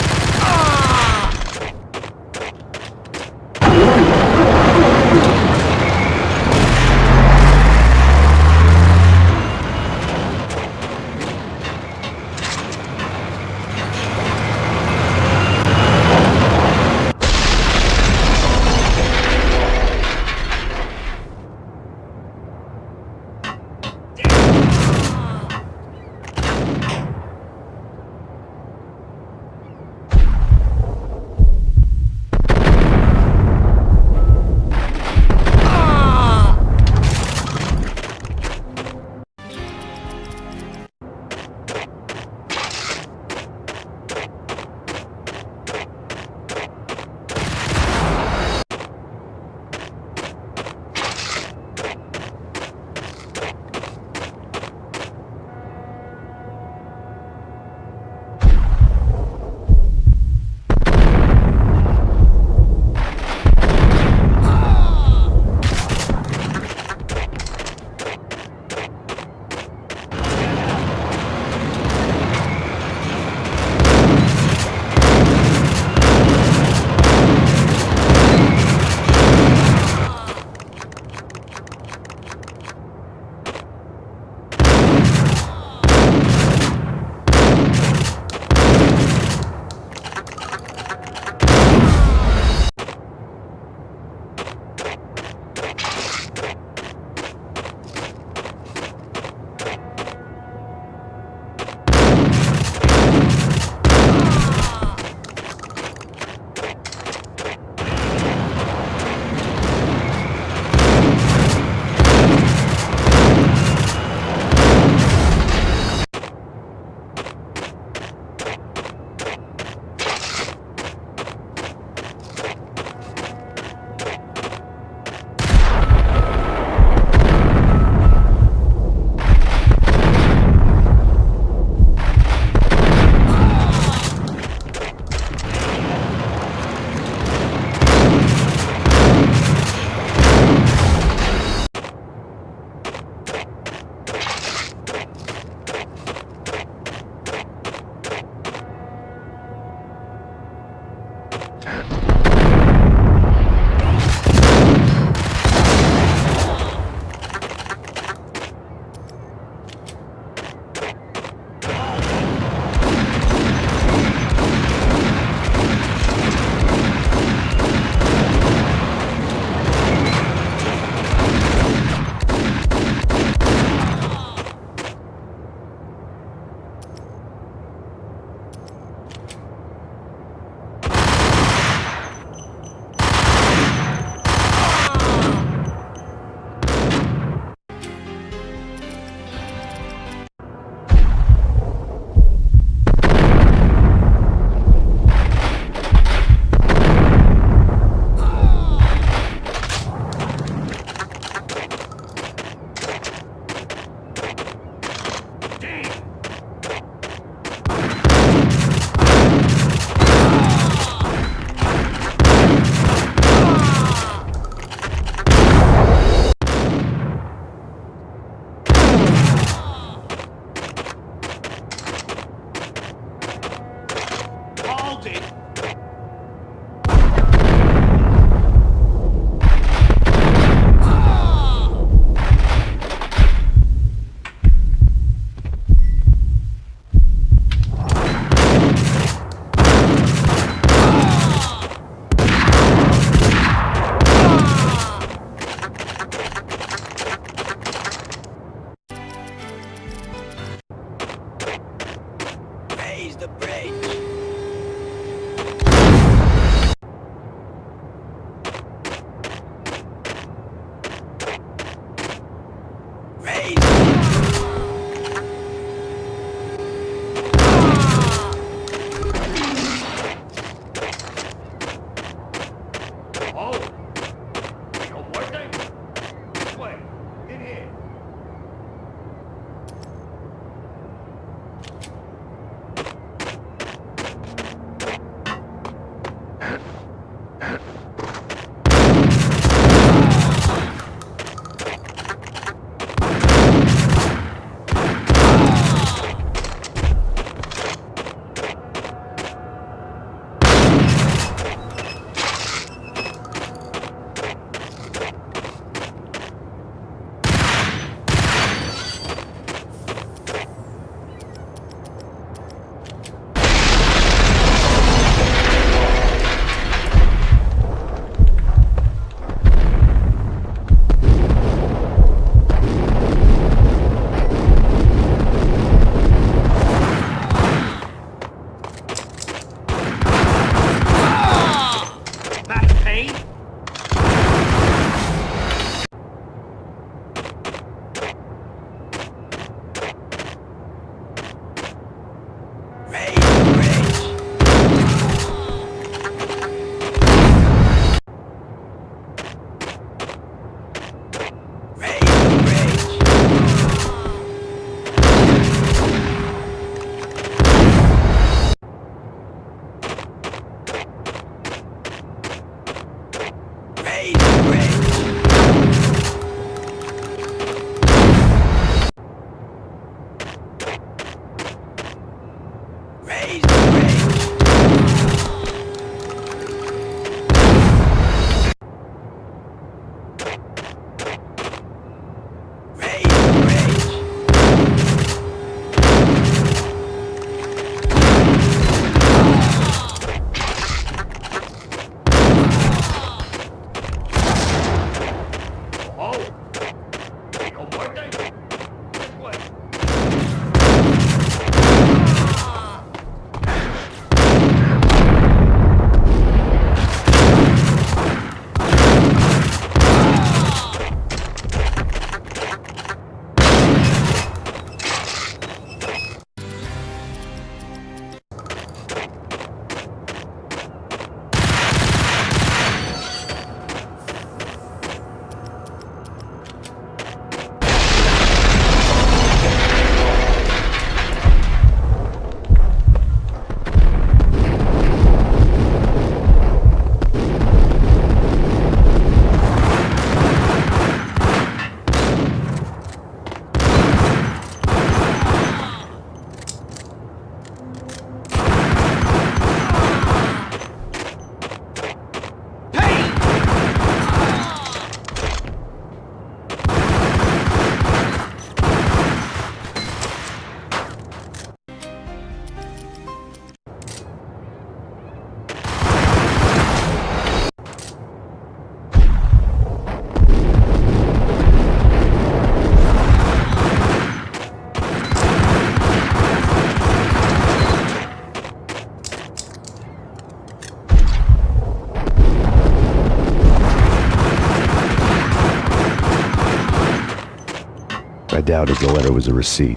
doubted the letter was a receipt.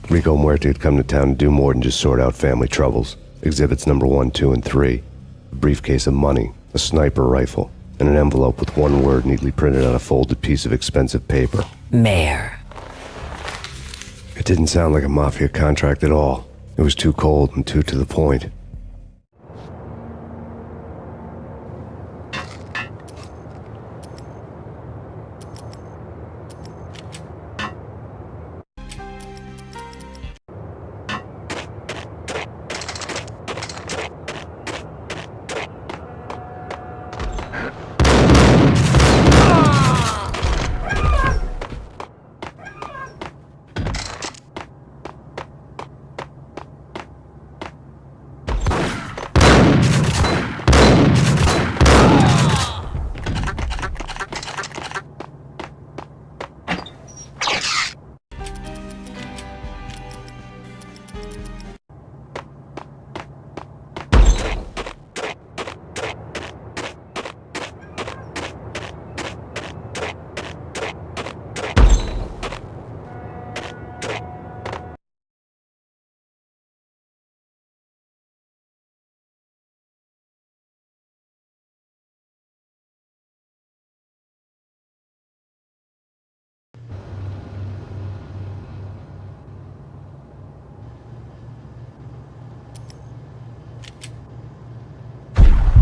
Rico Muerte had come to town to do more than just sort out family troubles. Exhibits number 1, 2, and 3. A briefcase of money, a sniper rifle, and an envelope with one word neatly printed on a folded piece of expensive paper. Mayor. It didn't sound like a Mafia contract at all. It was too cold and too to the point.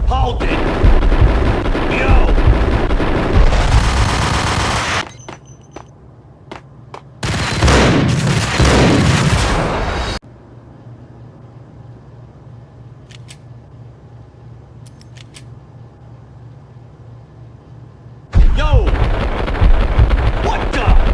Hold it! Yo! Yo! What the?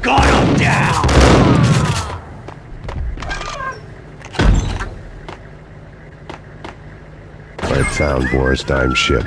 Got him down! I had found Boris Dime's ship.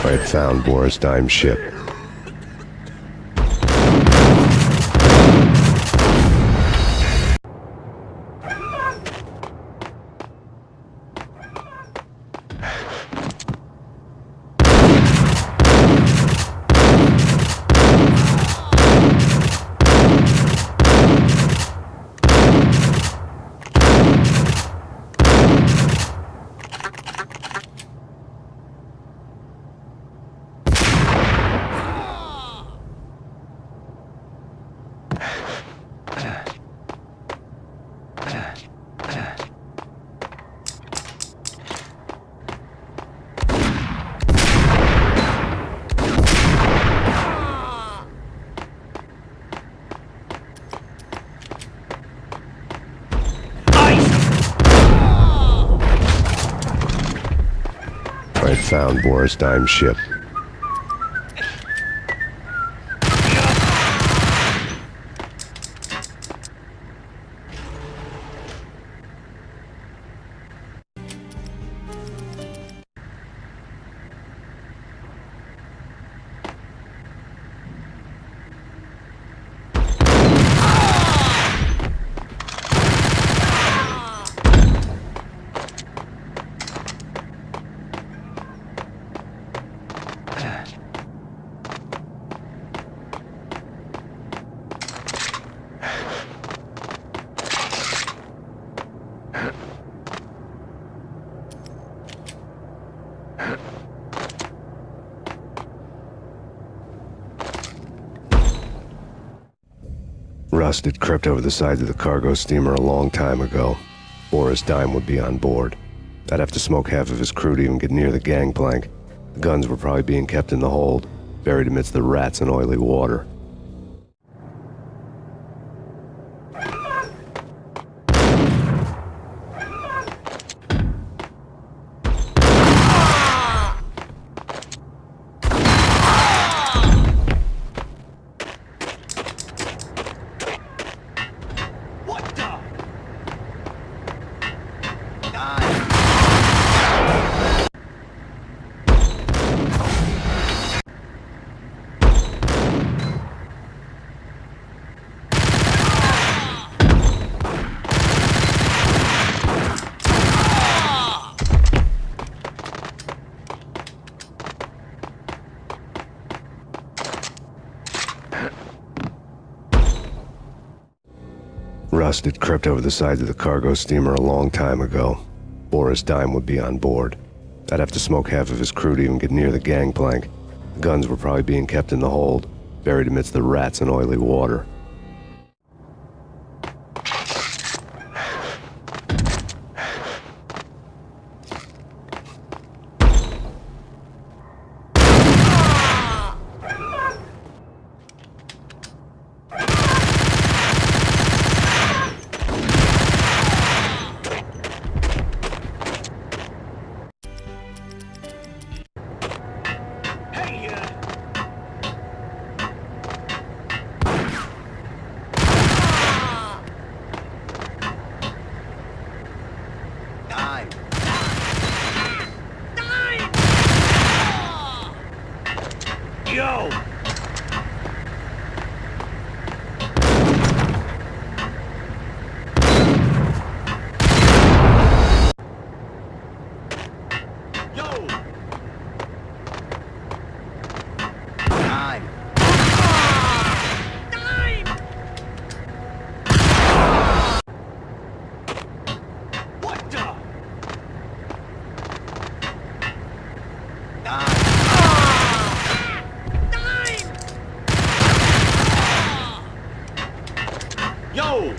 I had found Boris Dime's ship. Fred found Boris Dime's ship. Rust had crept over the sides of the cargo steamer a long time ago. Boris Dime would be on board. I'd have to smoke half of his crew to even get near the gangplank. The guns were probably being kept in the hold, buried amidst the rats and oily water. Rust had crept over the sides of the cargo steamer a long time ago. Boris Dime would be on board. I'd have to smoke half of his crew to even get near the gangplank. The guns were probably being kept in the hold, buried amidst the rats and oily water. Yo! Yo!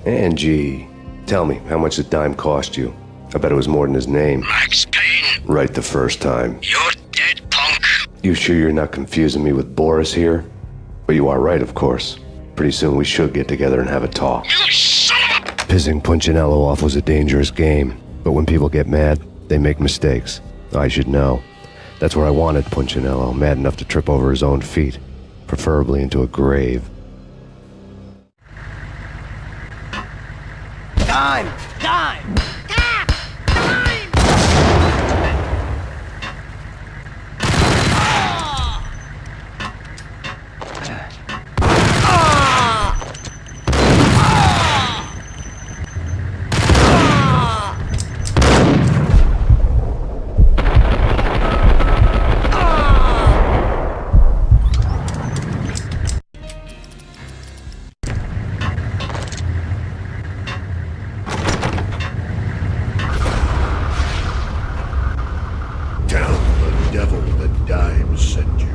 Angie, tell me, how much did Dime cost you? I bet it was more than his name. Max Payne? Right the first time. You're dead, punk. You sure you're not confusing me with Boris here? But you are right, of course. Pretty soon we should get together and have a talk. You son of a... Pissing Punchinello off was a dangerous game, but when people get mad, they make mistakes. I should know. That's where I wanted Punchinello, mad enough to trip over his own feet, preferably into a grave. Time! Time! Tell the devil that Dime sent you.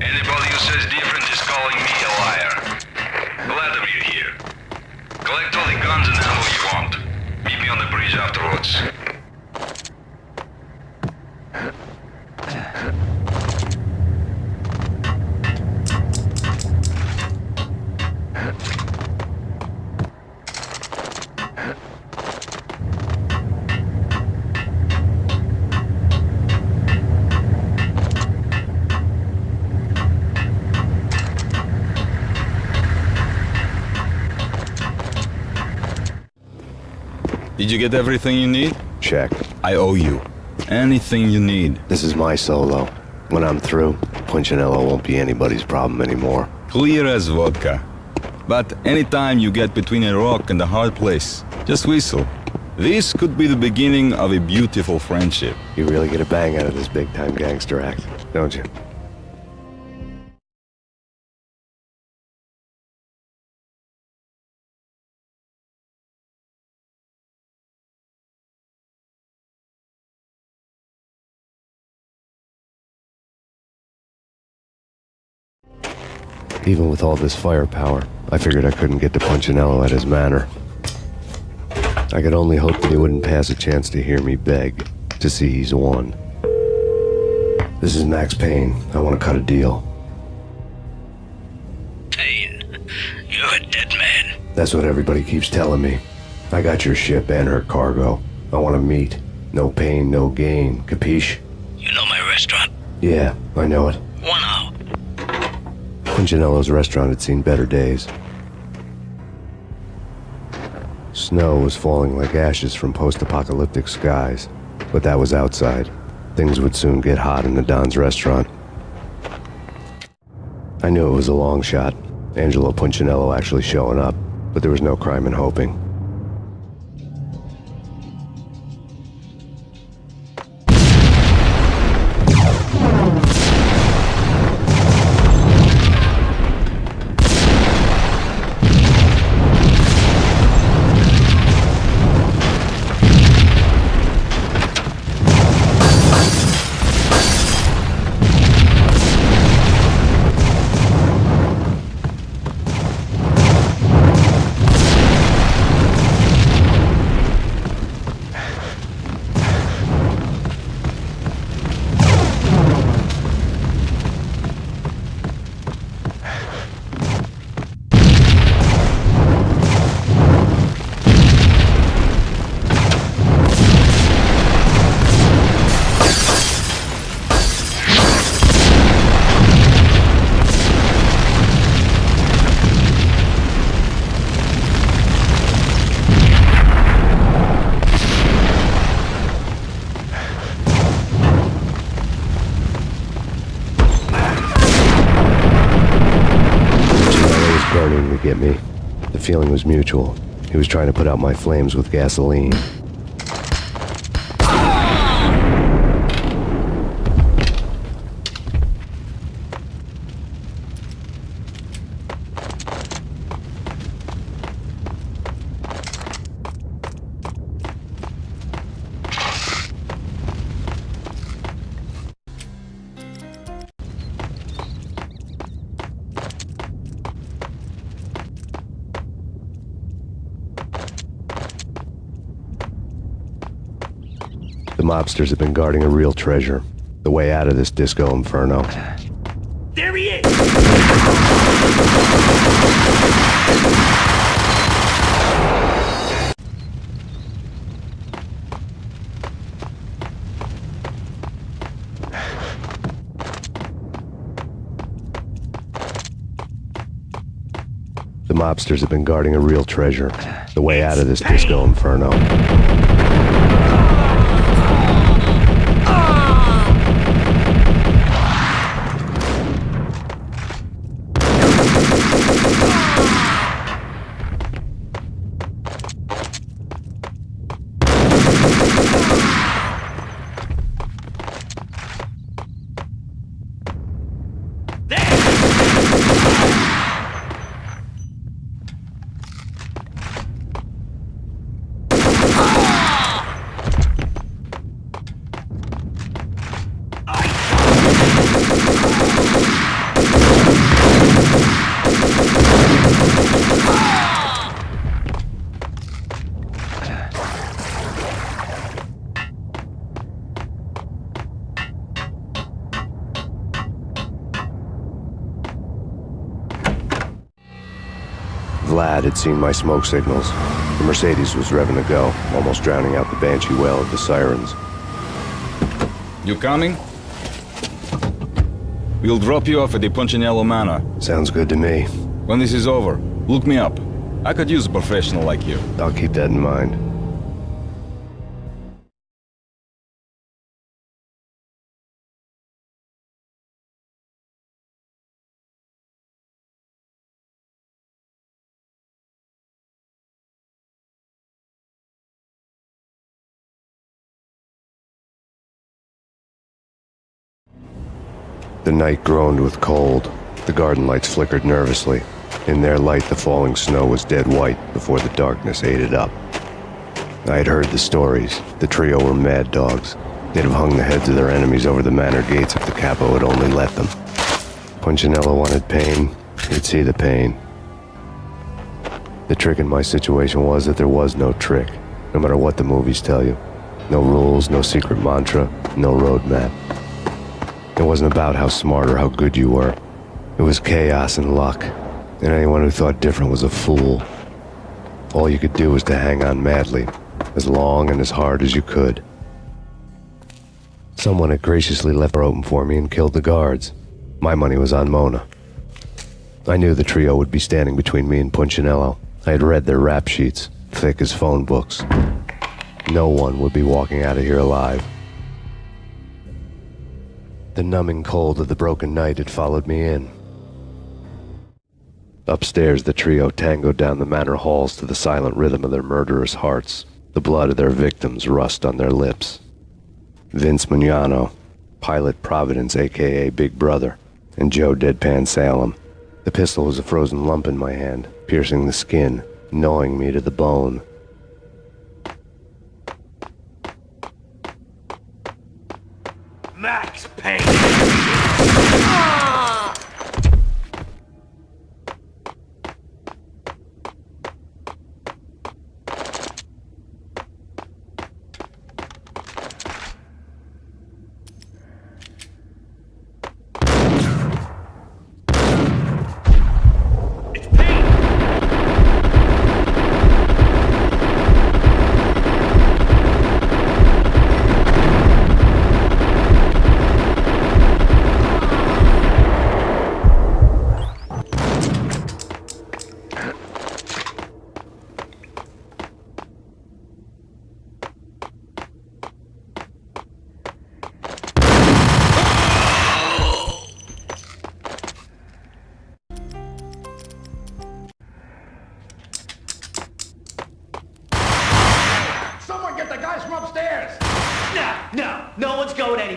Anybody who says different is calling me a liar. Glad of you here. Collect all the guns and ammo you want. Meet me on the bridge afterwards. Did you get everything you need? Check. I owe you. Anything you need. This is my solo. When I'm through, Punchinello won't be anybody's problem anymore. Clear as vodka. But anytime you get between a rock and a hard place, just whistle. This could be the beginning of a beautiful friendship. You really get a bang out of this big-time gangster act, don't you? Even with all this firepower, I figured I couldn't get to Punchinello at his manor. I could only hope that he wouldn't pass a chance to hear me beg, to see he's won. This is Max Payne. I want to cut a deal. Payne, you're a dead man. That's what everybody keeps telling me. I got your ship and her cargo. I want to meet. No pain, no gain. Capiche? You know my restaurant? Yeah, I know it. 1 hour. Punchinello's restaurant had seen better days. Snow was falling like ashes from post-apocalyptic skies, but that was outside. Things would soon get hot in the Don's restaurant. I knew it was a long shot, Angelo Punchinello actually showing up, but there was no crime in hoping. to get me. The feeling was mutual. He was trying to put out my flames with gasoline. The mobsters have been guarding a real treasure. The way out of this disco inferno. There he is! The mobsters have been guarding a real treasure. The way out of this disco inferno. Vlad had seen my smoke signals. The Mercedes was revving to go, almost drowning out the banshee wail of the sirens. You coming? We'll drop you off at the Punchinello Manor. Sounds good to me. When this is over, look me up. I could use a professional like you. I'll keep that in mind. The night groaned with cold. The garden lights flickered nervously. In their light, the falling snow was dead white before the darkness ate it up. I had heard the stories. The trio were mad dogs. They'd have hung the heads of their enemies over the manor gates if the capo had only let them. Punchinello wanted pain. He'd see the pain. The trick in my situation was that there was no trick, no matter what the movies tell you. No rules, no secret mantra, no roadmap. It wasn't about how smart or how good you were. It was chaos and luck, and anyone who thought different was a fool. All you could do was to hang on madly, as long and as hard as you could. Someone had graciously left the door open for me and killed the guards. My money was on Mona. I knew the trio would be standing between me and Punchinello. I had read their rap sheets, thick as phone books. No one would be walking out of here alive. The numbing cold of the broken night had followed me in. Upstairs, the trio tangoed down the manor halls to the silent rhythm of their murderous hearts. The blood of their victims rust on their lips. Vince Mugnano, Pilot Providence, a.k.a. Big Brother, and Joe Deadpan Salem. The pistol was a frozen lump in my hand, piercing the skin, gnawing me to the bone. Max Payne!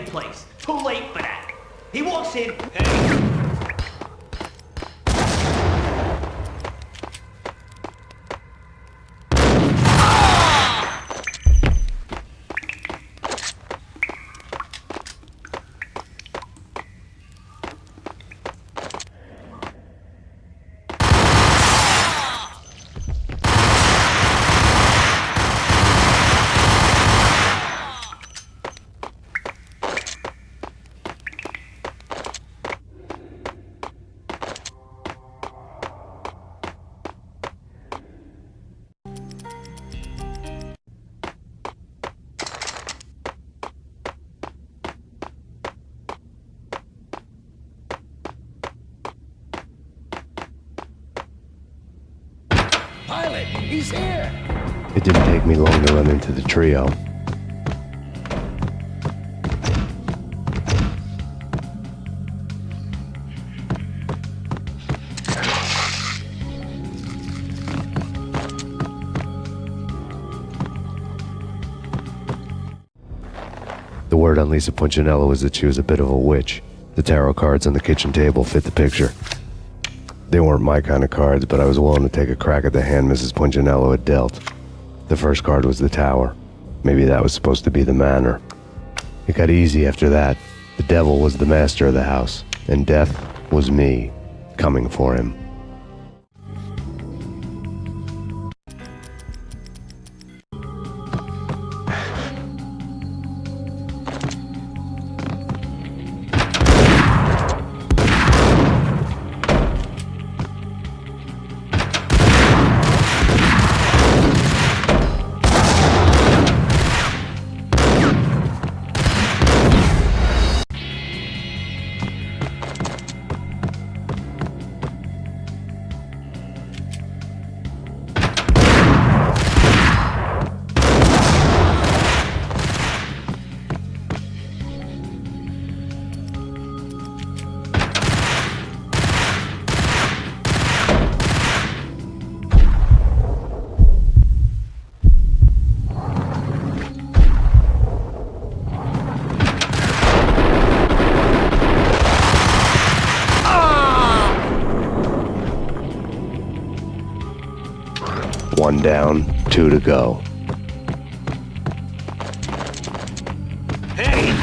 place. Too late for that. He walks in, hey. Pilot, he's here! It didn't take me long to run into the trio. The word on Lisa Punchinello was that she was a bit of a witch. The tarot cards on the kitchen table fit the picture. They weren't my kind of cards, but I was willing to take a crack at the hand Mrs. Punchinello had dealt. The first card was the Tower. Maybe that was supposed to be the Manor. It got easy after that. The devil was the master of the house, and death was me, coming for him. One down, 2 to go. Hey!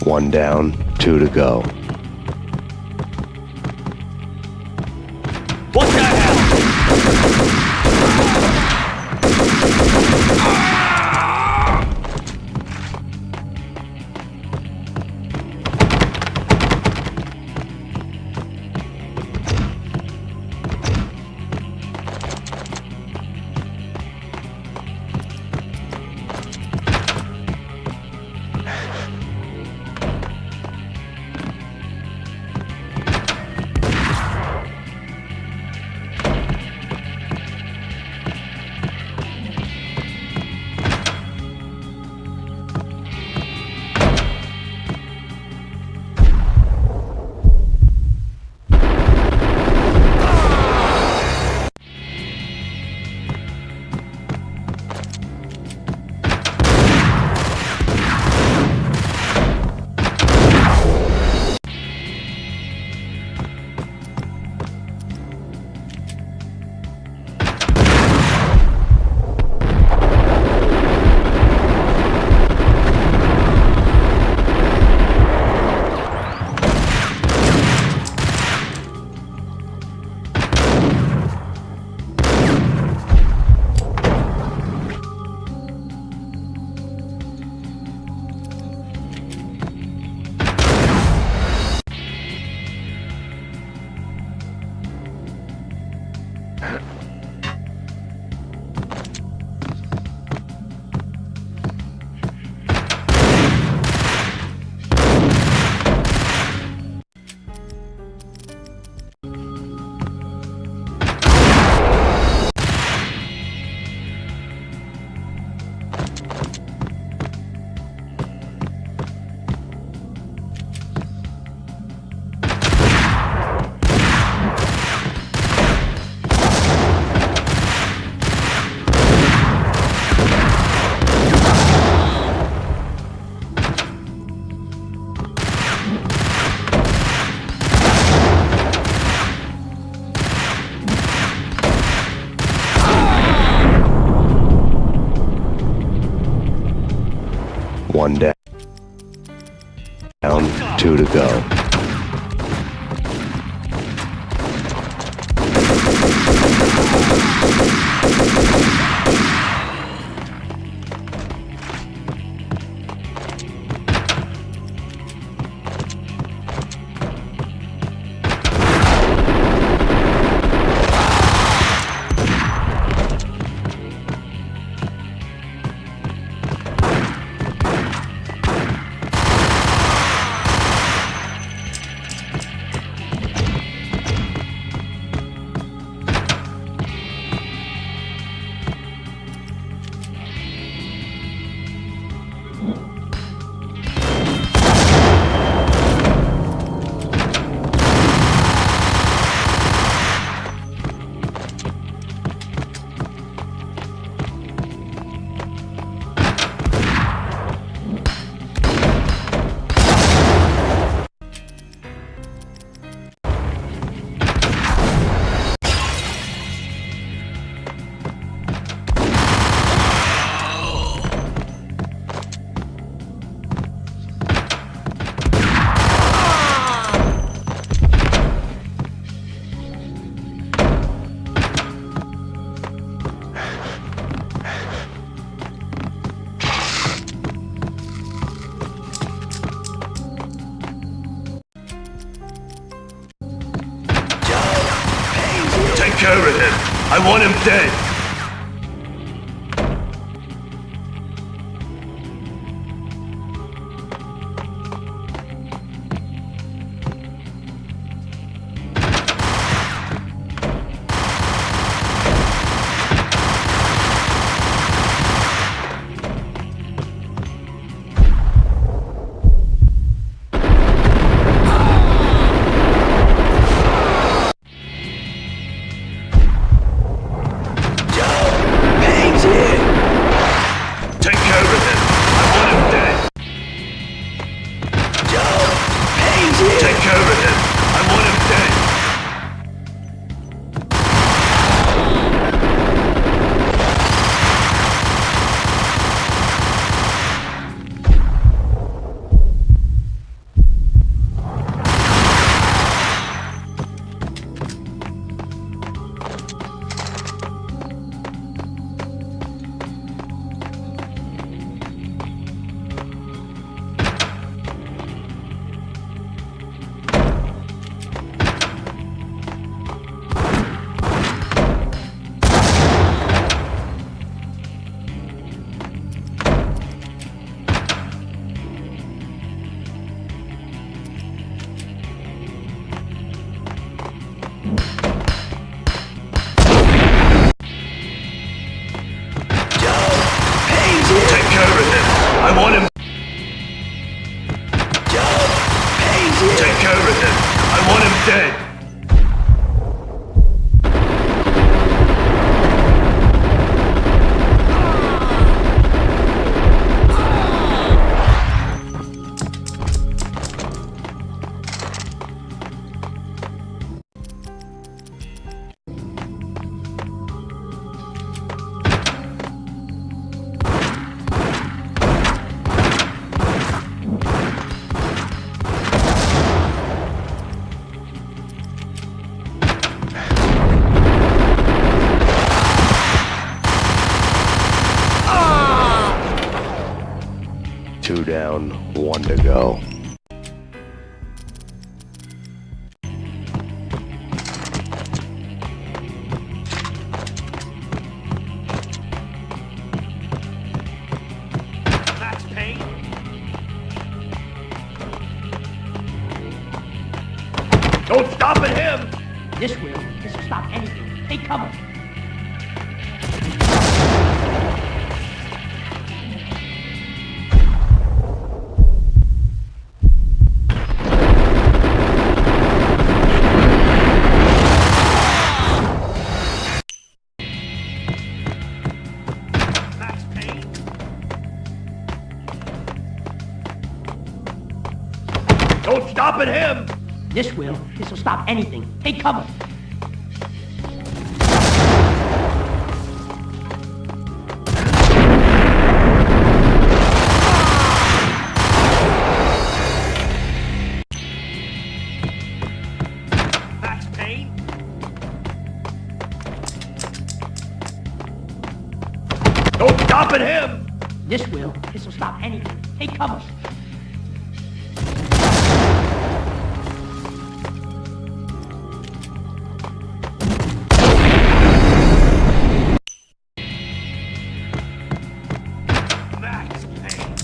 One down, 2 to go. What the hell? 1 down. 2 to go. Take care of him. I want him dead. Two down, 1 to go. Max Payne? Don't stop at him! This will stop anything. Take cover. Don't stop at him! This will stop anything. Take cover. No stopping him! This will. This will stop anything. Take cover. Max Payne.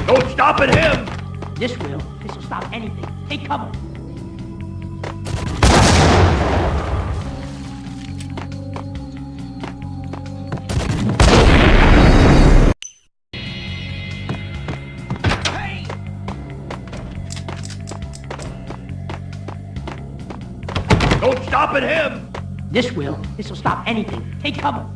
No stopping him! This will. This will stop anything. Take cover. No stopping him! This will. This will stop anything. Take cover.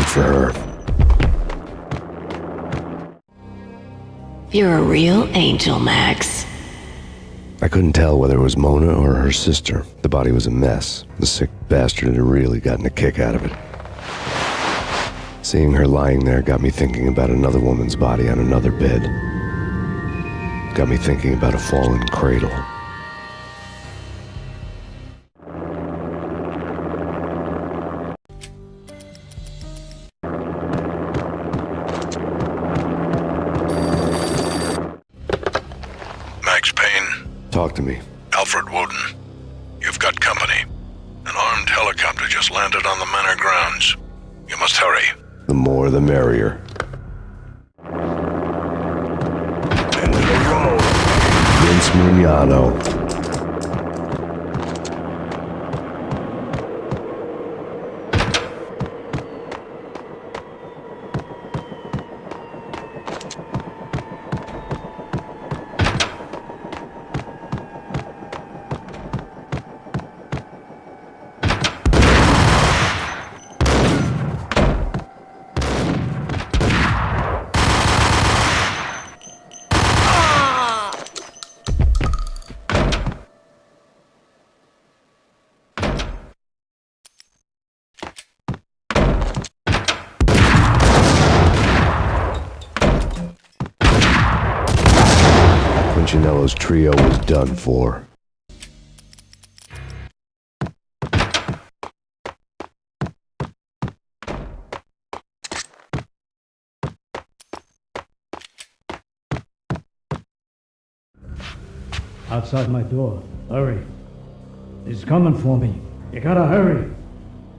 For her. You're a real angel, Max. I couldn't tell whether it was Mona or her sister. The body was a mess. The sick bastard had really gotten a kick out of it. Seeing her lying there got me thinking about another woman's body on another bed. Got me thinking about a fallen cradle. Max Payne. Talk to me. Alfred Woden. You've got company. An armed helicopter just landed on the manor grounds. You must hurry. The more the merrier. End of the road. Vince Mugnano. Punchinello's trio was done for. Outside my door. Hurry. He's coming for me. You gotta hurry.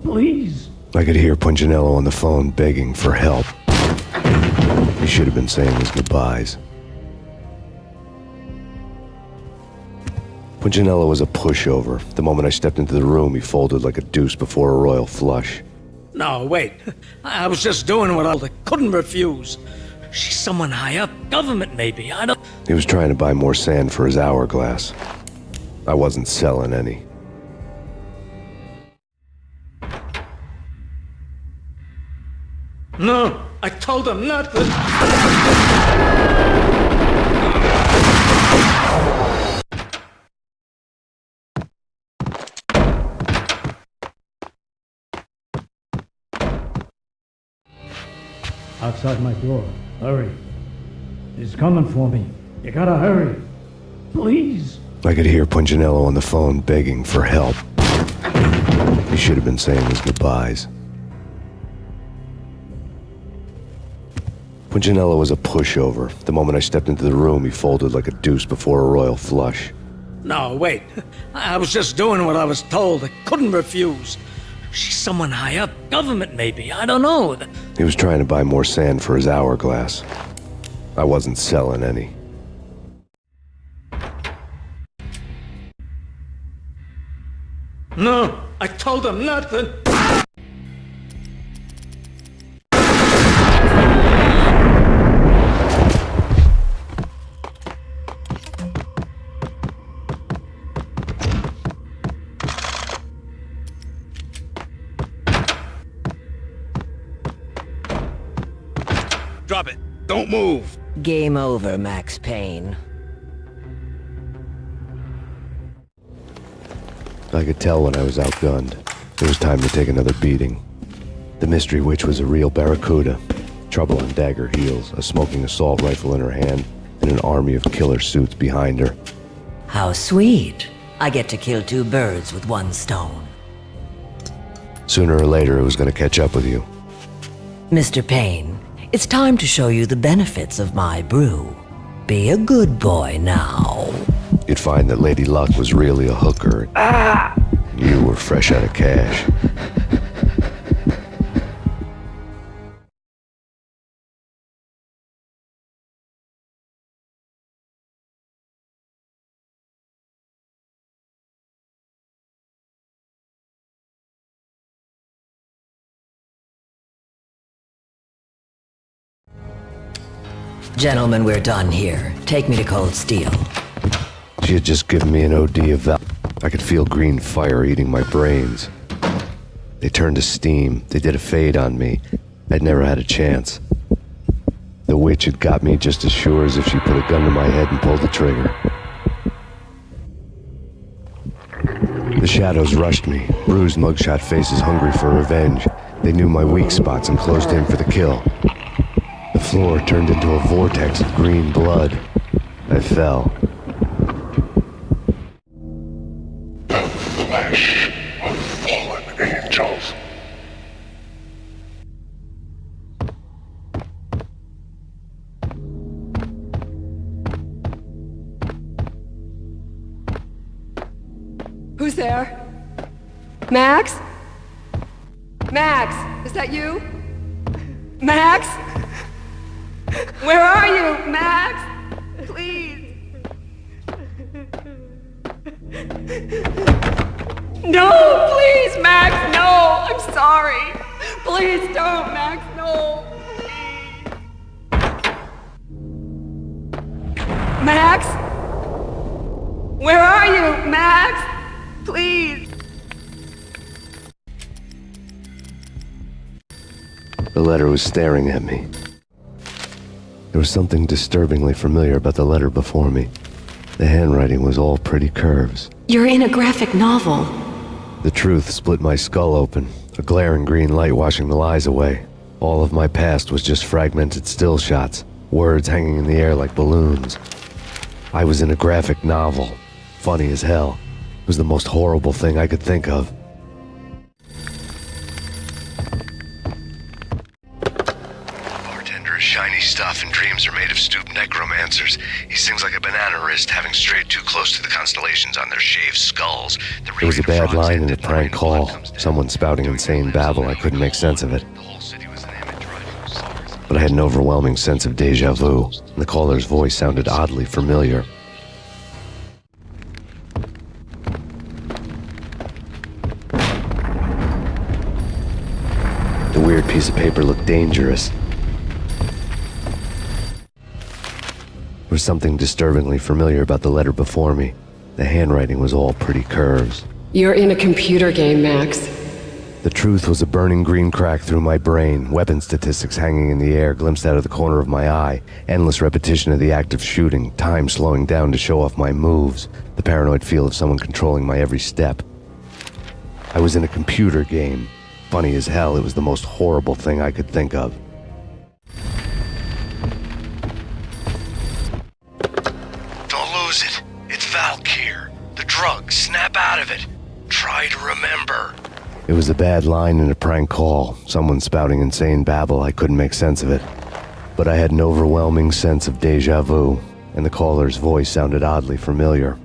Please. I could hear Punchinello on the phone begging for help. He should have been saying his goodbyes. Punchinello was a pushover. The moment I stepped into the room, he folded like a deuce before a royal flush. No, wait. I was just doing what I couldn't refuse. She's someone high up. Government, maybe. I don't... He was trying to buy more sand for his hourglass. I wasn't selling any. No, I told him not to... Outside my door. Hurry. He's coming for me. You gotta hurry. Please. I could hear Punchinello on the phone begging for help. He should have been saying his goodbyes. Punchinello was a pushover. The moment I stepped into the room, he folded like a deuce before a royal flush. No, wait. I was just doing what I was told. I couldn't refuse. She's someone high up. Government, maybe. I don't know. He was trying to buy more sand for his hourglass. I wasn't selling any. No, I told him nothing. Drop it. Don't move. Game over, Max Payne. I could tell when I was outgunned. It was time to take another beating. The mystery witch was a real barracuda. Trouble on dagger heels, a smoking assault rifle in her hand, and an army of killer suits behind her. How sweet. I get to kill two birds with one stone. Sooner or later, it was going to catch up with you. Mr. Payne, it's time to show you the benefits of my brew. Be a good boy now. You'd find that Lady Luck was really a hooker. You were fresh out of cash. Gentlemen, we're done here. Take me to Cold Steel. She had just given me an OD of Valkyr. I could feel green fire eating my brains. They turned to steam. They did a fade on me. I'd never had a chance. The witch had got me just as sure as if she put a gun to my head and pulled the trigger. The shadows rushed me, bruised mugshot faces hungry for revenge. They knew my weak spots and closed in for the kill. The floor turned into a vortex of green blood. I fell. Flesh of fallen angels. Who's there? Max? Max, is that you? Max? Where are you, Max? Please. No, please, Max, no. I'm sorry. Please don't, Max, no. Please. Max? Where are you, Max? Please. The letter was staring at me. There was something disturbingly familiar about the letter before me. The handwriting was all pretty curves. You're in a graphic novel. The truth split my skull open, a glaring green light washing the lies away. All of my past was just fragmented still shots, words hanging in the air like balloons. I was in a graphic novel. Funny as hell. It was the most horrible thing I could think of. Bartender is shiny stuff and dreams are made of stooped necromancers. He sings like a banana wrist, having strayed too close to the constellations on their shaved skulls. It was a bad line in a prank call. Someone spouting insane babble. I couldn't make sense of it. But I had an overwhelming sense of deja vu. The caller's voice sounded oddly familiar. The weird piece of paper looked dangerous. There was something disturbingly familiar about the letter before me. The handwriting was all pretty curves. You're in a computer game, Max. The truth was a burning green crack through my brain, weapon statistics hanging in the air glimpsed out of the corner of my eye, endless repetition of the act of shooting, time slowing down to show off my moves, the paranoid feel of someone controlling my every step. I was in a computer game. Funny as hell, it was the most horrible thing I could think of. drug. Snap out of it. Try to remember. It was a bad line in a prank call. Someone spouting insane babble. I couldn't make sense of it. But I had an overwhelming sense of deja vu, and the caller's voice sounded oddly familiar.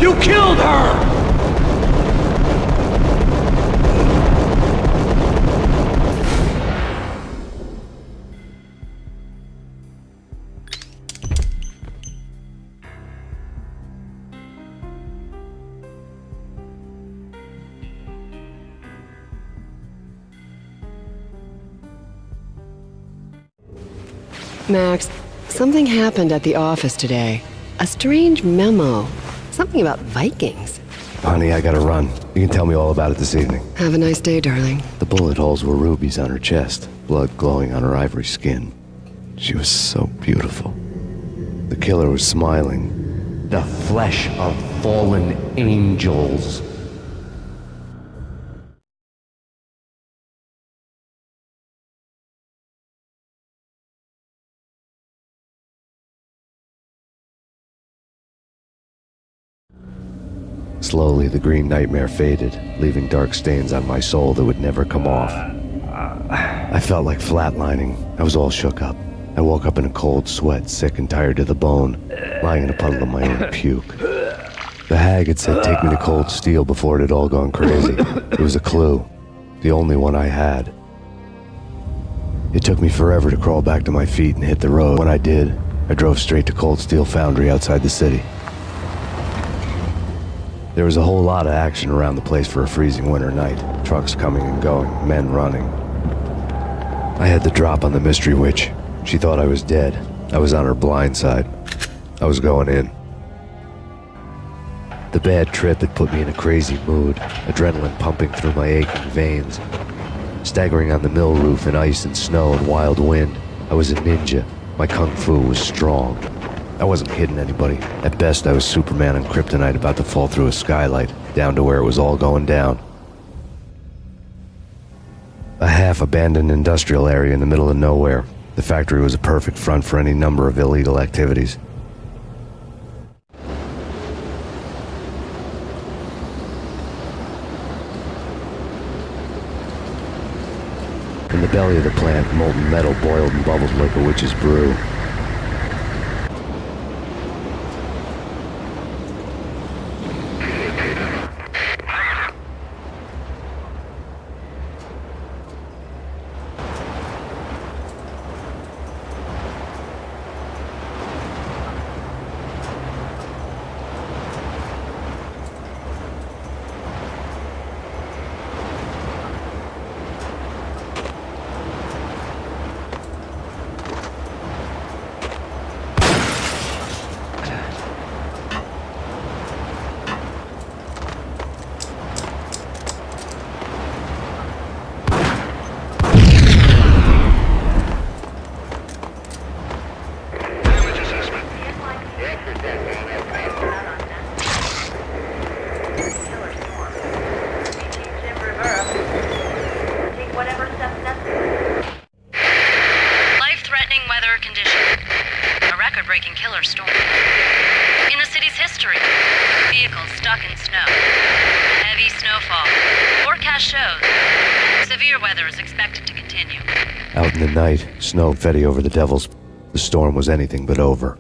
You killed her! Max, something happened at the office today. A strange memo. Something about Vikings. Honey, I gotta run. You can tell me all about it this evening. Have a nice day, darling. The bullet holes were rubies on her chest, blood glowing on her ivory skin. She was so beautiful. The killer was smiling. The flesh of fallen angels. Slowly, the green nightmare faded, leaving dark stains on my soul that would never come off. I felt like flatlining. I was all shook up. I woke up in a cold sweat, sick and tired to the bone, lying in a puddle of my own puke. The hag had said take me to Cold Steel before it had all gone crazy. It was a clue, the only one I had. It took me forever to crawl back to my feet and hit the road. When I did, I drove straight to Cold Steel Foundry outside the city. There was a whole lot of action around the place for a freezing winter night. Trucks coming and going, men running. I had the drop on the mystery witch. She thought I was dead. I was on her blind side. I was going in. The bad trip had put me in a crazy mood, adrenaline pumping through my aching veins. Staggering on the mill roof in ice and snow and wild wind, I was a ninja. My kung fu was strong. I wasn't kidding anybody. At best, I was Superman on kryptonite about to fall through a skylight, down to where it was all going down. A half-abandoned industrial area in the middle of nowhere. The factory was a perfect front for any number of illegal activities. In the belly of the plant, molten metal boiled and bubbled like a witch's brew. record-breaking killer storm. In the city's history, vehicles stuck in snow. Heavy snowfall. Forecast shows severe weather is expected to continue. Out in the night, snow confetti over the devils. The storm was anything but over.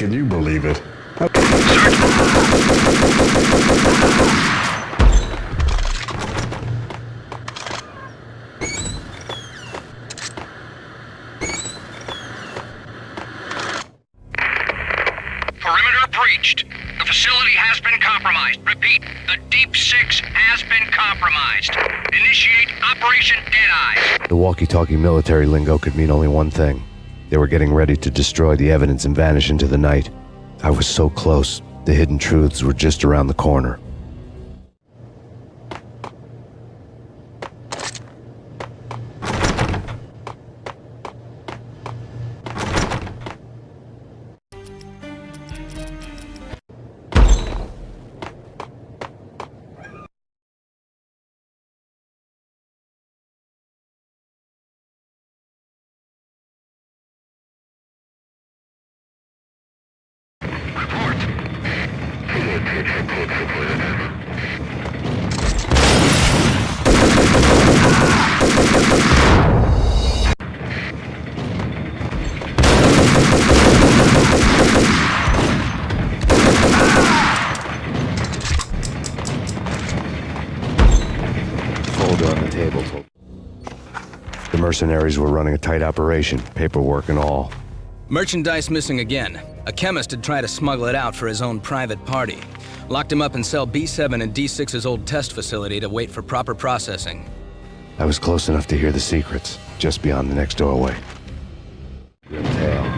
Can you believe it? Perimeter breached. The facility has been compromised. Repeat, the Deep Six has been compromised. Initiate Operation Deadeye. The walkie-talkie military lingo could mean only one thing. They were getting ready to destroy the evidence and vanish into the night. I was so close. The hidden truths were just around the corner. Folder on the table. The mercenaries were running a tight operation, paperwork and all. Merchandise missing again. A chemist had tried to smuggle it out for his own private party. Locked him up in cell B7 in D6's old test facility to wait for proper processing. I was close enough to hear the secrets, just beyond the next doorway. Grim tale.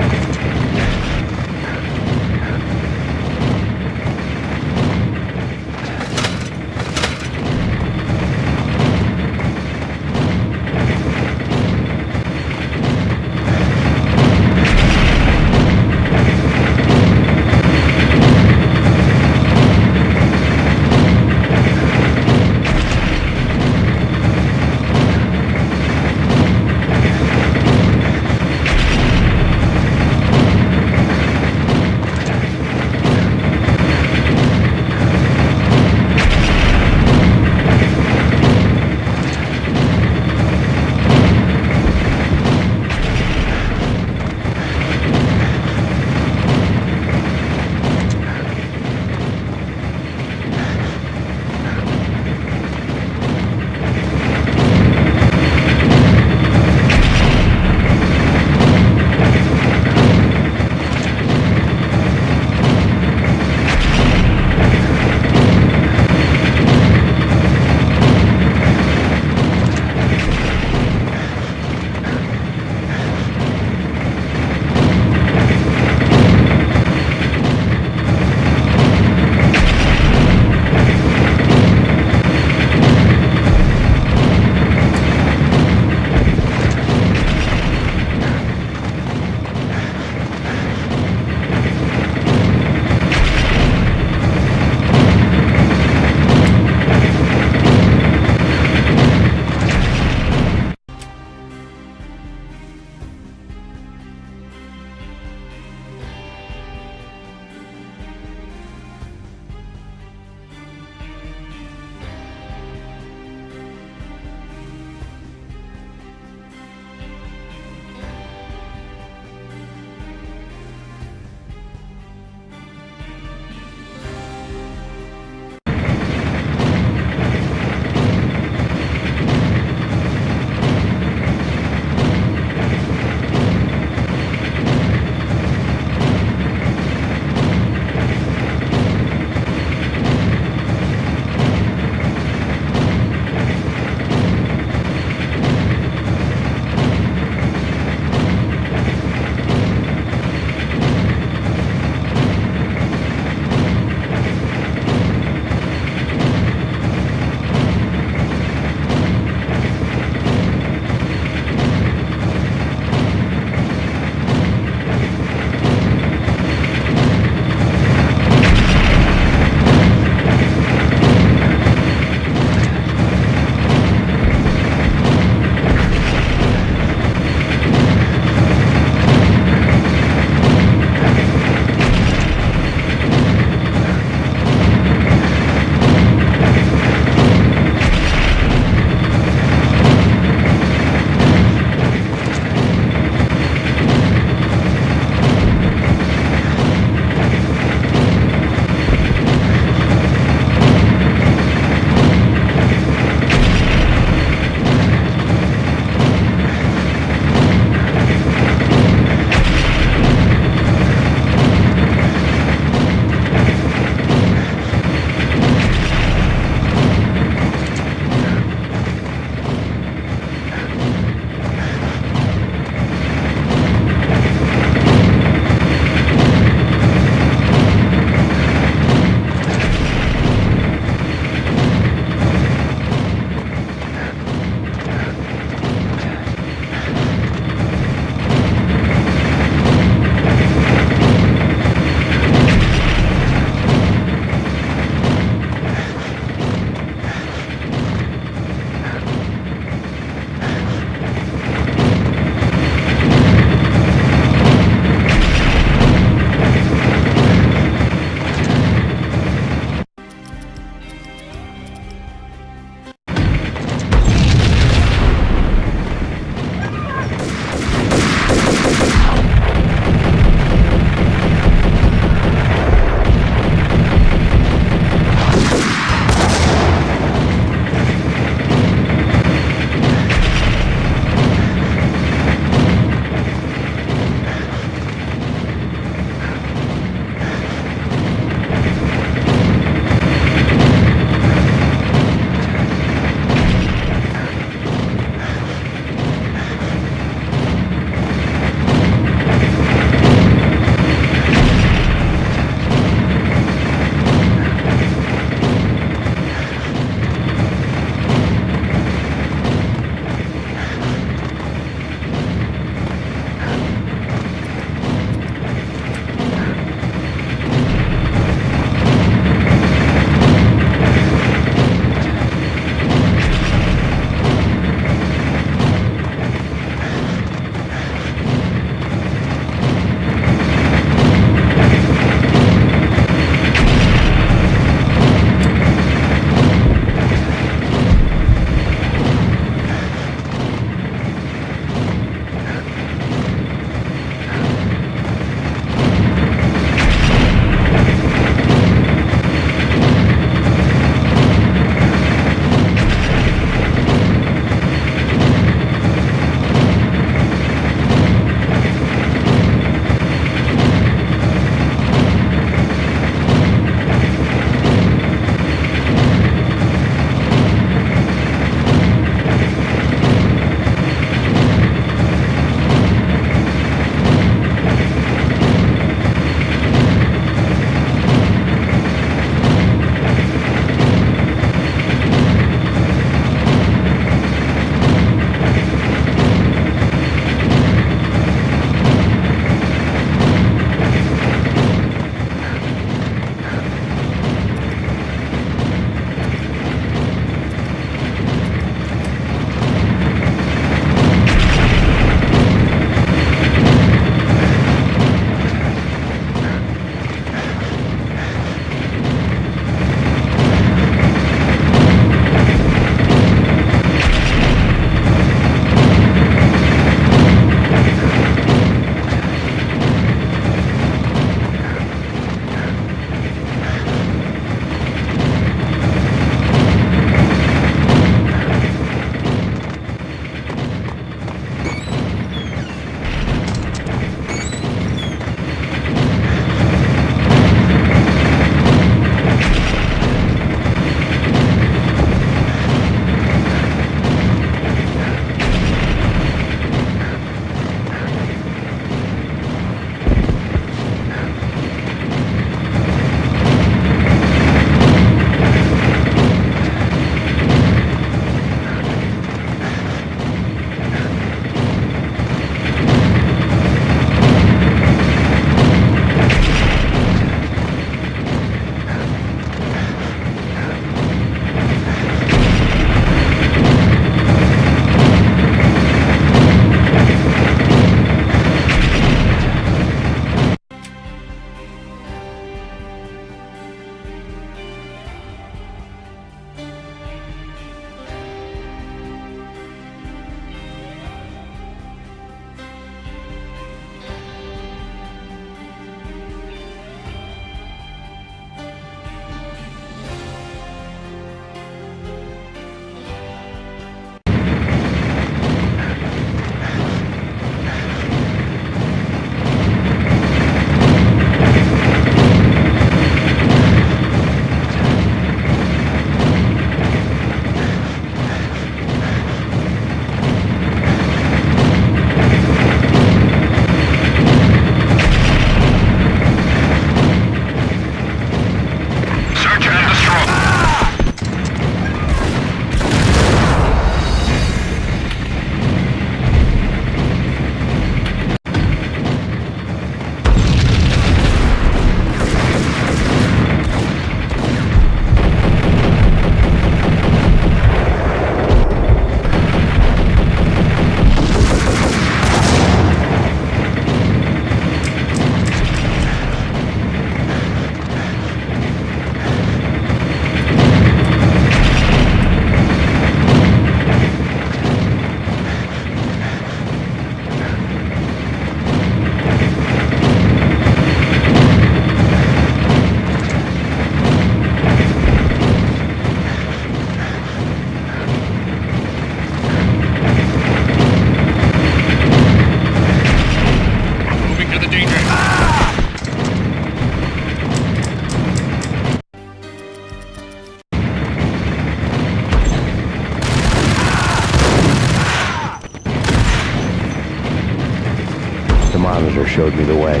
monitor showed me the way.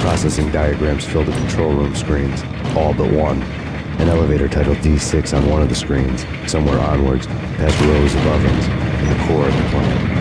Processing diagrams filled the control room screens, all but one. An elevator titled D6 on one of the screens, somewhere onwards, past rows of ovens, in the core of the plant.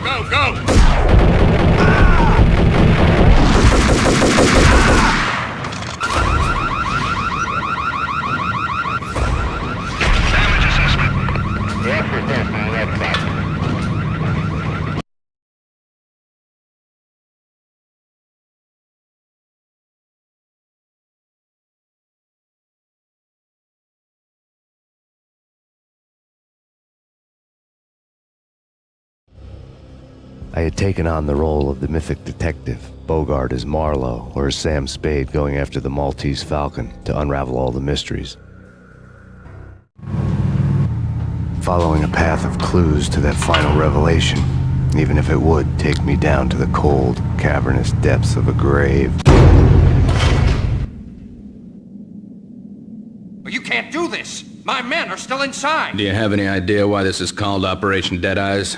go, go! I had taken on the role of the mythic detective, Bogart as Marlowe, or as Sam Spade going after the Maltese Falcon to unravel all the mysteries. Following a path of clues to that final revelation, even if it would take me down to the cold, cavernous depths of a grave. You can't do this! My men are still inside! Do you have any idea why this is called Operation Dead Eyes?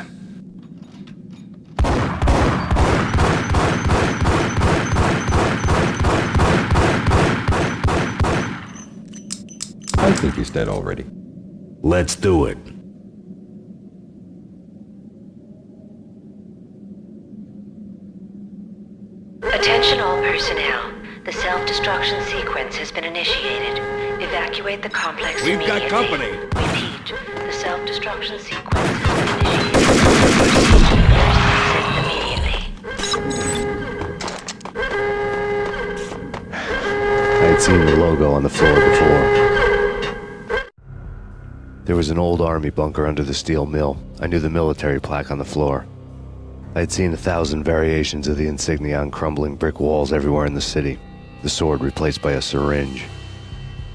I think he's dead already. Let's do it. Attention all personnel. The self-destruction sequence has been initiated. Evacuate the complex We've got company. Repeat. The self-destruction sequence has been initiated. I had seen the logo on the floor before. There was an old army bunker under the steel mill. I knew the military plaque on the floor. I had seen 1,000 variations of the insignia on crumbling brick walls everywhere in the city. The sword replaced by a syringe.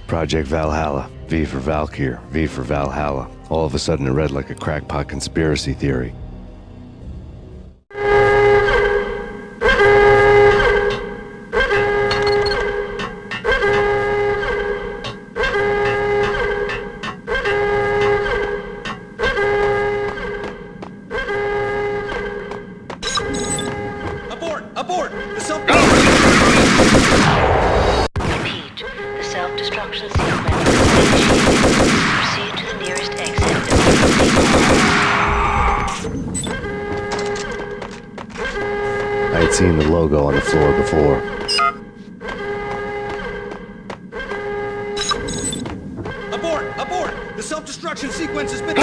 Project Valhalla, V for Valkyr, V for Valhalla. All of a sudden it read like a crackpot conspiracy theory. I had seen the logo on the floor before. Abort! Abort! The self-destruction sequence has been...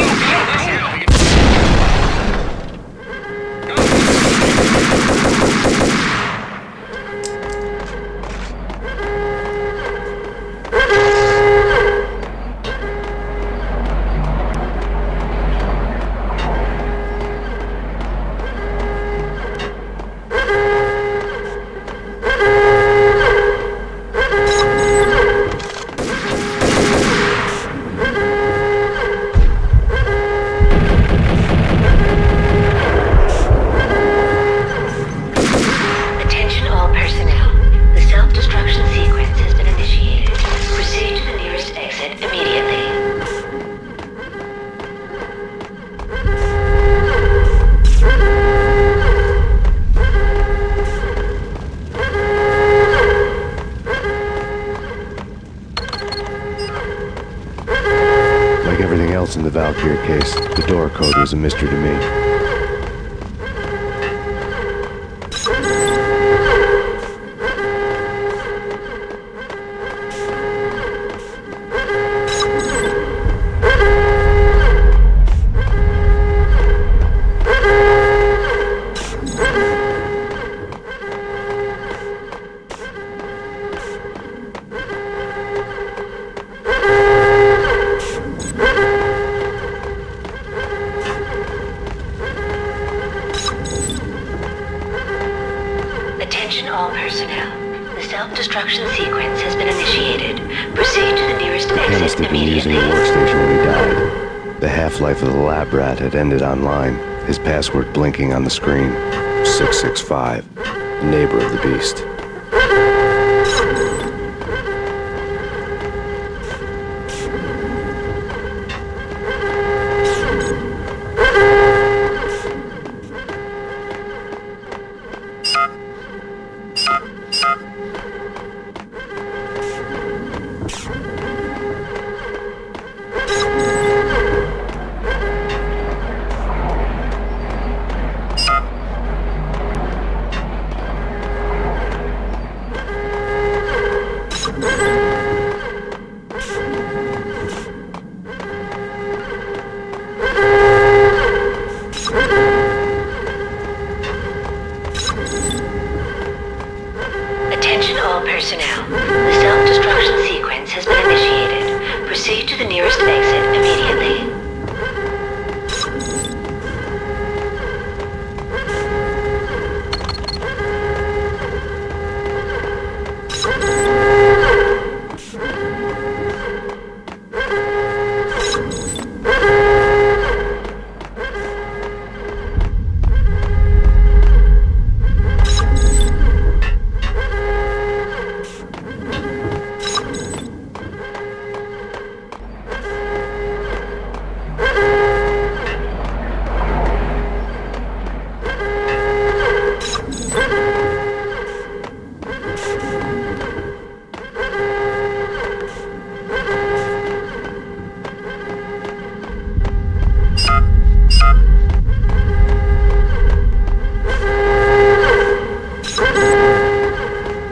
Like everything else in the Valkyr case, the door code was a mystery to me. Attention all personnel. The self-destruction sequence has been initiated. Proceed to the nearest exit Chemist had been using the workstation when he died. The half-life of the lab rat had ended online, his password blinking on the screen. 665, neighbor of the beast. personnel. The self-destruction sequence has been initiated. Proceed to the nearest exit immediately.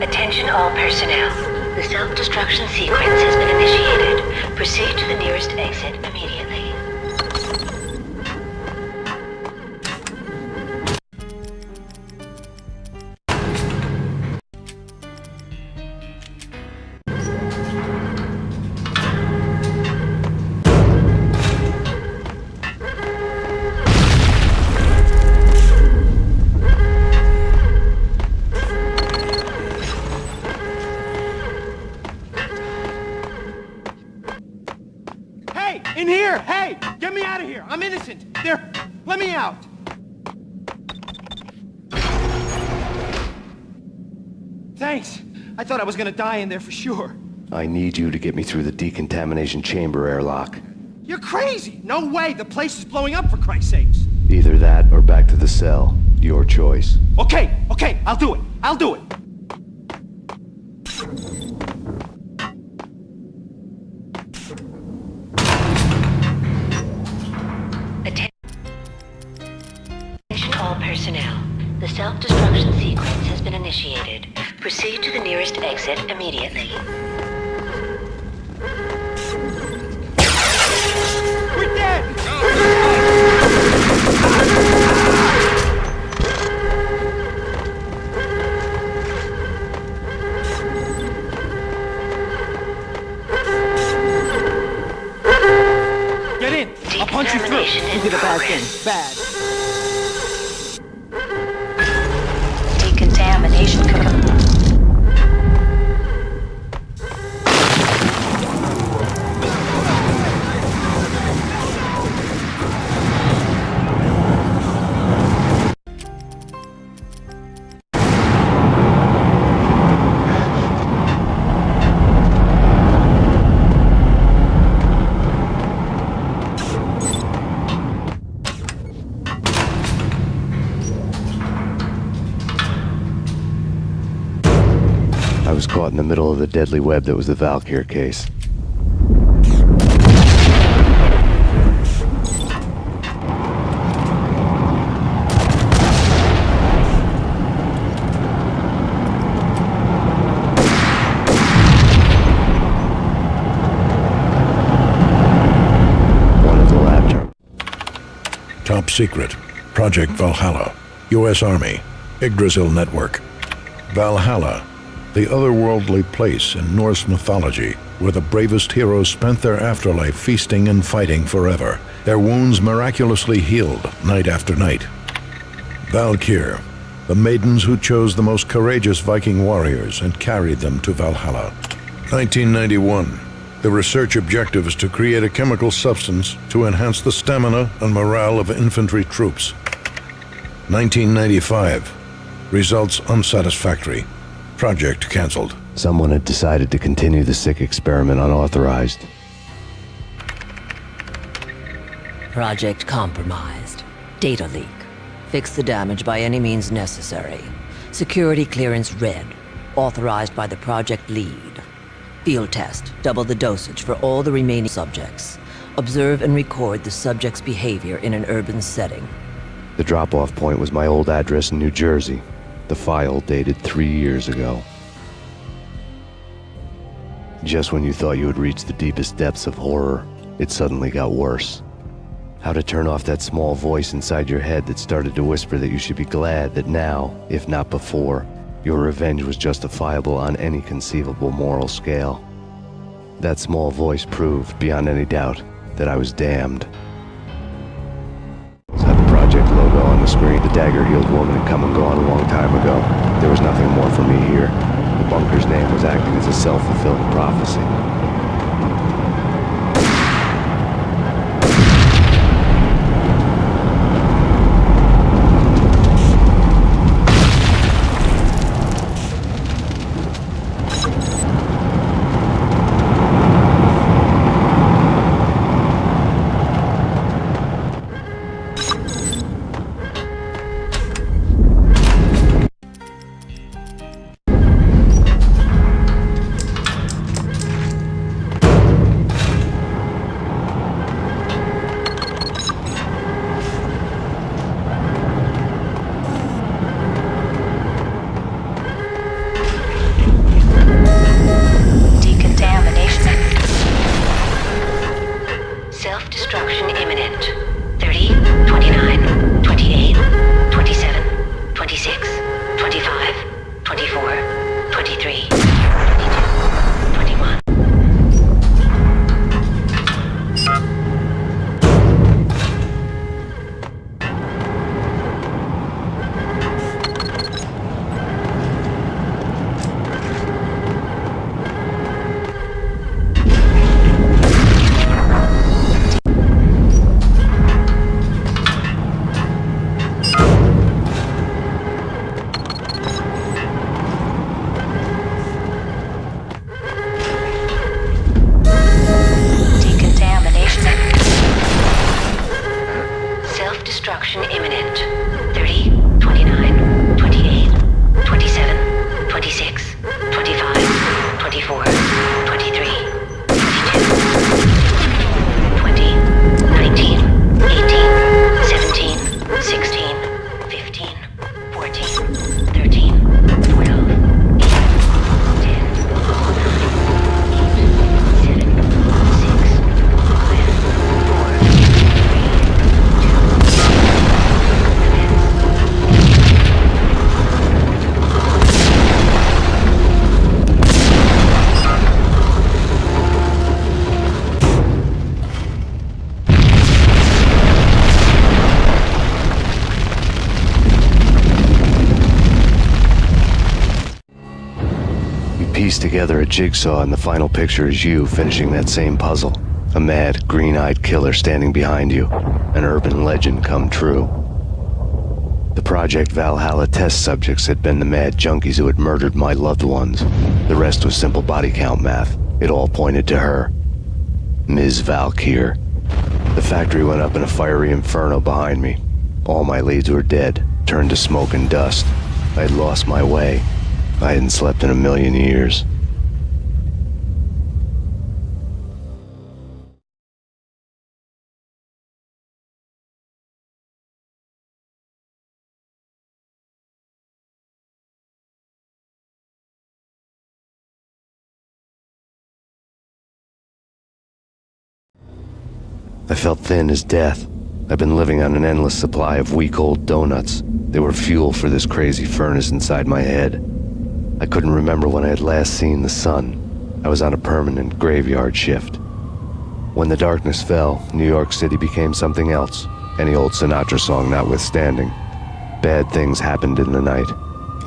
Attention all personnel. The self-destruction sequence has been initiated. Proceed to the nearest exit immediately. In here! Hey! Get me out of here! I'm innocent! There! Let me out! Thanks! I thought I was gonna die in there for sure. I need you to get me through the decontamination chamber airlock. You're crazy! No way! The place is blowing up, for Christ's sakes! Either that or back to the cell. Your choice. Okay, I'll do it! I'll do it! Attention all personnel. The self-destruction sequence has been initiated. Proceed to the nearest exit immediately. We're dead! Get in! I'll punch you through! You did a bad thing. Bad. Decontamination complete. I was caught in the middle of the deadly web that was the Valkyr case. One of the lab terms. Top secret. Project Valhalla. U.S. Army. Yggdrasil Network. Valhalla. The otherworldly place in Norse mythology where the bravest heroes spent their afterlife feasting and fighting forever, their wounds miraculously healed night after night. Valkyr, the maidens who chose the most courageous Viking warriors and carried them to Valhalla. 1991. The research objective is to create a chemical substance to enhance the stamina and morale of infantry troops. 1995. Results unsatisfactory. Project cancelled. Someone had decided to continue the sick experiment unauthorized. Project compromised. Data leak. Fix the damage by any means necessary. Security clearance red. Authorized by the project lead. Field test. Double the dosage for all the remaining subjects. Observe and record the subject's behavior in an urban setting. The drop-off point was my old address in New Jersey. The file dated 3 years ago. Just when you thought you had reached the deepest depths of horror, it suddenly got worse. How to turn off that small voice inside your head that started to whisper that you should be glad that now, if not before, Your revenge was justifiable on any conceivable moral scale. That small voice proved, beyond any doubt, that I was damned. Had the project logo on the screen. The dagger-heeled woman had come and gone a long time ago. There was nothing more for me here. The bunker's name was acting as a self-fulfilling prophecy. Self-destruction imminent. 30, 29, 28, 27, 26, 25, 24, 23, 22, 21. Self-destruction imminent. 30, 29, 28, 27, 26, 25, 24, 23, 22, 20, 19, 18, 17, 16, 15, 14, 13, 12, 8, 10, Piece together a jigsaw, and the final picture is you finishing that same puzzle. A mad, green-eyed killer standing behind you. An urban legend come true. The Project Valhalla test subjects had been the mad junkies who had murdered my loved ones. The rest was simple body count math. It all pointed to her. Ms. Valkyr. The factory went up in a fiery inferno behind me. All my leads were dead, turned to smoke and dust. I had lost my way. I hadn't slept in a million years. I felt thin as death. I've been living on an endless supply of week-old donuts. They were fuel for this crazy furnace inside my head. I couldn't remember when I had last seen the sun. I was on a permanent graveyard shift. When the darkness fell, New York City became something else, any old Sinatra song notwithstanding. Bad things happened in the night,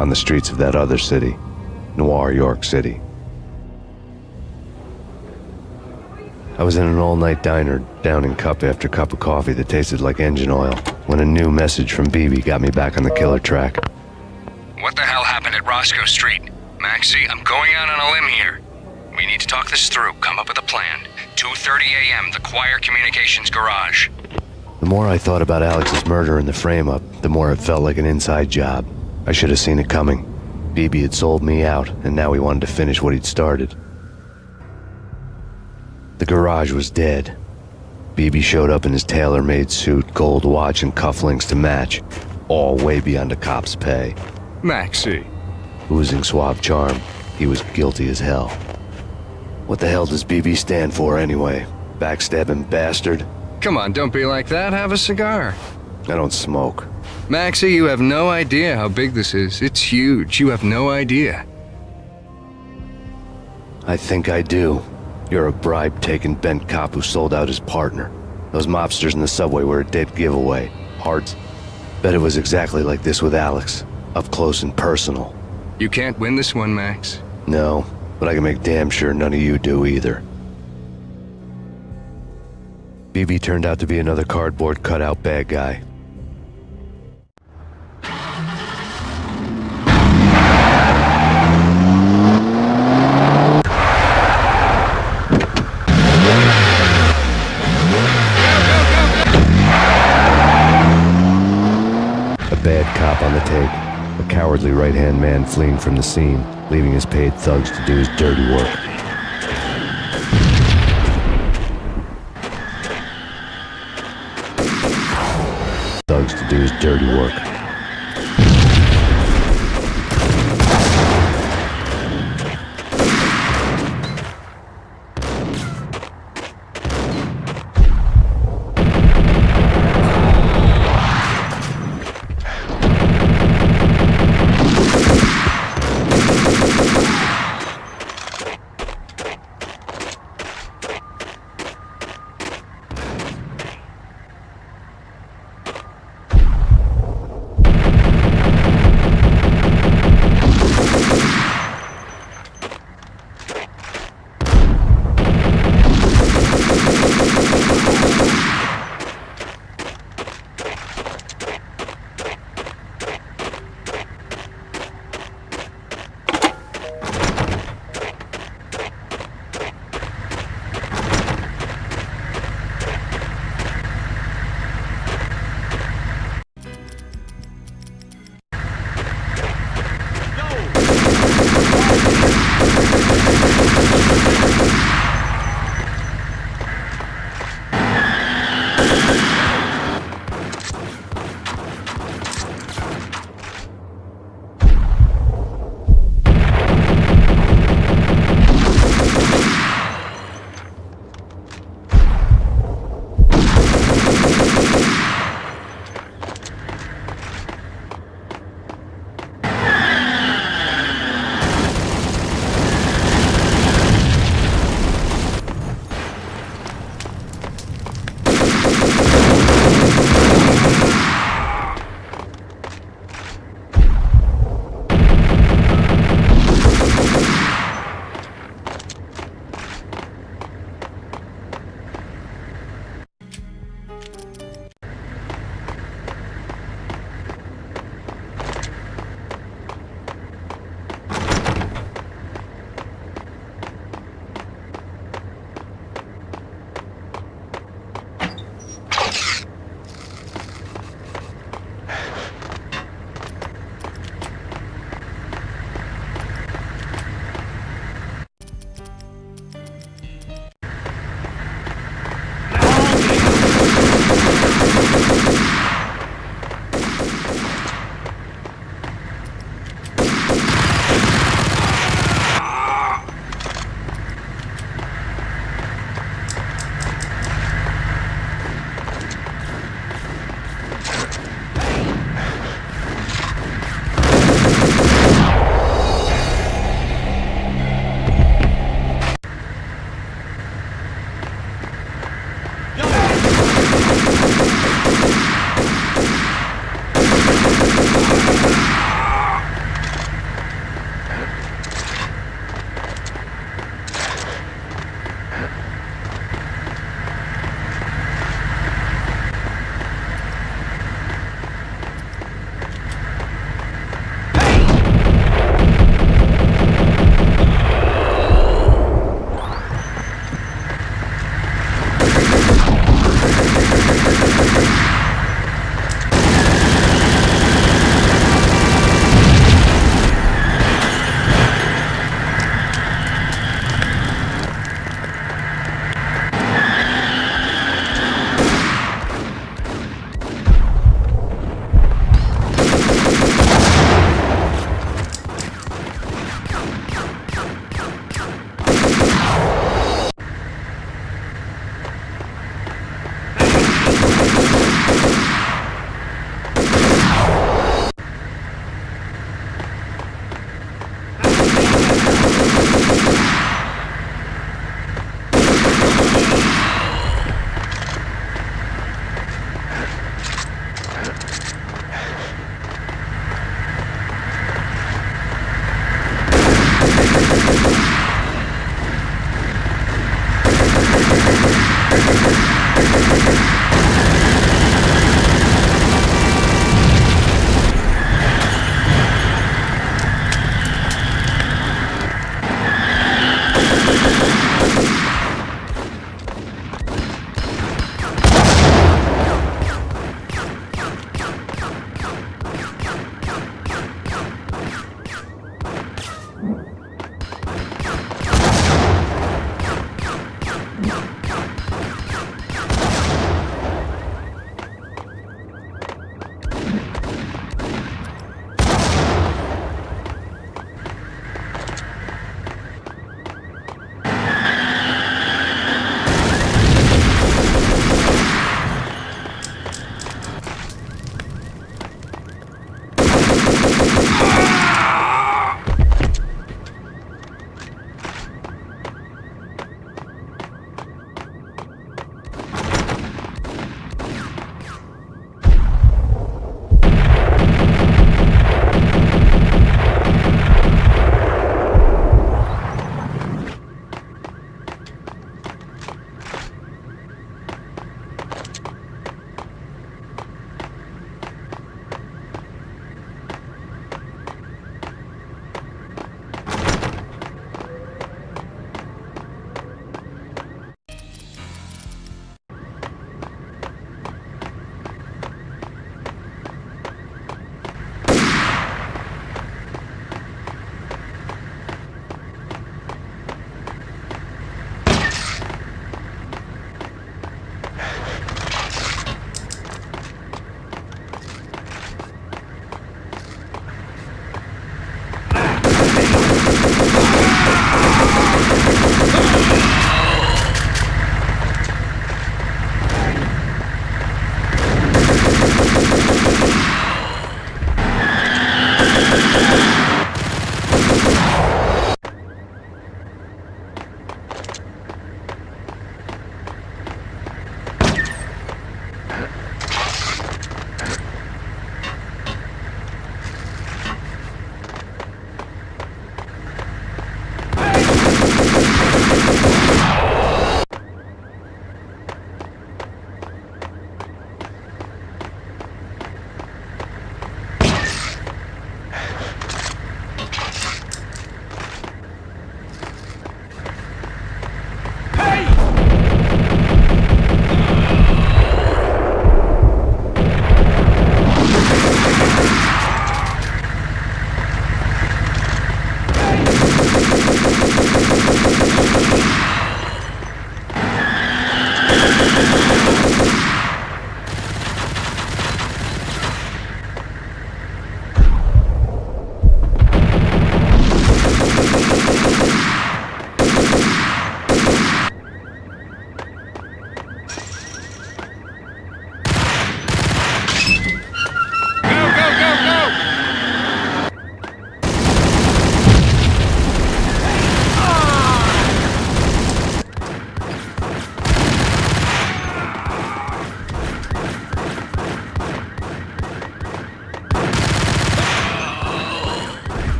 on the streets of that other city, Noir York City. I was in an all-night diner, downing cup after cup of coffee that tasted like engine oil, when a new message from BB got me back on the killer track. What the hell happened at Roscoe Street? Maxie, I'm going out on a limb here. We need to talk this through, come up with a plan. 2:30 a.m., the Choir Communications Garage. The more I thought about Alex's murder and the frame-up, the more it felt like an inside job. I should have seen it coming. BB had sold me out, and now he wanted to finish what he'd started. The garage was dead. BB showed up in his tailor-made suit, gold watch, and cufflinks to match, all way beyond a cop's pay. Maxie. Oozing suave charm, he was guilty as hell. What the hell does BB stand for anyway? Backstabbing bastard? Come on, don't be like that. Have a cigar. I don't smoke. Maxie, you have no idea how big this is. It's huge. You have no idea. I think I do. You're a bribe-taking bent cop who sold out his partner. Those mobsters in the subway were a dead giveaway. Hearts. Bet it was exactly like this with Alex. Up close and personal. You can't win this one, Max. No, but I can make damn sure none of you do either. BB turned out to be another cardboard cutout bad guy. A bad cop on the take. A cowardly right-hand man fleeing from the scene, leaving his paid thugs to do his dirty work. Thugs to do his dirty work.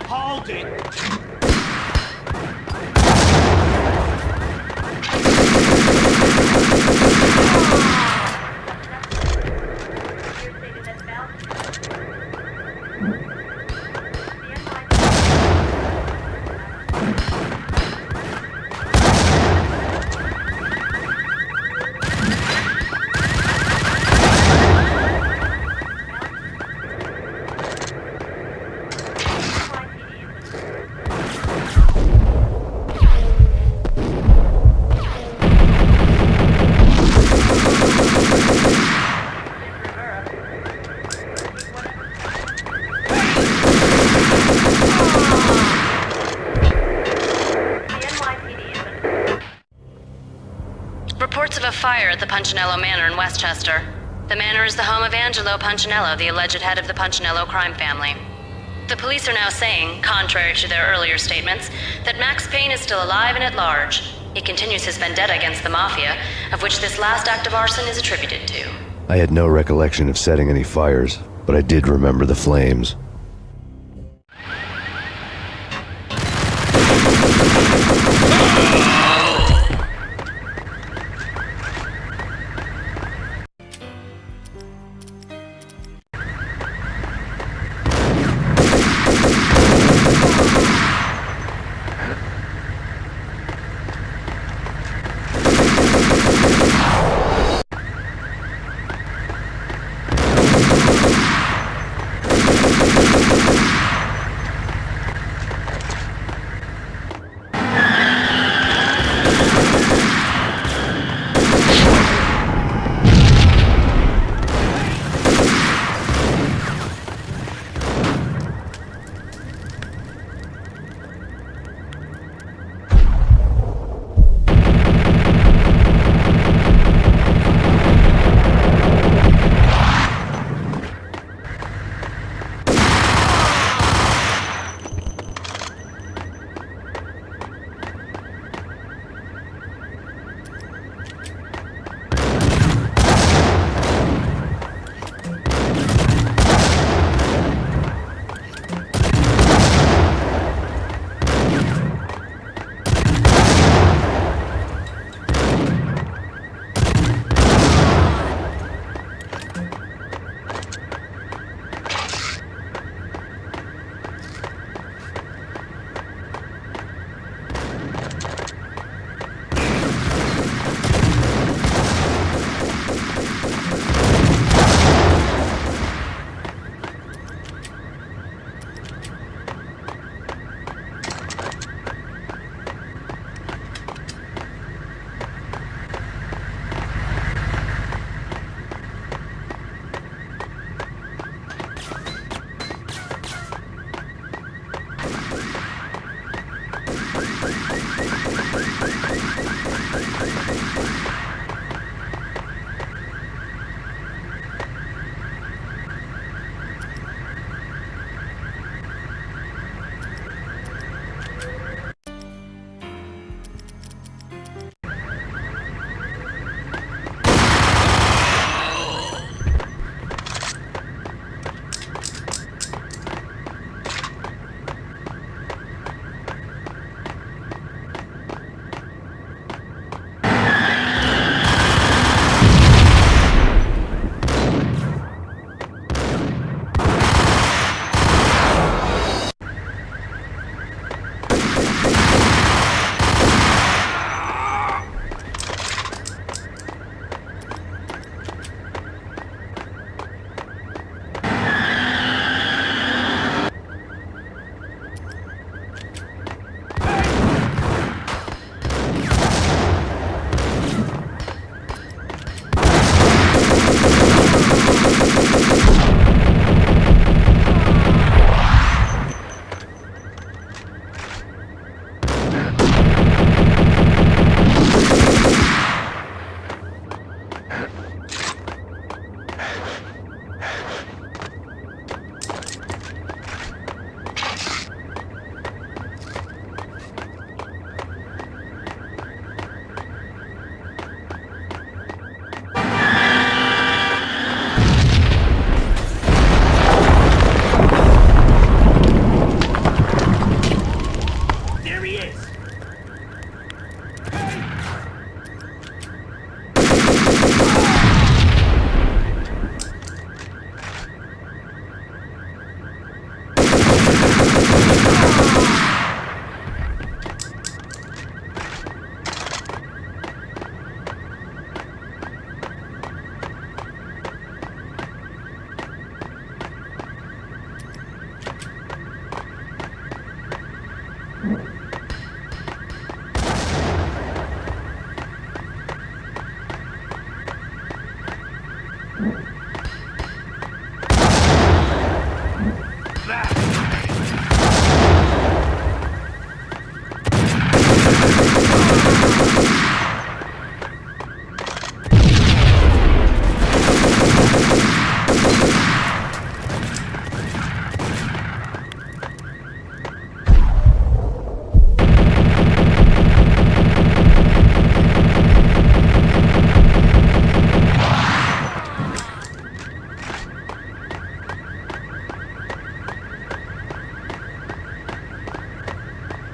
Hold it! Reports of a fire at the Punchinello Manor in Westchester. The manor is the home of Angelo Punchinello, the alleged head of the Punchinello crime family. The police are now saying, contrary to their earlier statements, that Max Payne is still alive and at large. He continues his vendetta against the Mafia, of which this last act of arson is attributed to. I had no recollection of setting any fires, but I did remember the flames.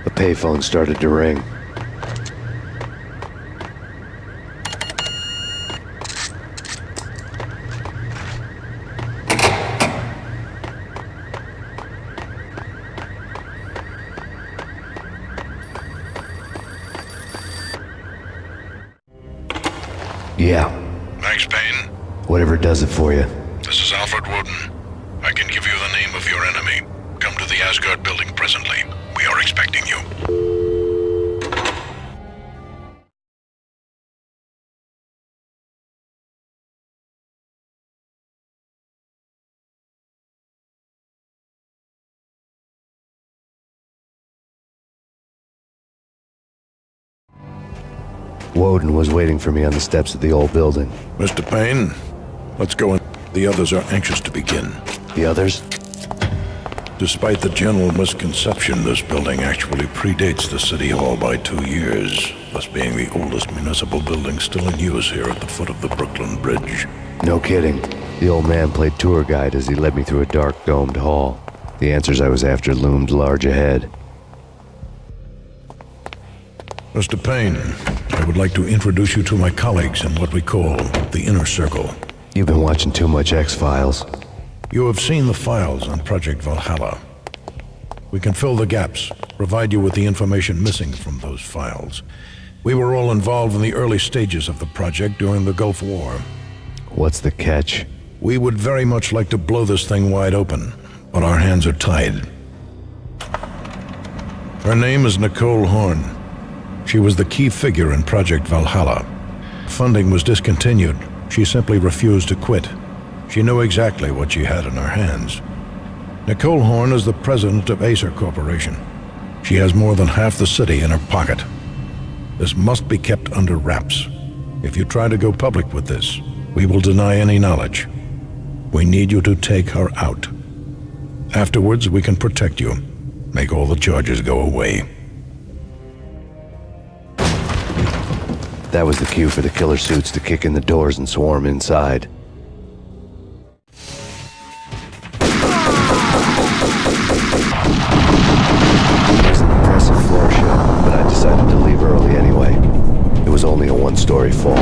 The payphone started to ring. Yeah. Max Payne? Whatever does it for you. This is Alfred Woden. I can give you the name of your enemy. Come to the Asgard building presently. We are expecting you. Woden was waiting for me on the steps of the old building. Mr. Payne, let's go in. The others are anxious to begin. The others? Despite the general misconception, this building actually predates the City Hall by 2 years, thus being the oldest municipal building still in use here at the foot of the Brooklyn Bridge. No kidding. The old man played tour guide as he led me through a dark, domed hall. The answers I was after loomed large ahead. Mr. Payne, I would like to introduce you to my colleagues in what we call the Inner Circle. You've been watching too much X-Files. You have seen the files on Project Valhalla. We can fill the gaps, provide you with the information missing from those files. We were all involved in the early stages of the project during the Gulf War. What's the catch? We would very much like to blow this thing wide open, but our hands are tied. Her name is Nicole Horn. She was the key figure in Project Valhalla. Funding was discontinued. She simply refused to quit. She knew exactly what she had in her hands. Nicole Horn is the president of Acer Corporation. She has more than half the city in her pocket. This must be kept under wraps. If you try to go public with this, we will deny any knowledge. We need you to take her out. Afterwards, we can protect you. Make all the charges go away. That was the cue for the killer suits to kick in the doors and swarm inside. It was an impressive floor show, but I decided to leave early anyway. It was only a one-story fall.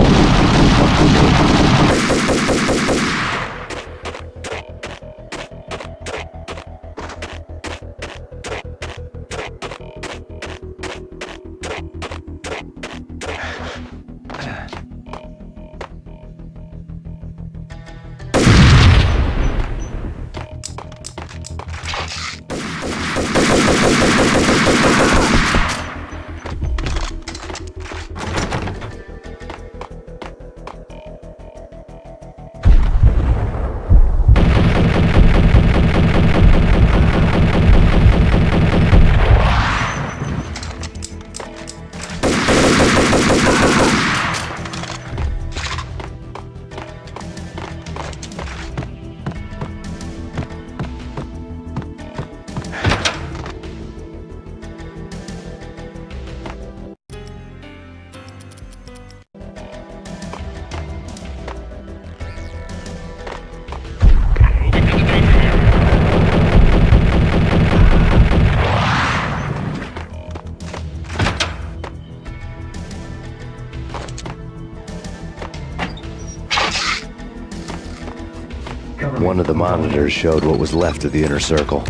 One of the monitors showed what was left of the inner circle.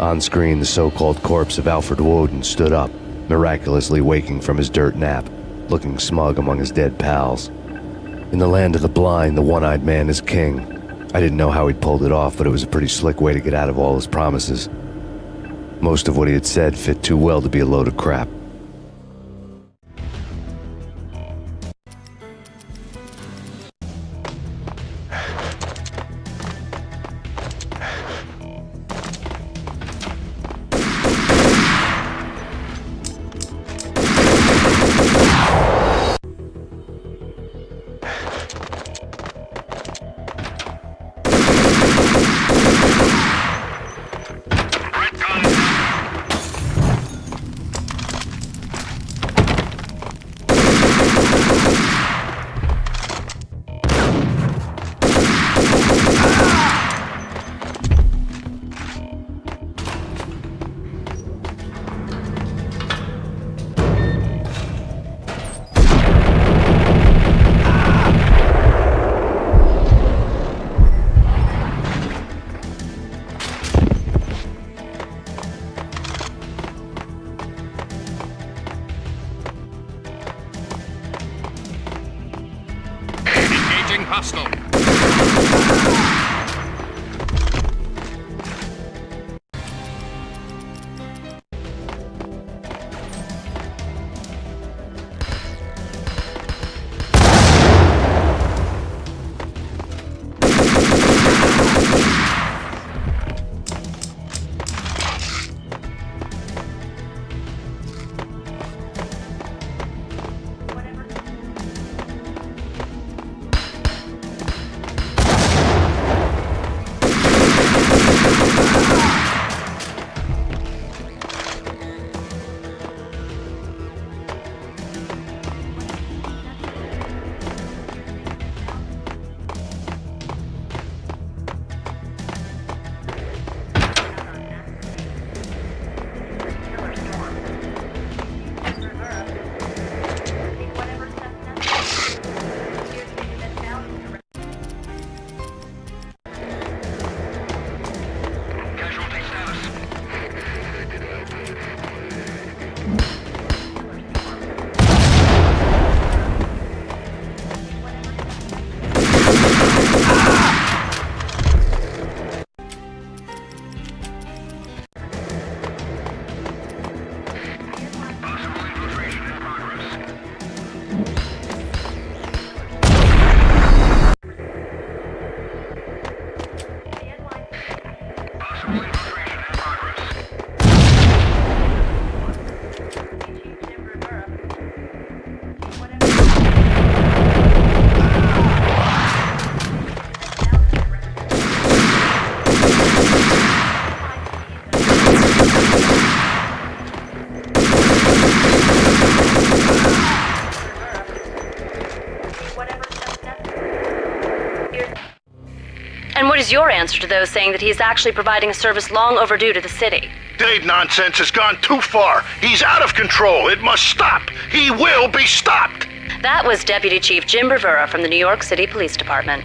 On screen, the so-called corpse of Alfred Woden stood up, miraculously waking from his dirt nap. looking smug among his dead pals. In the land of the blind, the one-eyed man is king. I didn't know how he'd pulled it off, but it was a pretty slick way to get out of all his promises. Most of what he had said fit too well to be a load of crap. Hostile. And what is your answer to those saying that he is actually providing a service long overdue to the city? Dave nonsense has gone too far. He's out of control. It must stop. He will be stopped. That was Deputy Chief Jim Rivera from the New York City Police Department.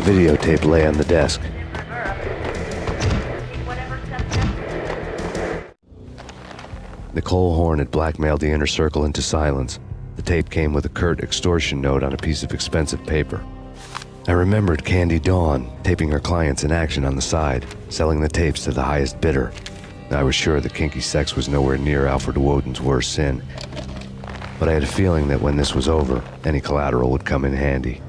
videotape lay on the desk. Nicole Horn had blackmailed the inner circle into silence. The tape came with a curt extortion note on a piece of expensive paper. I remembered Candy Dawn taping her clients in action on the side, selling the tapes to the highest bidder. I was sure that kinky sex was nowhere near Alfred Woden's worst sin, but I had a feeling that when this was over, any collateral would come in handy.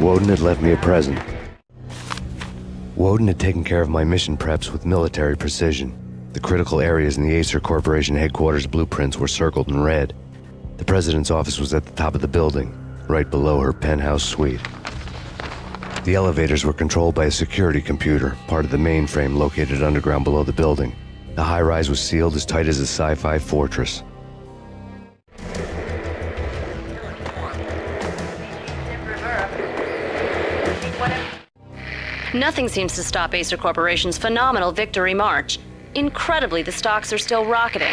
Woden had left me a present. Woden had taken care of my mission preps with military precision. The critical areas in the Acer Corporation headquarters blueprints were circled in red. The president's office was at the top of the building, right below her penthouse suite. The elevators were controlled by a security computer, part of the mainframe located underground below the building. The high-rise was sealed as tight as a sci-fi fortress. Nothing seems to stop Acer Corporation's phenomenal victory march. Incredibly, the stocks are still rocketing.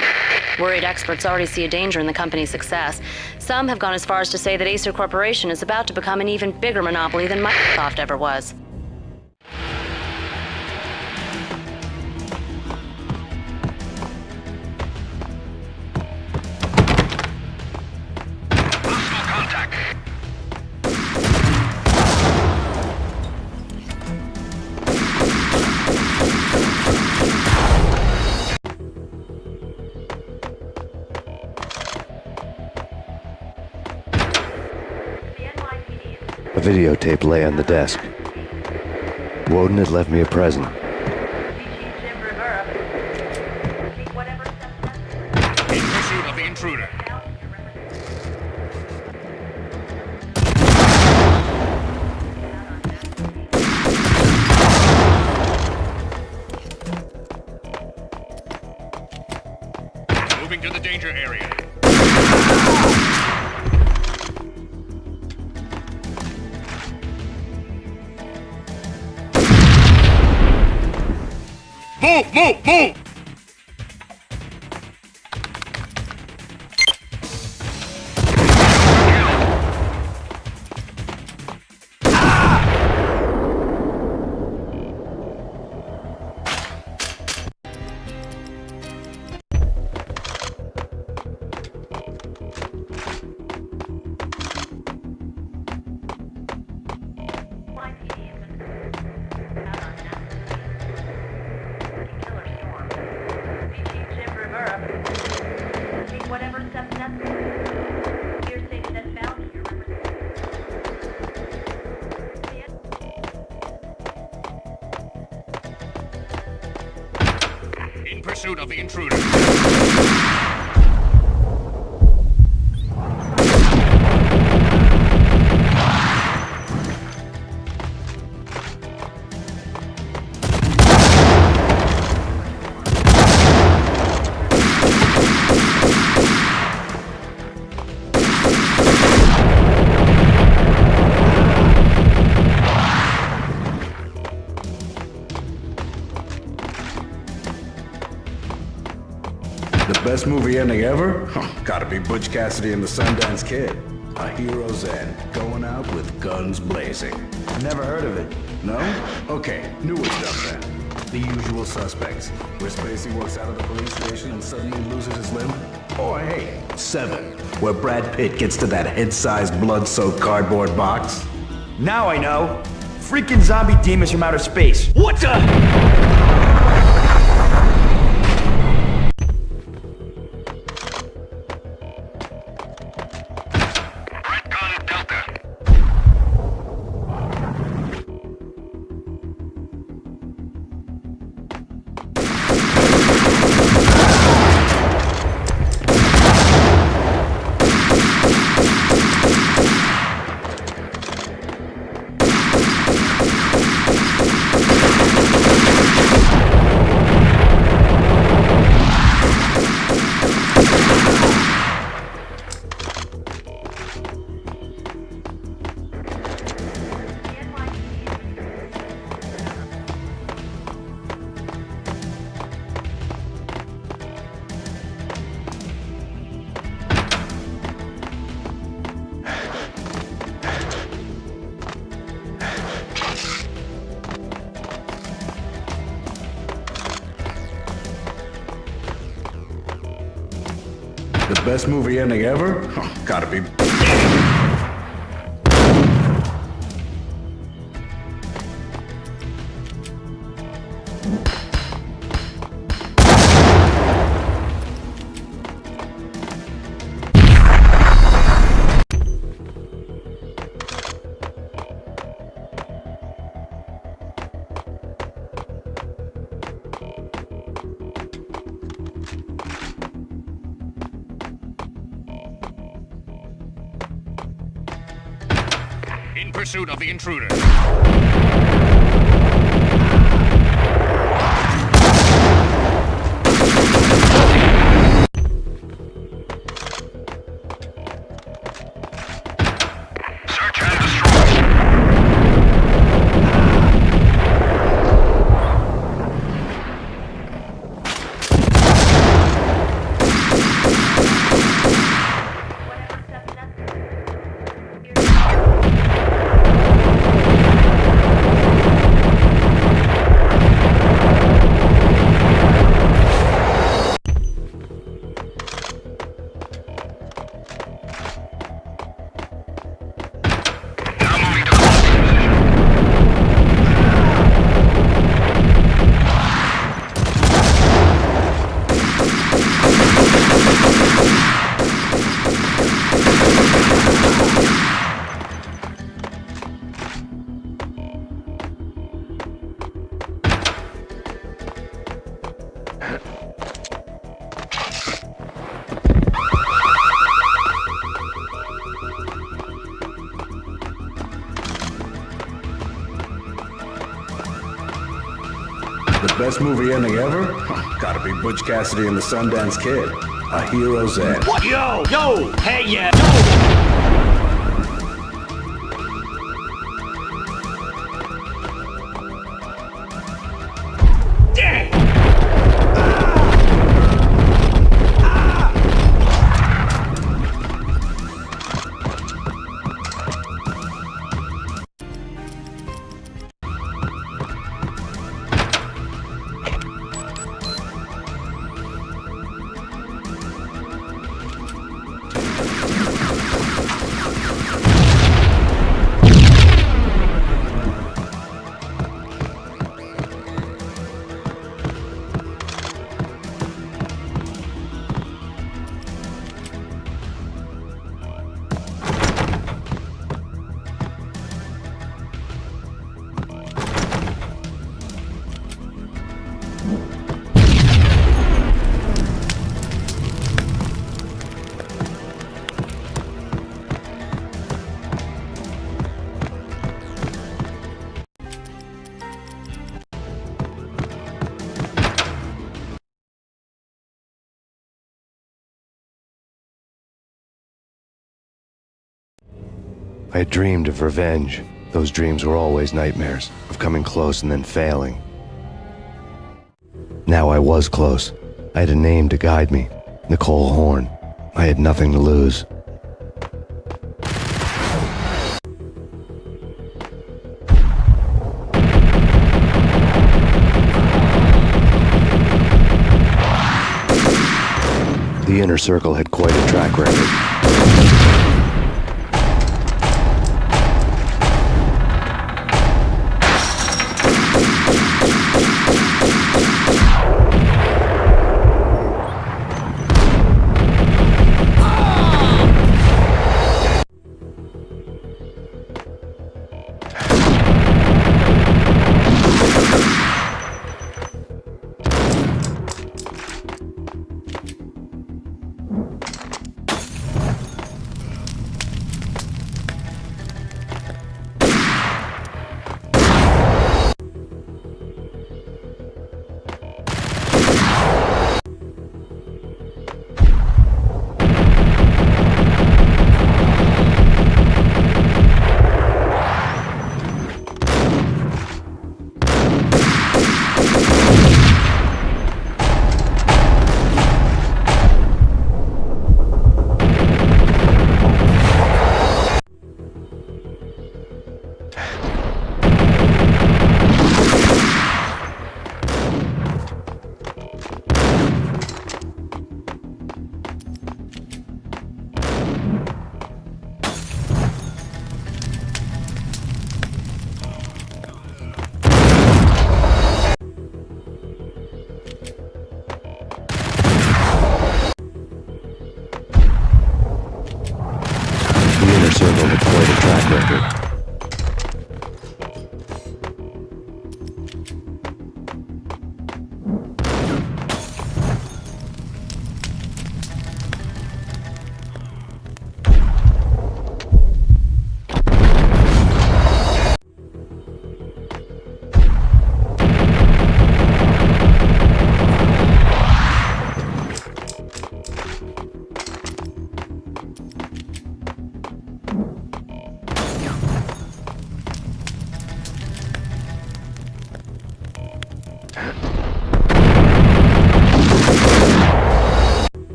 Worried experts already see a danger in the company's success. Some have gone as far as to say that Acer Corporation is about to become an even bigger monopoly than Microsoft ever was. A videotape lay on the desk. Woden had left me a present. In pursuit of the intruder. Moving to the danger area. Move, move, move! In pursuit of the intruder. The best movie ending ever? Gotta be Butch Cassidy and the Sundance Kid. A hero's end, going out with guns blazing. Never heard of it. No? Okay, newer stuff then. The Usual Suspects, where Spacey walks out of the police station and suddenly loses his limb. Or hey, Seven, where Brad Pitt gets to that head-sized blood-soaked cardboard box. Now I know. Freaking zombie demons from outer space. What the? The best movie ending ever? Gotta be... In pursuit of the intruder. Search and destroy. The best movie ending ever? Gotta be Butch Cassidy and the Sundance Kid. A Hero's End. What? Yo! Hey, yeah! Yo! I had dreamed of revenge. Those dreams were always nightmares, of coming close and then failing. Now I was close. I had a name to guide me, Nicole Horn. I had nothing to lose. The inner circle had quite a track record.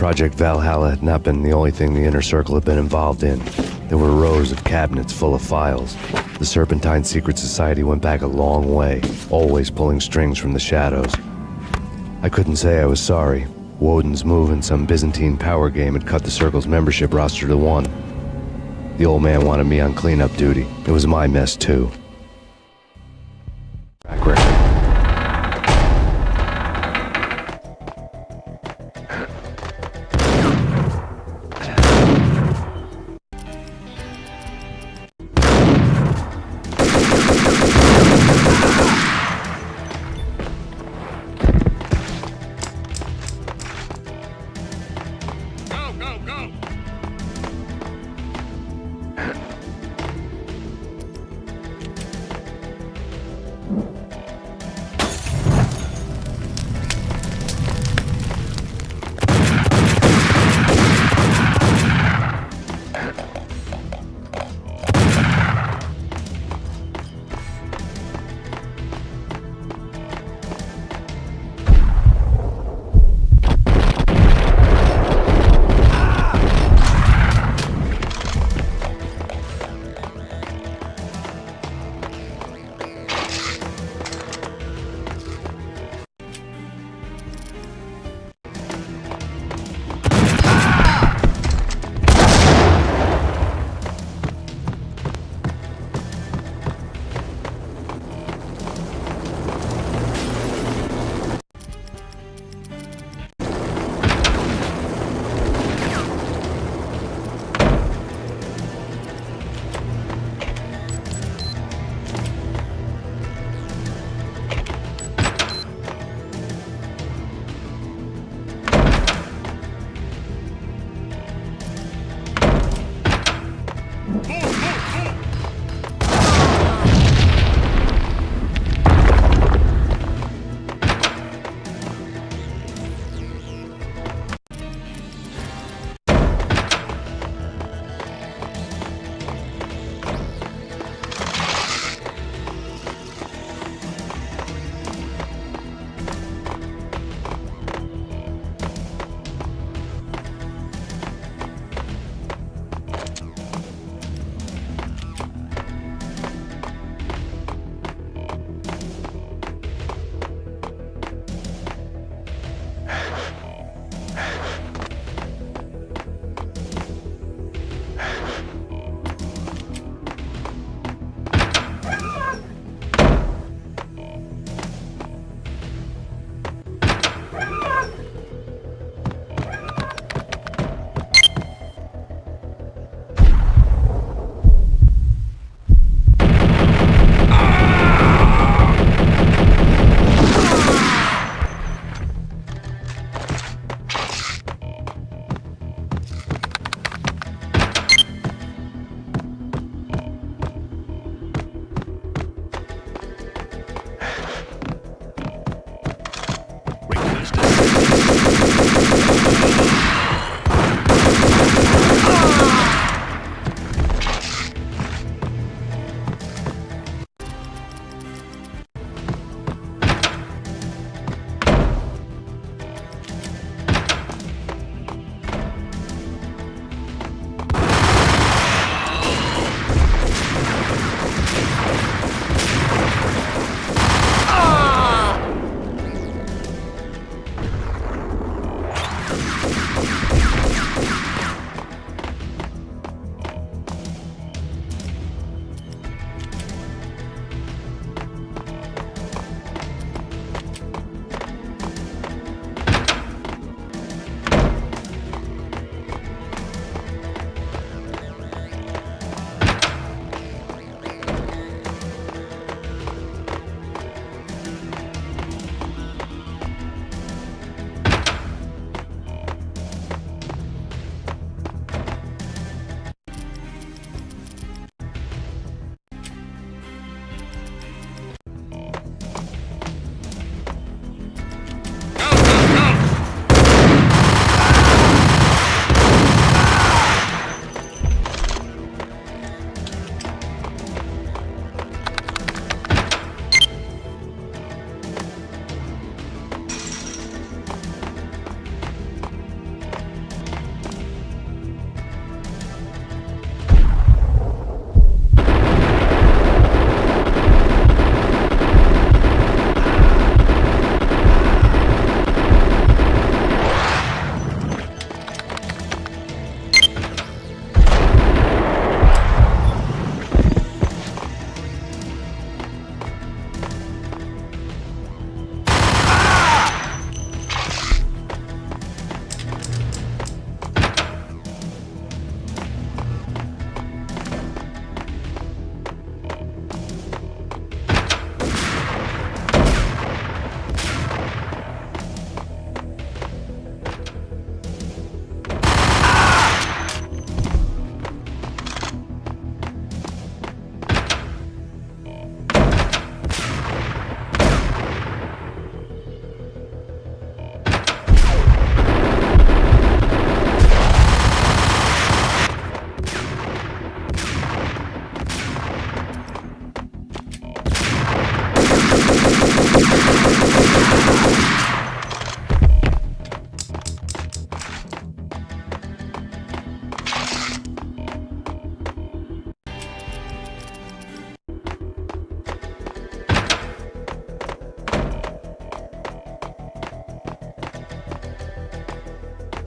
Project Valhalla had not been the only thing the Inner Circle had been involved in. There were rows of cabinets full of files. The Serpentine Secret Society went back a long way, always pulling strings from the shadows. I couldn't say I was sorry. Woden's move in some Byzantine power game had cut the Circle's membership roster to 1. The old man wanted me on cleanup duty. It was my mess, too. Track record.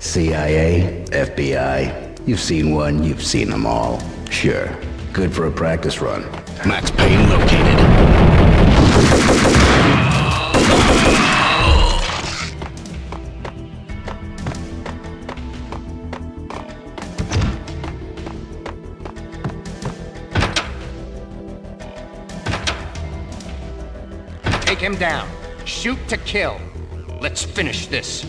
CIA, FBI, you've seen one, you've seen them all. Sure, good for a practice run. Max Payne located. Take him down. Shoot to kill. Let's finish this.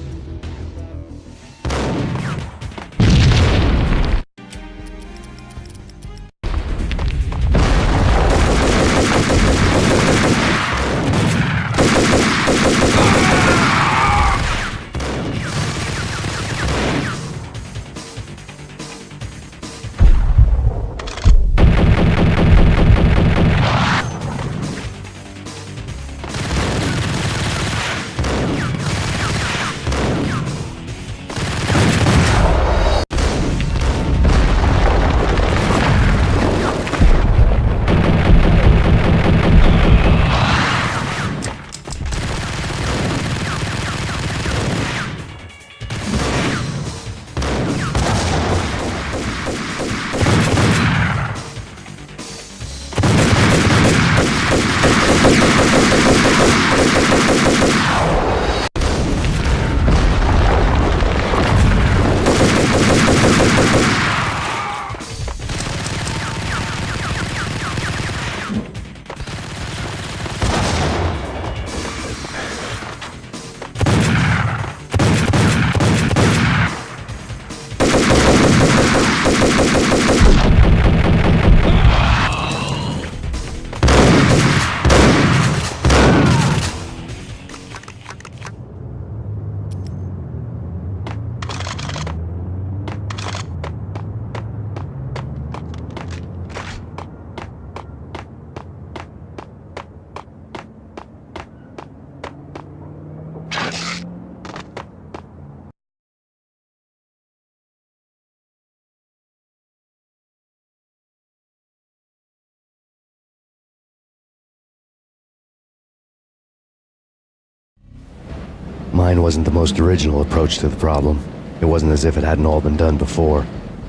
Mine wasn't the most original approach to the problem. It wasn't as if it hadn't all been done before.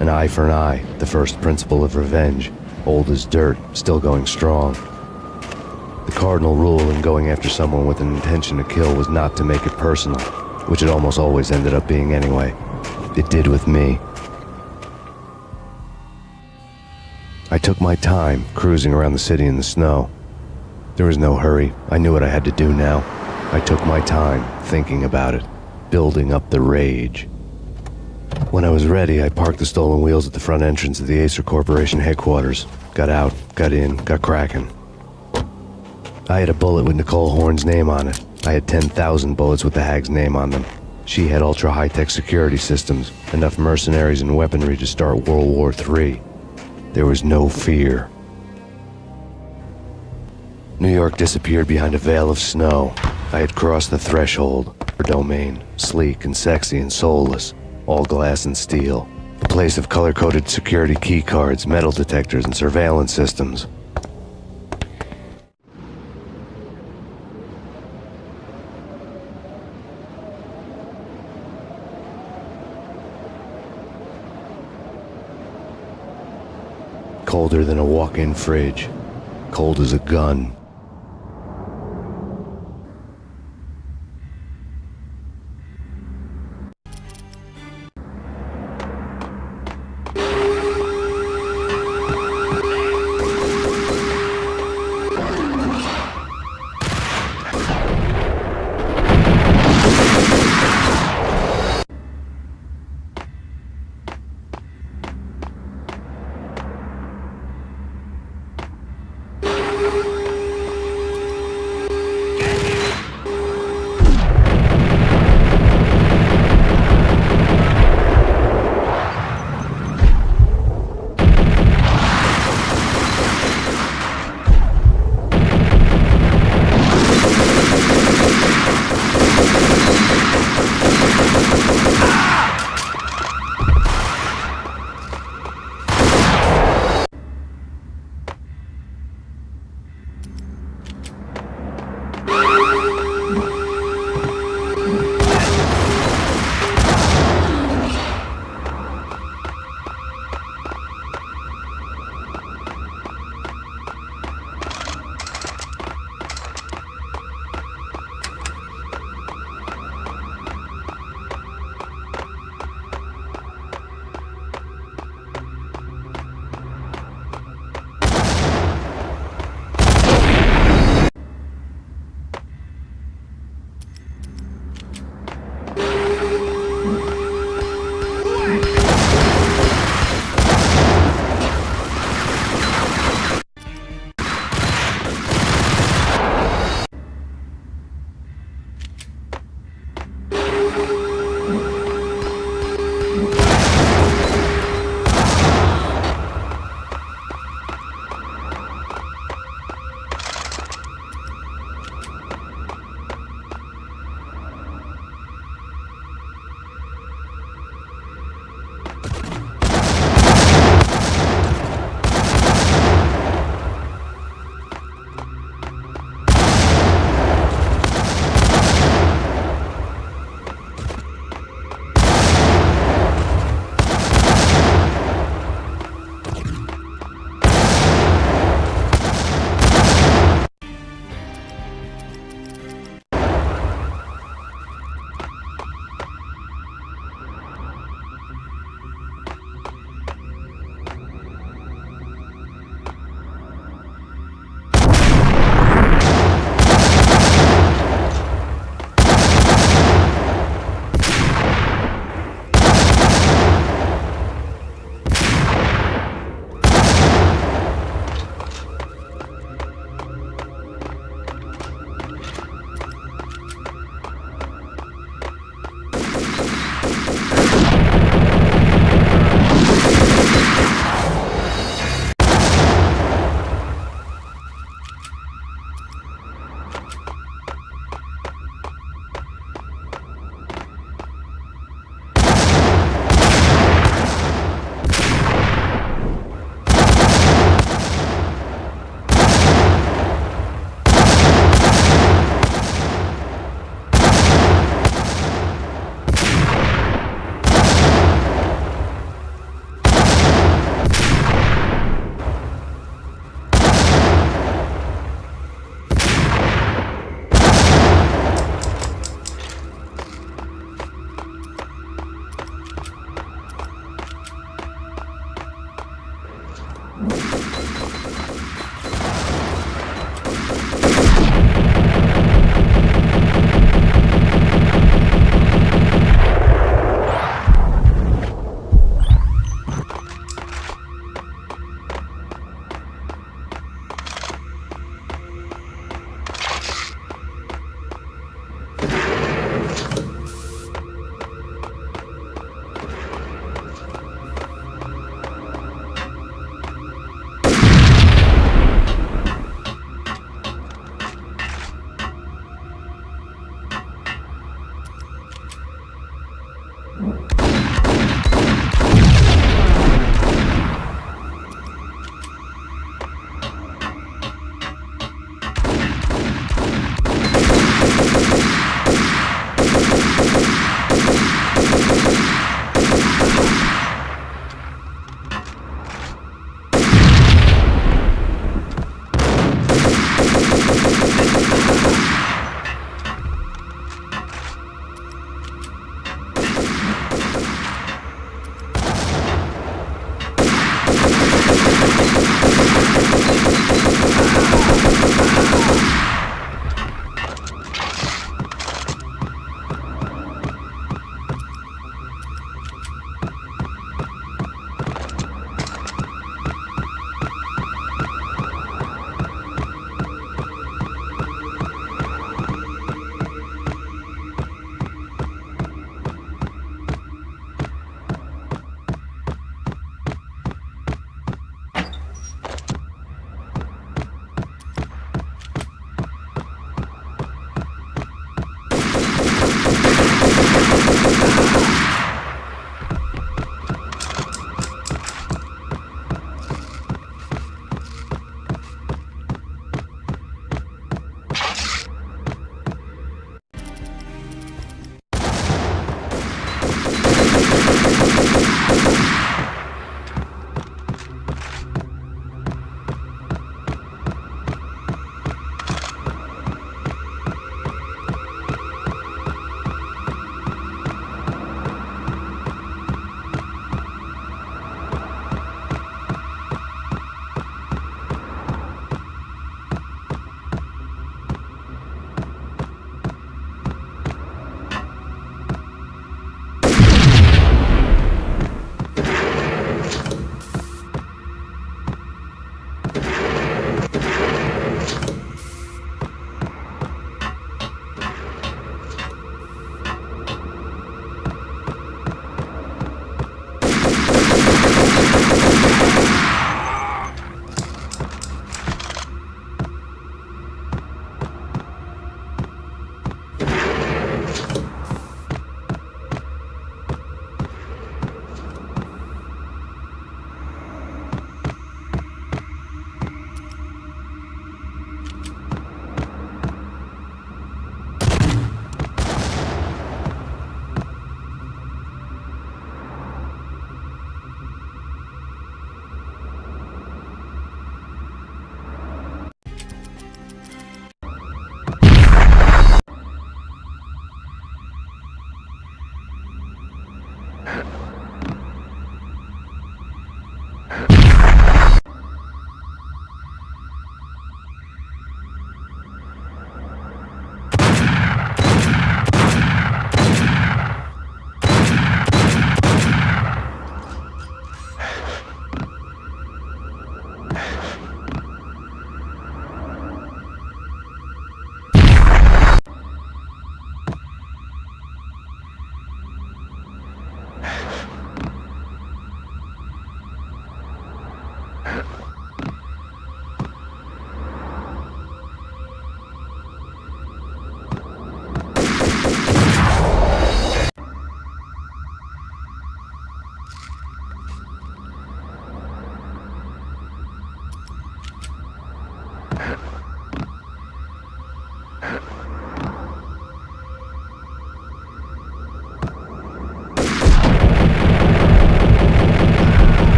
An eye for an eye, the first principle of revenge. Old as dirt, still going strong. The cardinal rule in going after someone with an intention to kill was not to make it personal, which it almost always ended up being anyway. It did with me. I took my time, cruising around the city in the snow. There was no hurry. I knew what I had to do now. I took my time, thinking about it, building up the rage. When I was ready, I parked the stolen wheels at the front entrance of the Acer Corporation headquarters. Got out, got in, got cracking. I had a bullet with Nicole Horn's name on it. I had 10,000 bullets with the hag's name on them. She had ultra-high-tech security systems, enough mercenaries and weaponry to start World War III. There was no fear. New York disappeared behind a veil of snow. I had crossed the threshold. Her domain, sleek and sexy and soulless, all glass and steel. A place of color-coded security keycards, metal detectors, and surveillance systems. Colder than a walk-in fridge. Cold as a gun.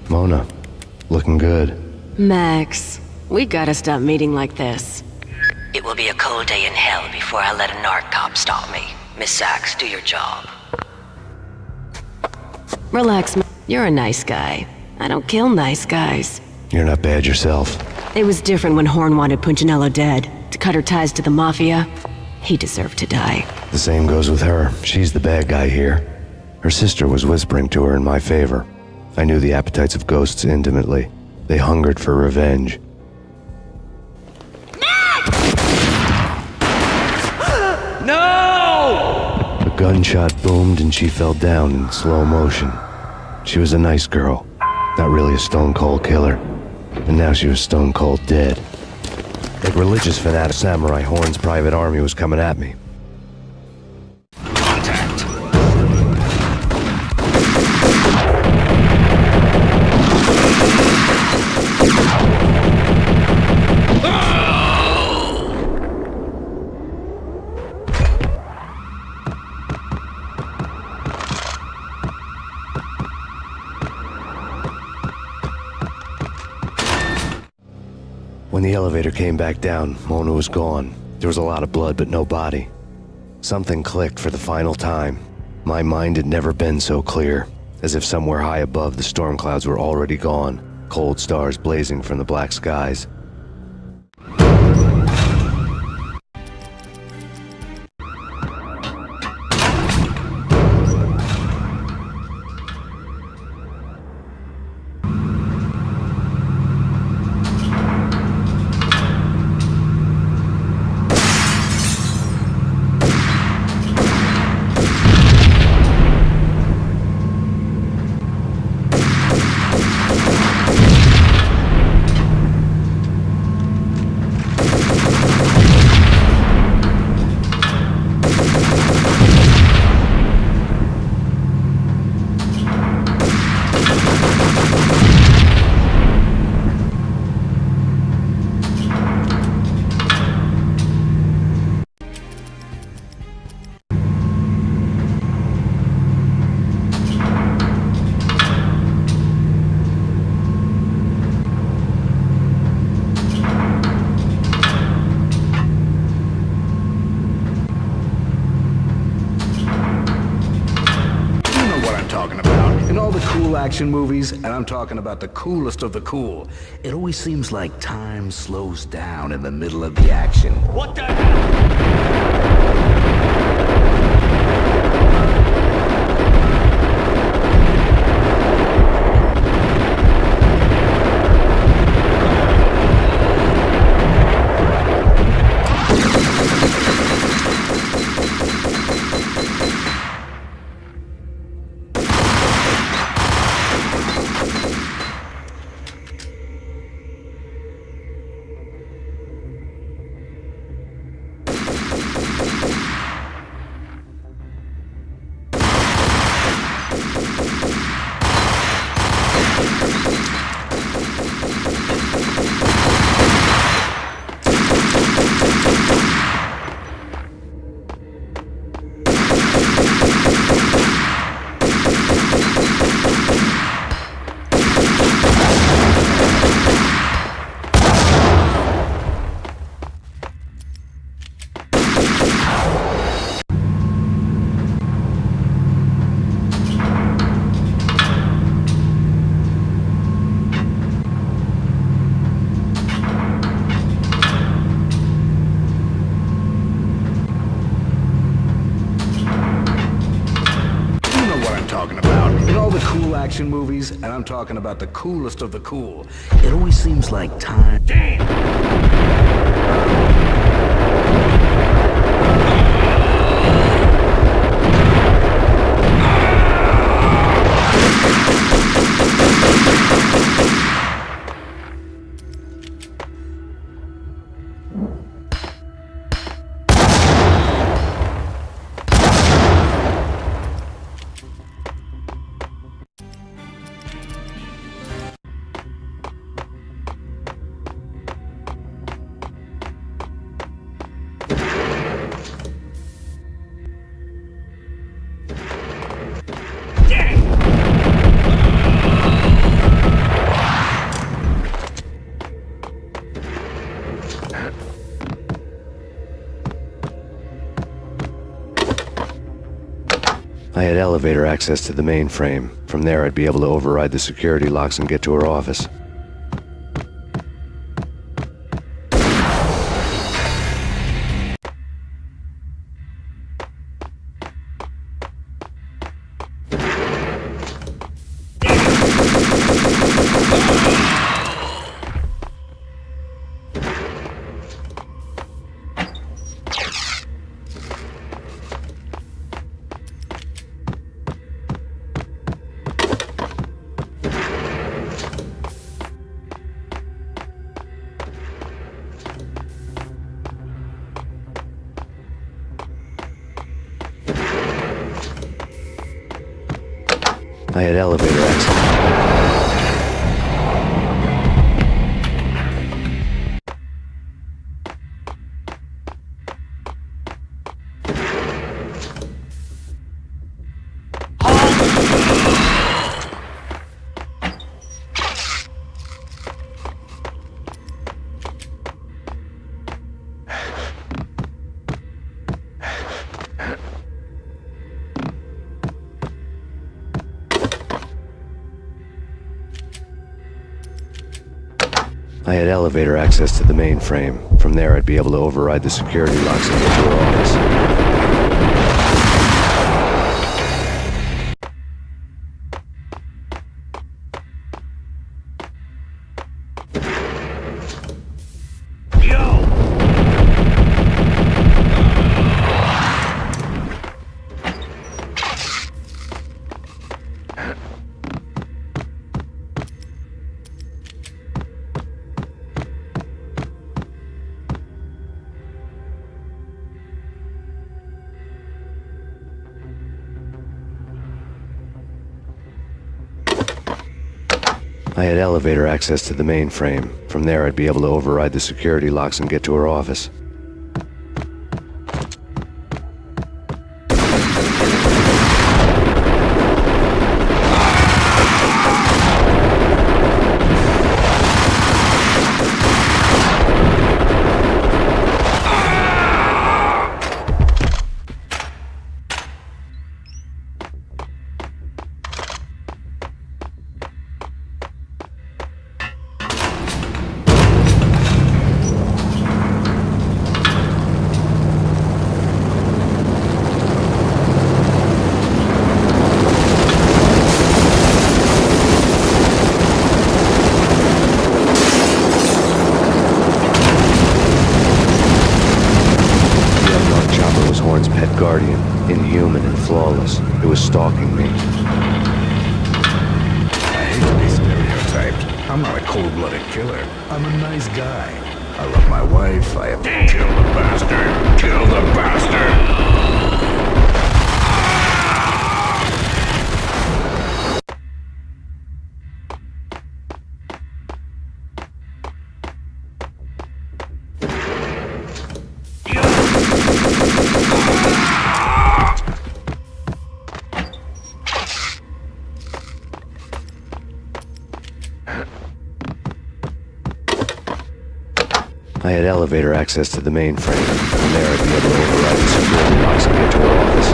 Mona, looking good. Max, we gotta stop meeting like this. It will be a cold day in hell before I let a narc cop stop me. Miss Sachs, do your job. Relax, you're a nice guy. I don't kill nice guys. You're not bad yourself. It was different when Horn wanted Punchinello dead. To cut her ties to the Mafia, he deserved to die. The same goes with her. She's the bad guy here. Her sister was whispering to her in my favor. I knew the appetites of ghosts intimately. They hungered for revenge. No! A gunshot boomed and she fell down in slow motion. She was a nice girl, not really a stone-cold killer. And now she was stone-cold dead. Like religious fanatic samurai, Horn's private army was coming at me. When the elevator came back down, Mona was gone. There was a lot of blood, but no body. Something clicked for the final time. My mind had never been so clear, as if somewhere high above the storm clouds were already gone, cold stars blazing from the black skies. Action movies, and I'm talking about the coolest of the cool. It always seems like time slows down in the middle of the action. What the hell? action movies, and I'm talking about the coolest of the cool. It always seems like time... I had elevator access to the mainframe. From there, I'd be able to override the security locks and get to her office. I had elevator access. I had elevator access to the mainframe. From there, I'd be able to override the security locks and get to her office. I had elevator access to the mainframe. From there, I'd be able to override the security locks and get to her office. Guardian, inhuman and flawless. It was stalking me. I hate to be stereotyped. I'm not a cold-blooded killer. I'm a nice guy. I love my wife. I have... Kill the bastard! Kill the bastard! I had elevator access to the mainframe. From there, I'd be able to override the security locks and get to her office.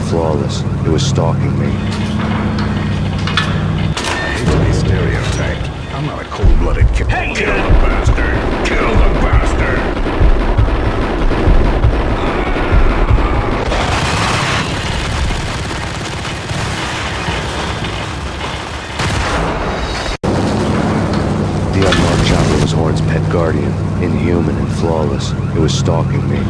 flawless. It was stalking me. I hate to be stereotyped. I'm not a cold-blooded killer. Hey, kill the bastard! Kill the bastard! The unmarked chopper was Horn's pet guardian, inhuman and flawless. It was stalking me.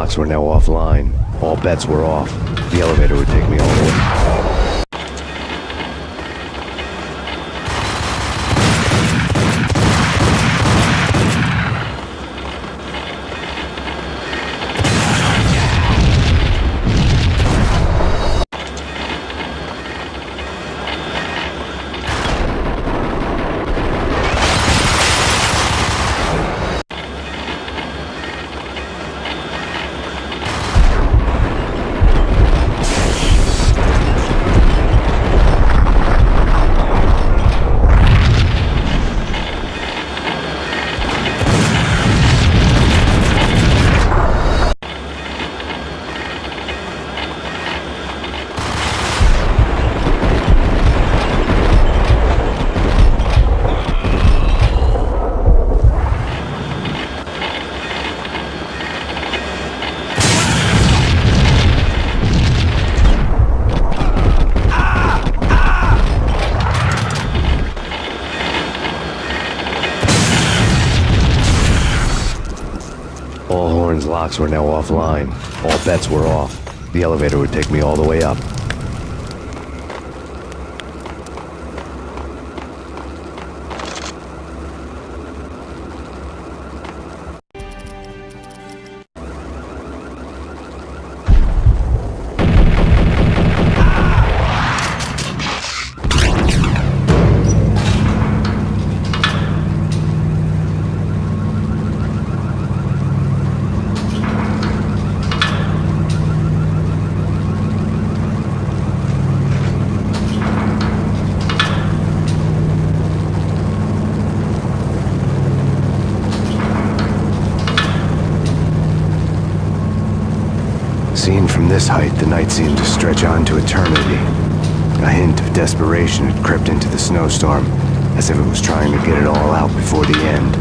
lots were now offline. All bets were off. The elevator would take me all the way. All Horn's locks were now offline. All bets were off. The elevator would take me all the way up. Seen from this height, the night seemed to stretch on to eternity. A hint of desperation had crept into the snowstorm, as if it was trying to get it all out before the end.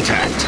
contact.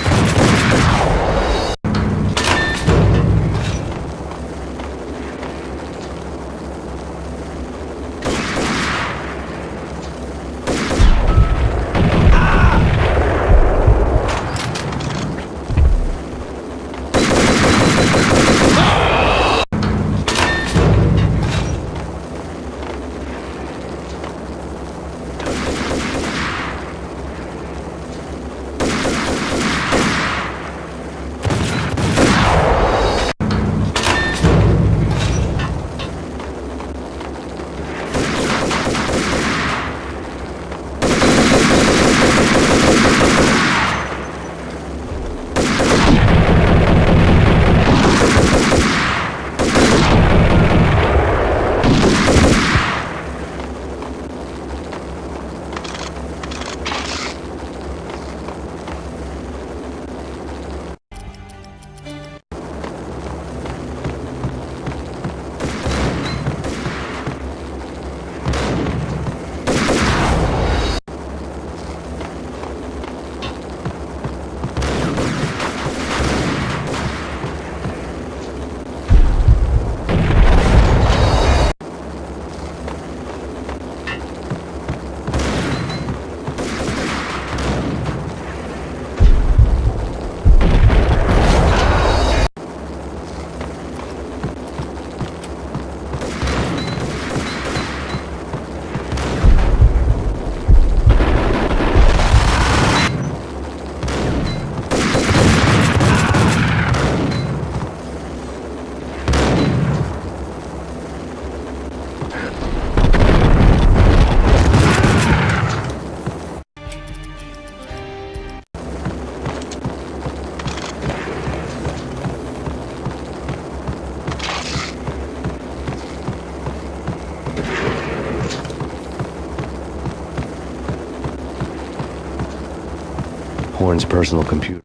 Horn's personal computer.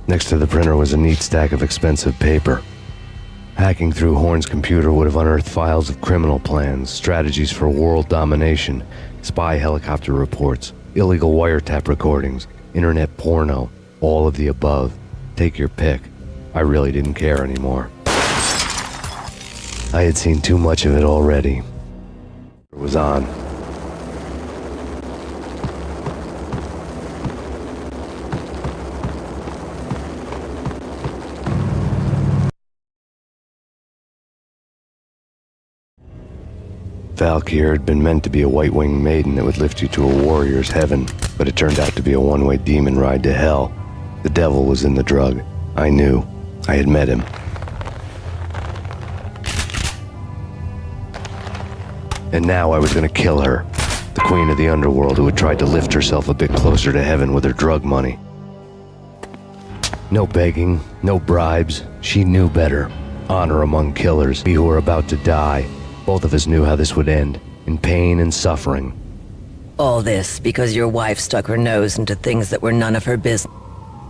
Next to the printer was a neat stack of expensive paper. Hacking through Horn's computer would have unearthed files of criminal plans, strategies for world domination, spy helicopter reports, illegal wiretap recordings, internet porno, all of the above. Take your pick. I really didn't care anymore. I had seen too much of it already. It was on. Valkyr had been meant to be a white-winged maiden that would lift you to a warrior's heaven, but it turned out to be a one-way demon ride to hell. The devil was in the drug. I knew. I had met him. And now I was gonna kill her, the queen of the underworld who had tried to lift herself a bit closer to heaven with her drug money. No begging, no bribes. She knew better. Honor among killers, we who were about to die. Both of us knew how this would end, in pain and suffering. All this because your wife stuck her nose into things that were none of her business.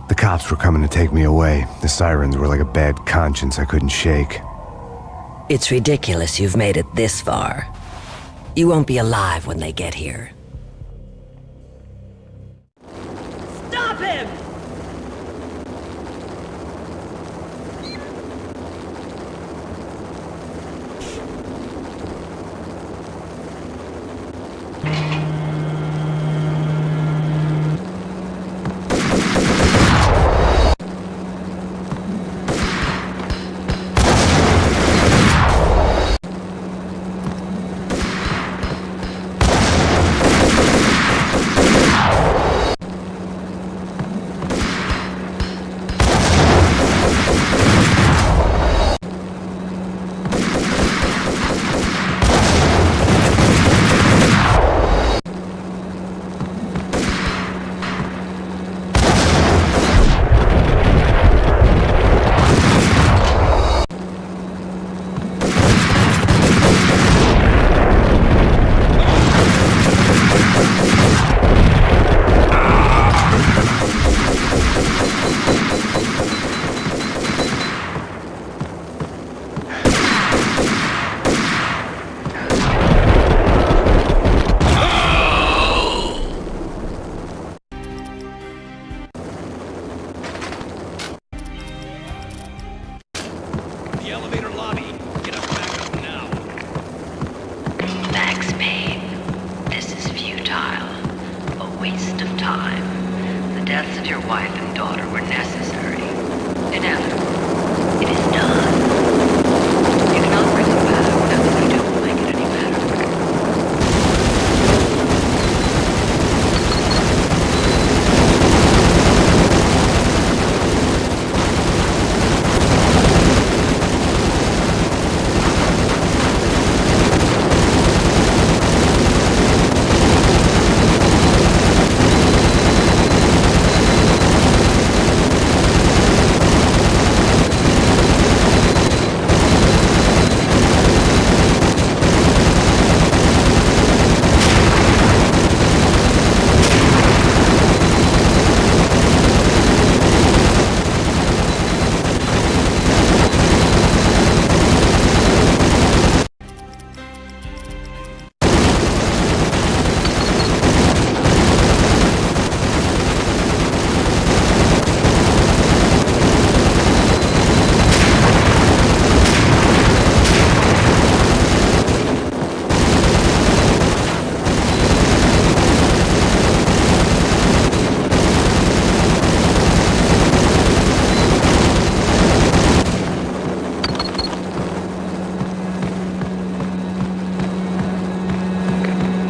The cops were coming to take me away. The sirens were like a bad conscience I couldn't shake. It's ridiculous you've made it this far. You won't be alive when they get here. Stop him! waste of time. The deaths of your wife and daughter were necessary. Inevitable. It is done. You cannot bring them back. Nothing you do will make it any better.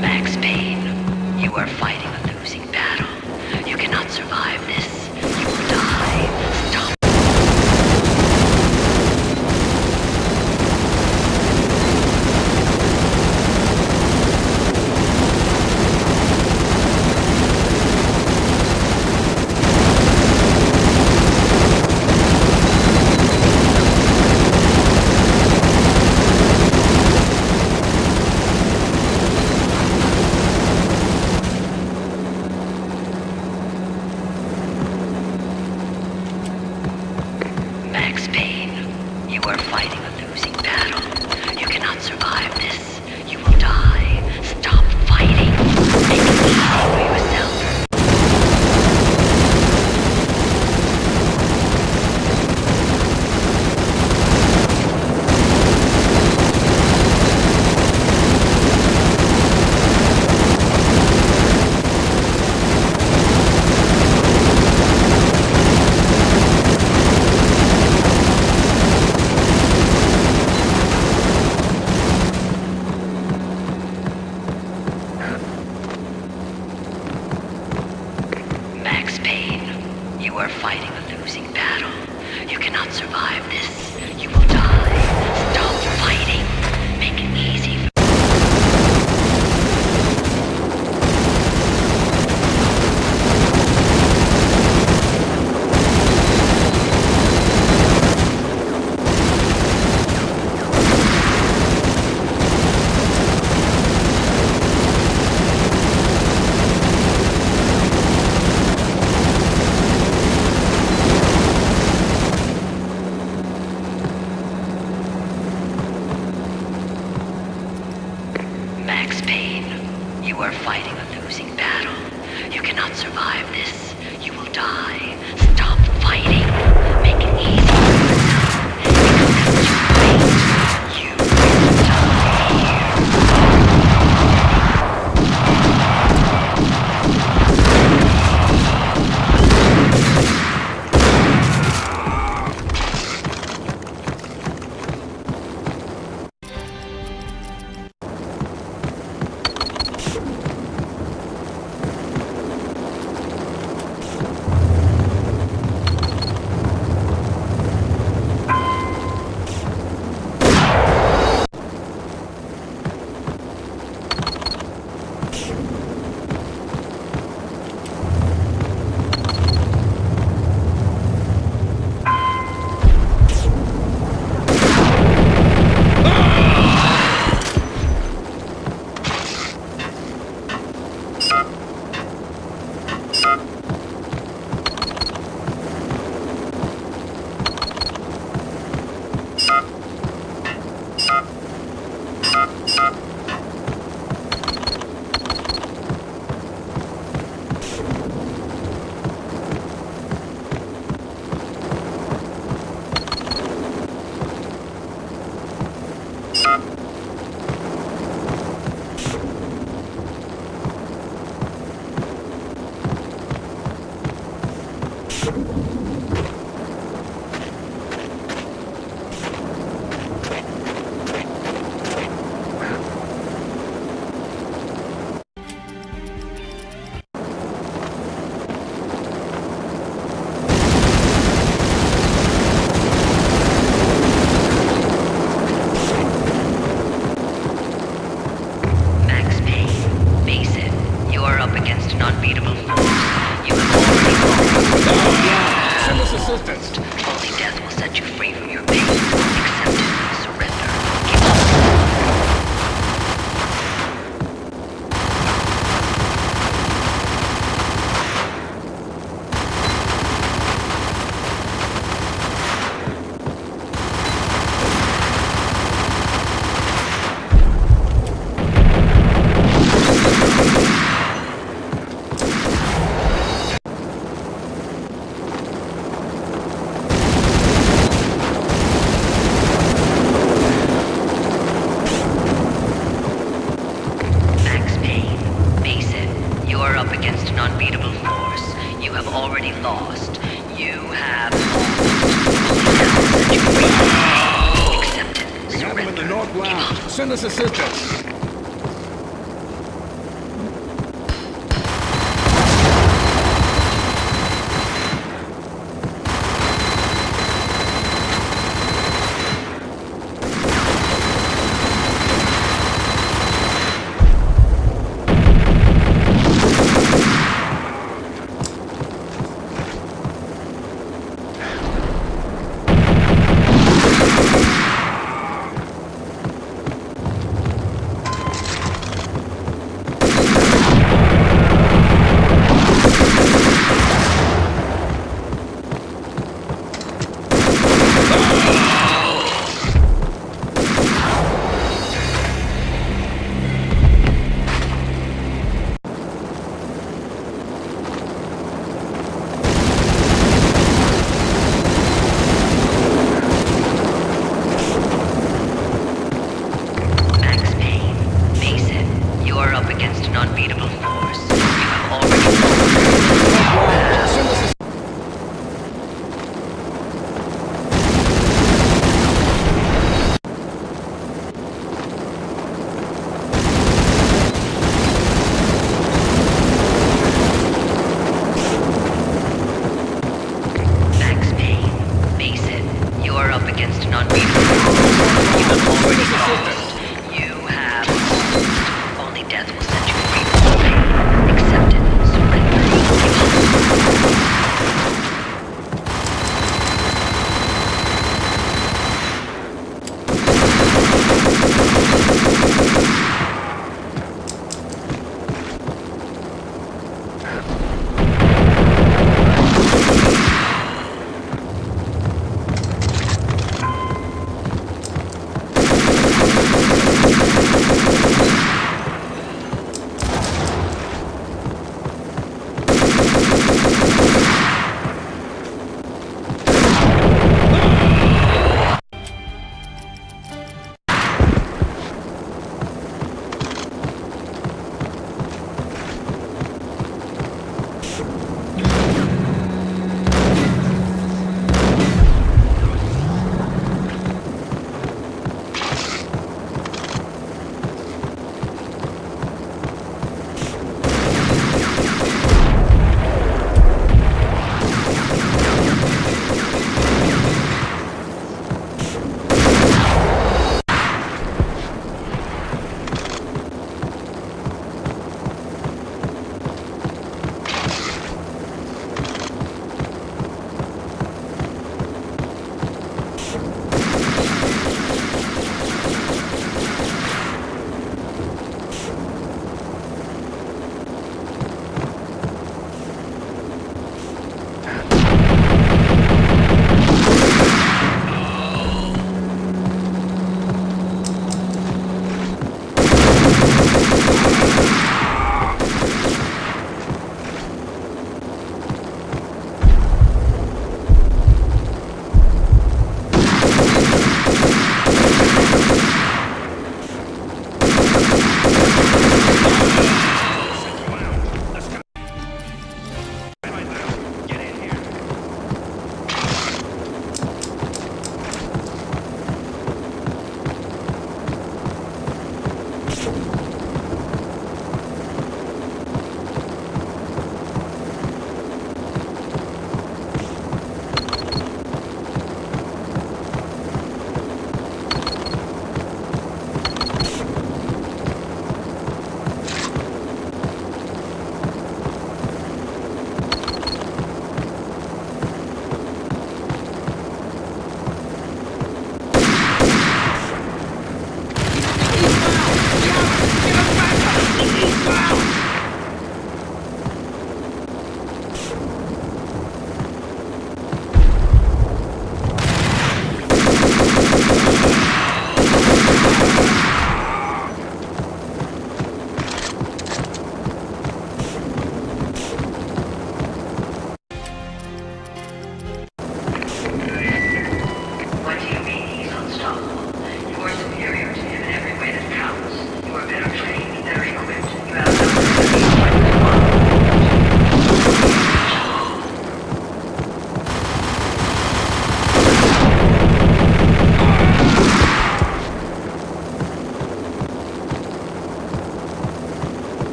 Max Payne, you are fighting a losing battle. You cannot survive this. You will die. Stop. Max Payne, you are fighting a losing battle. You cannot survive this. You will die. Stop fighting. Make it easy for yourself. Max Payne, you are fighting a losing battle. You cannot survive this. You will die. Stop fighting. Make it easy. Max Payne, you are fighting a losing battle. You cannot survive this. You will die. Stop fighting. Make it easy for yourself. Accept your fate. You will die. assistance. Only death will set you free from your pain. Accept it. Surrender. Give up. Max Payne, face it. You are up against an unbeatable force. You have already lost. You have lost. Accept it. We have him in the North Lounge. Send us assistance.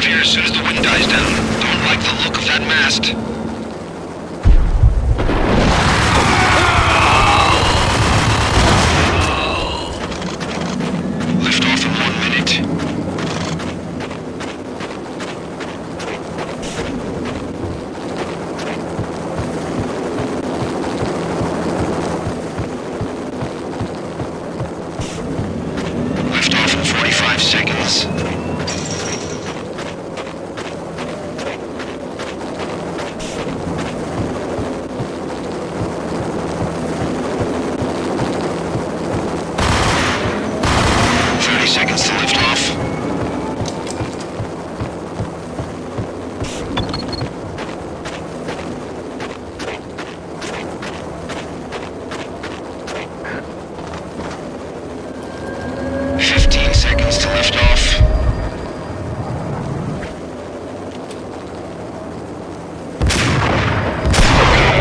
of here as soon as the wind dies down. Don't like the look of that mast. Lift off in 1 minute. Lift off in 45 seconds. Seconds to lift off. Seconds to lift off.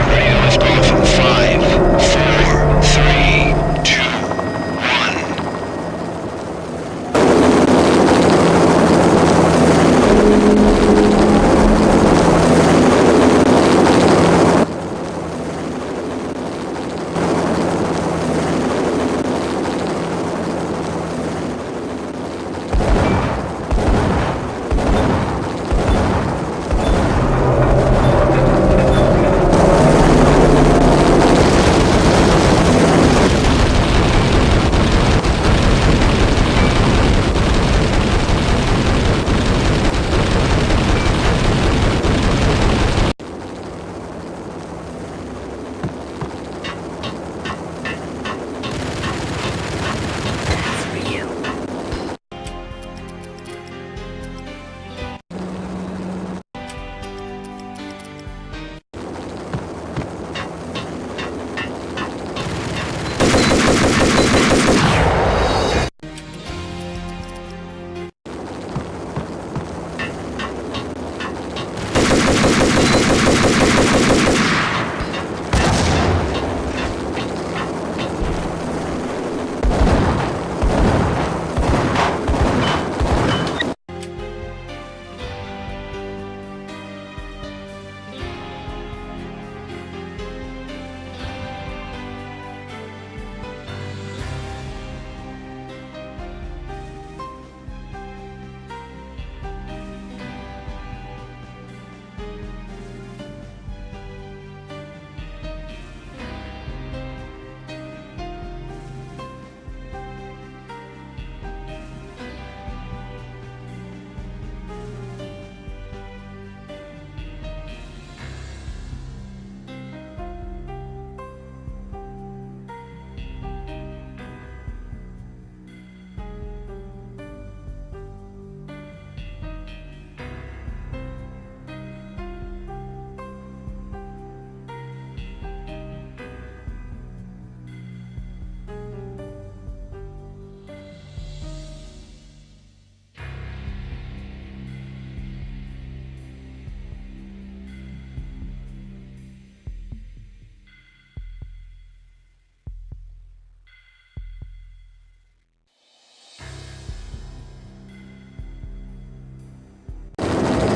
Ready to lift off in 5, 4, 3, 2, 1.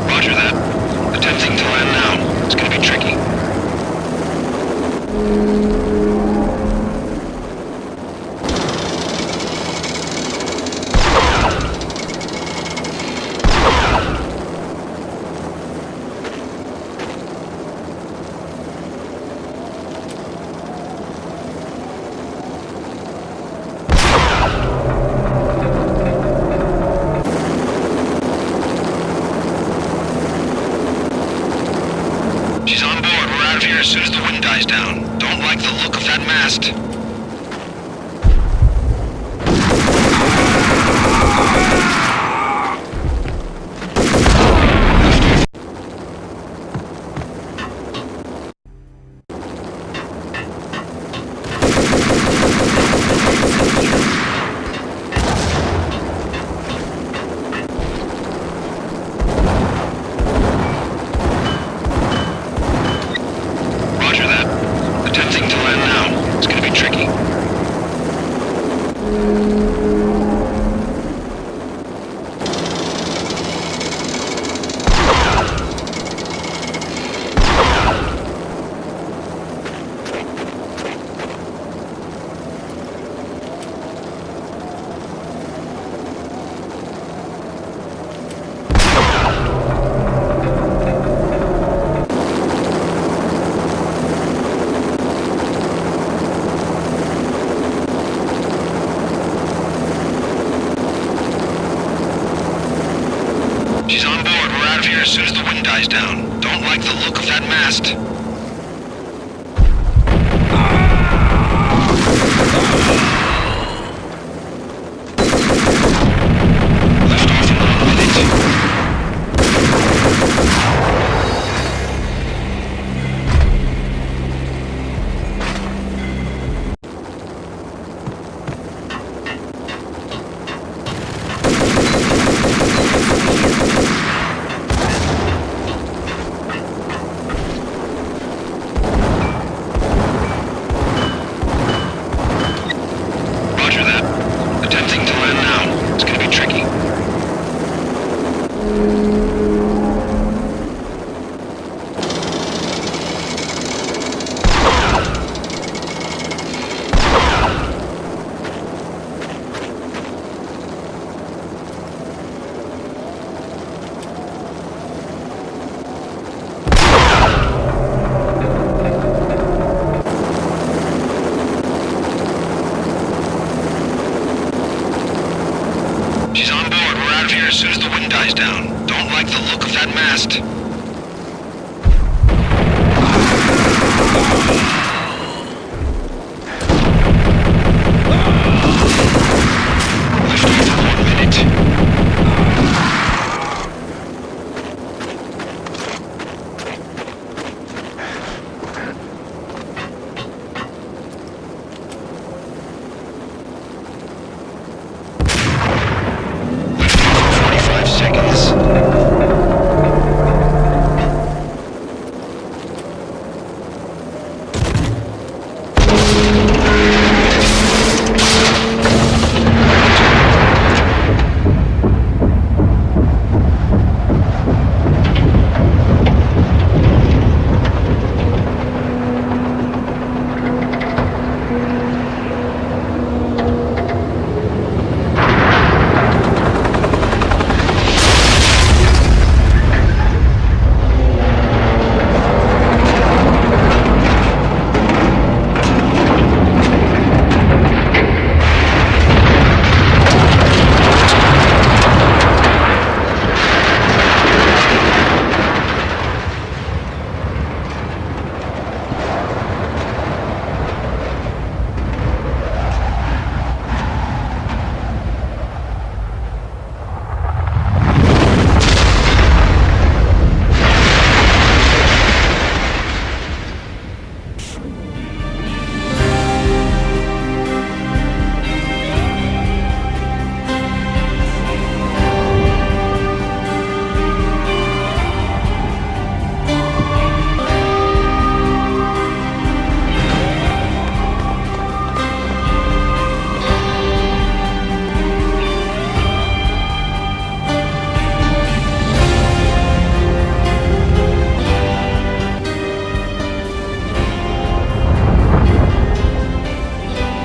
Roger that. Attempting to land now. It's gonna be tricky. She's on board. We're out of here as soon as the wind dies down. Don't like the look of that mast. Roger that. Attempting to land now. It's gonna be tricky. we're out of here as soon as the wind dies down. Don't like the look of that mast. As soon as the wind dies down. Don't like the look of that mast. Lift off in 1 minute.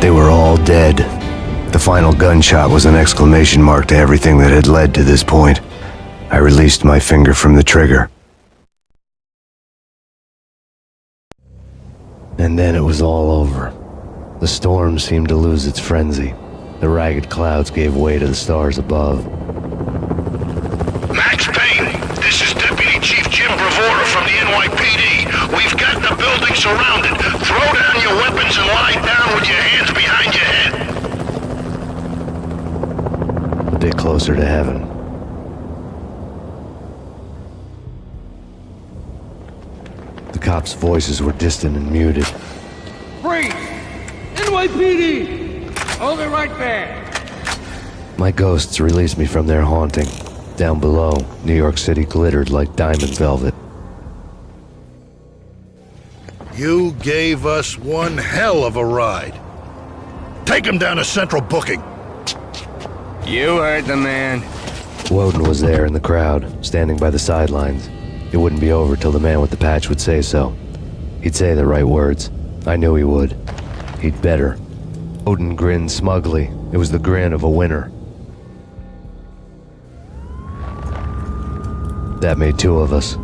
They were all dead. The final gunshot was an exclamation mark to everything that had led to this point. I released my finger from the trigger. And then it was all over. The storm seemed to lose its frenzy. The ragged clouds gave way to the stars above. Max Payne, this is Deputy Chief Jim Bravura from the NYPD. We've got the building surrounded. Throw down your weapons and lie down with your hands behind your head. A bit closer to heaven. The cops' voices were distant and muted. Freeze! NYPD! Hold it right there! My ghosts released me from their haunting. Down below, New York City glittered like diamond velvet. You gave us one hell of a ride. Take him down to Central Booking. You heard the man. Woden was there in the crowd, standing by the sidelines. It wouldn't be over till the man with the patch would say so. He'd say the right words. I knew he would. He'd better. Woden grinned smugly. It was the grin of a winner. That made two of us.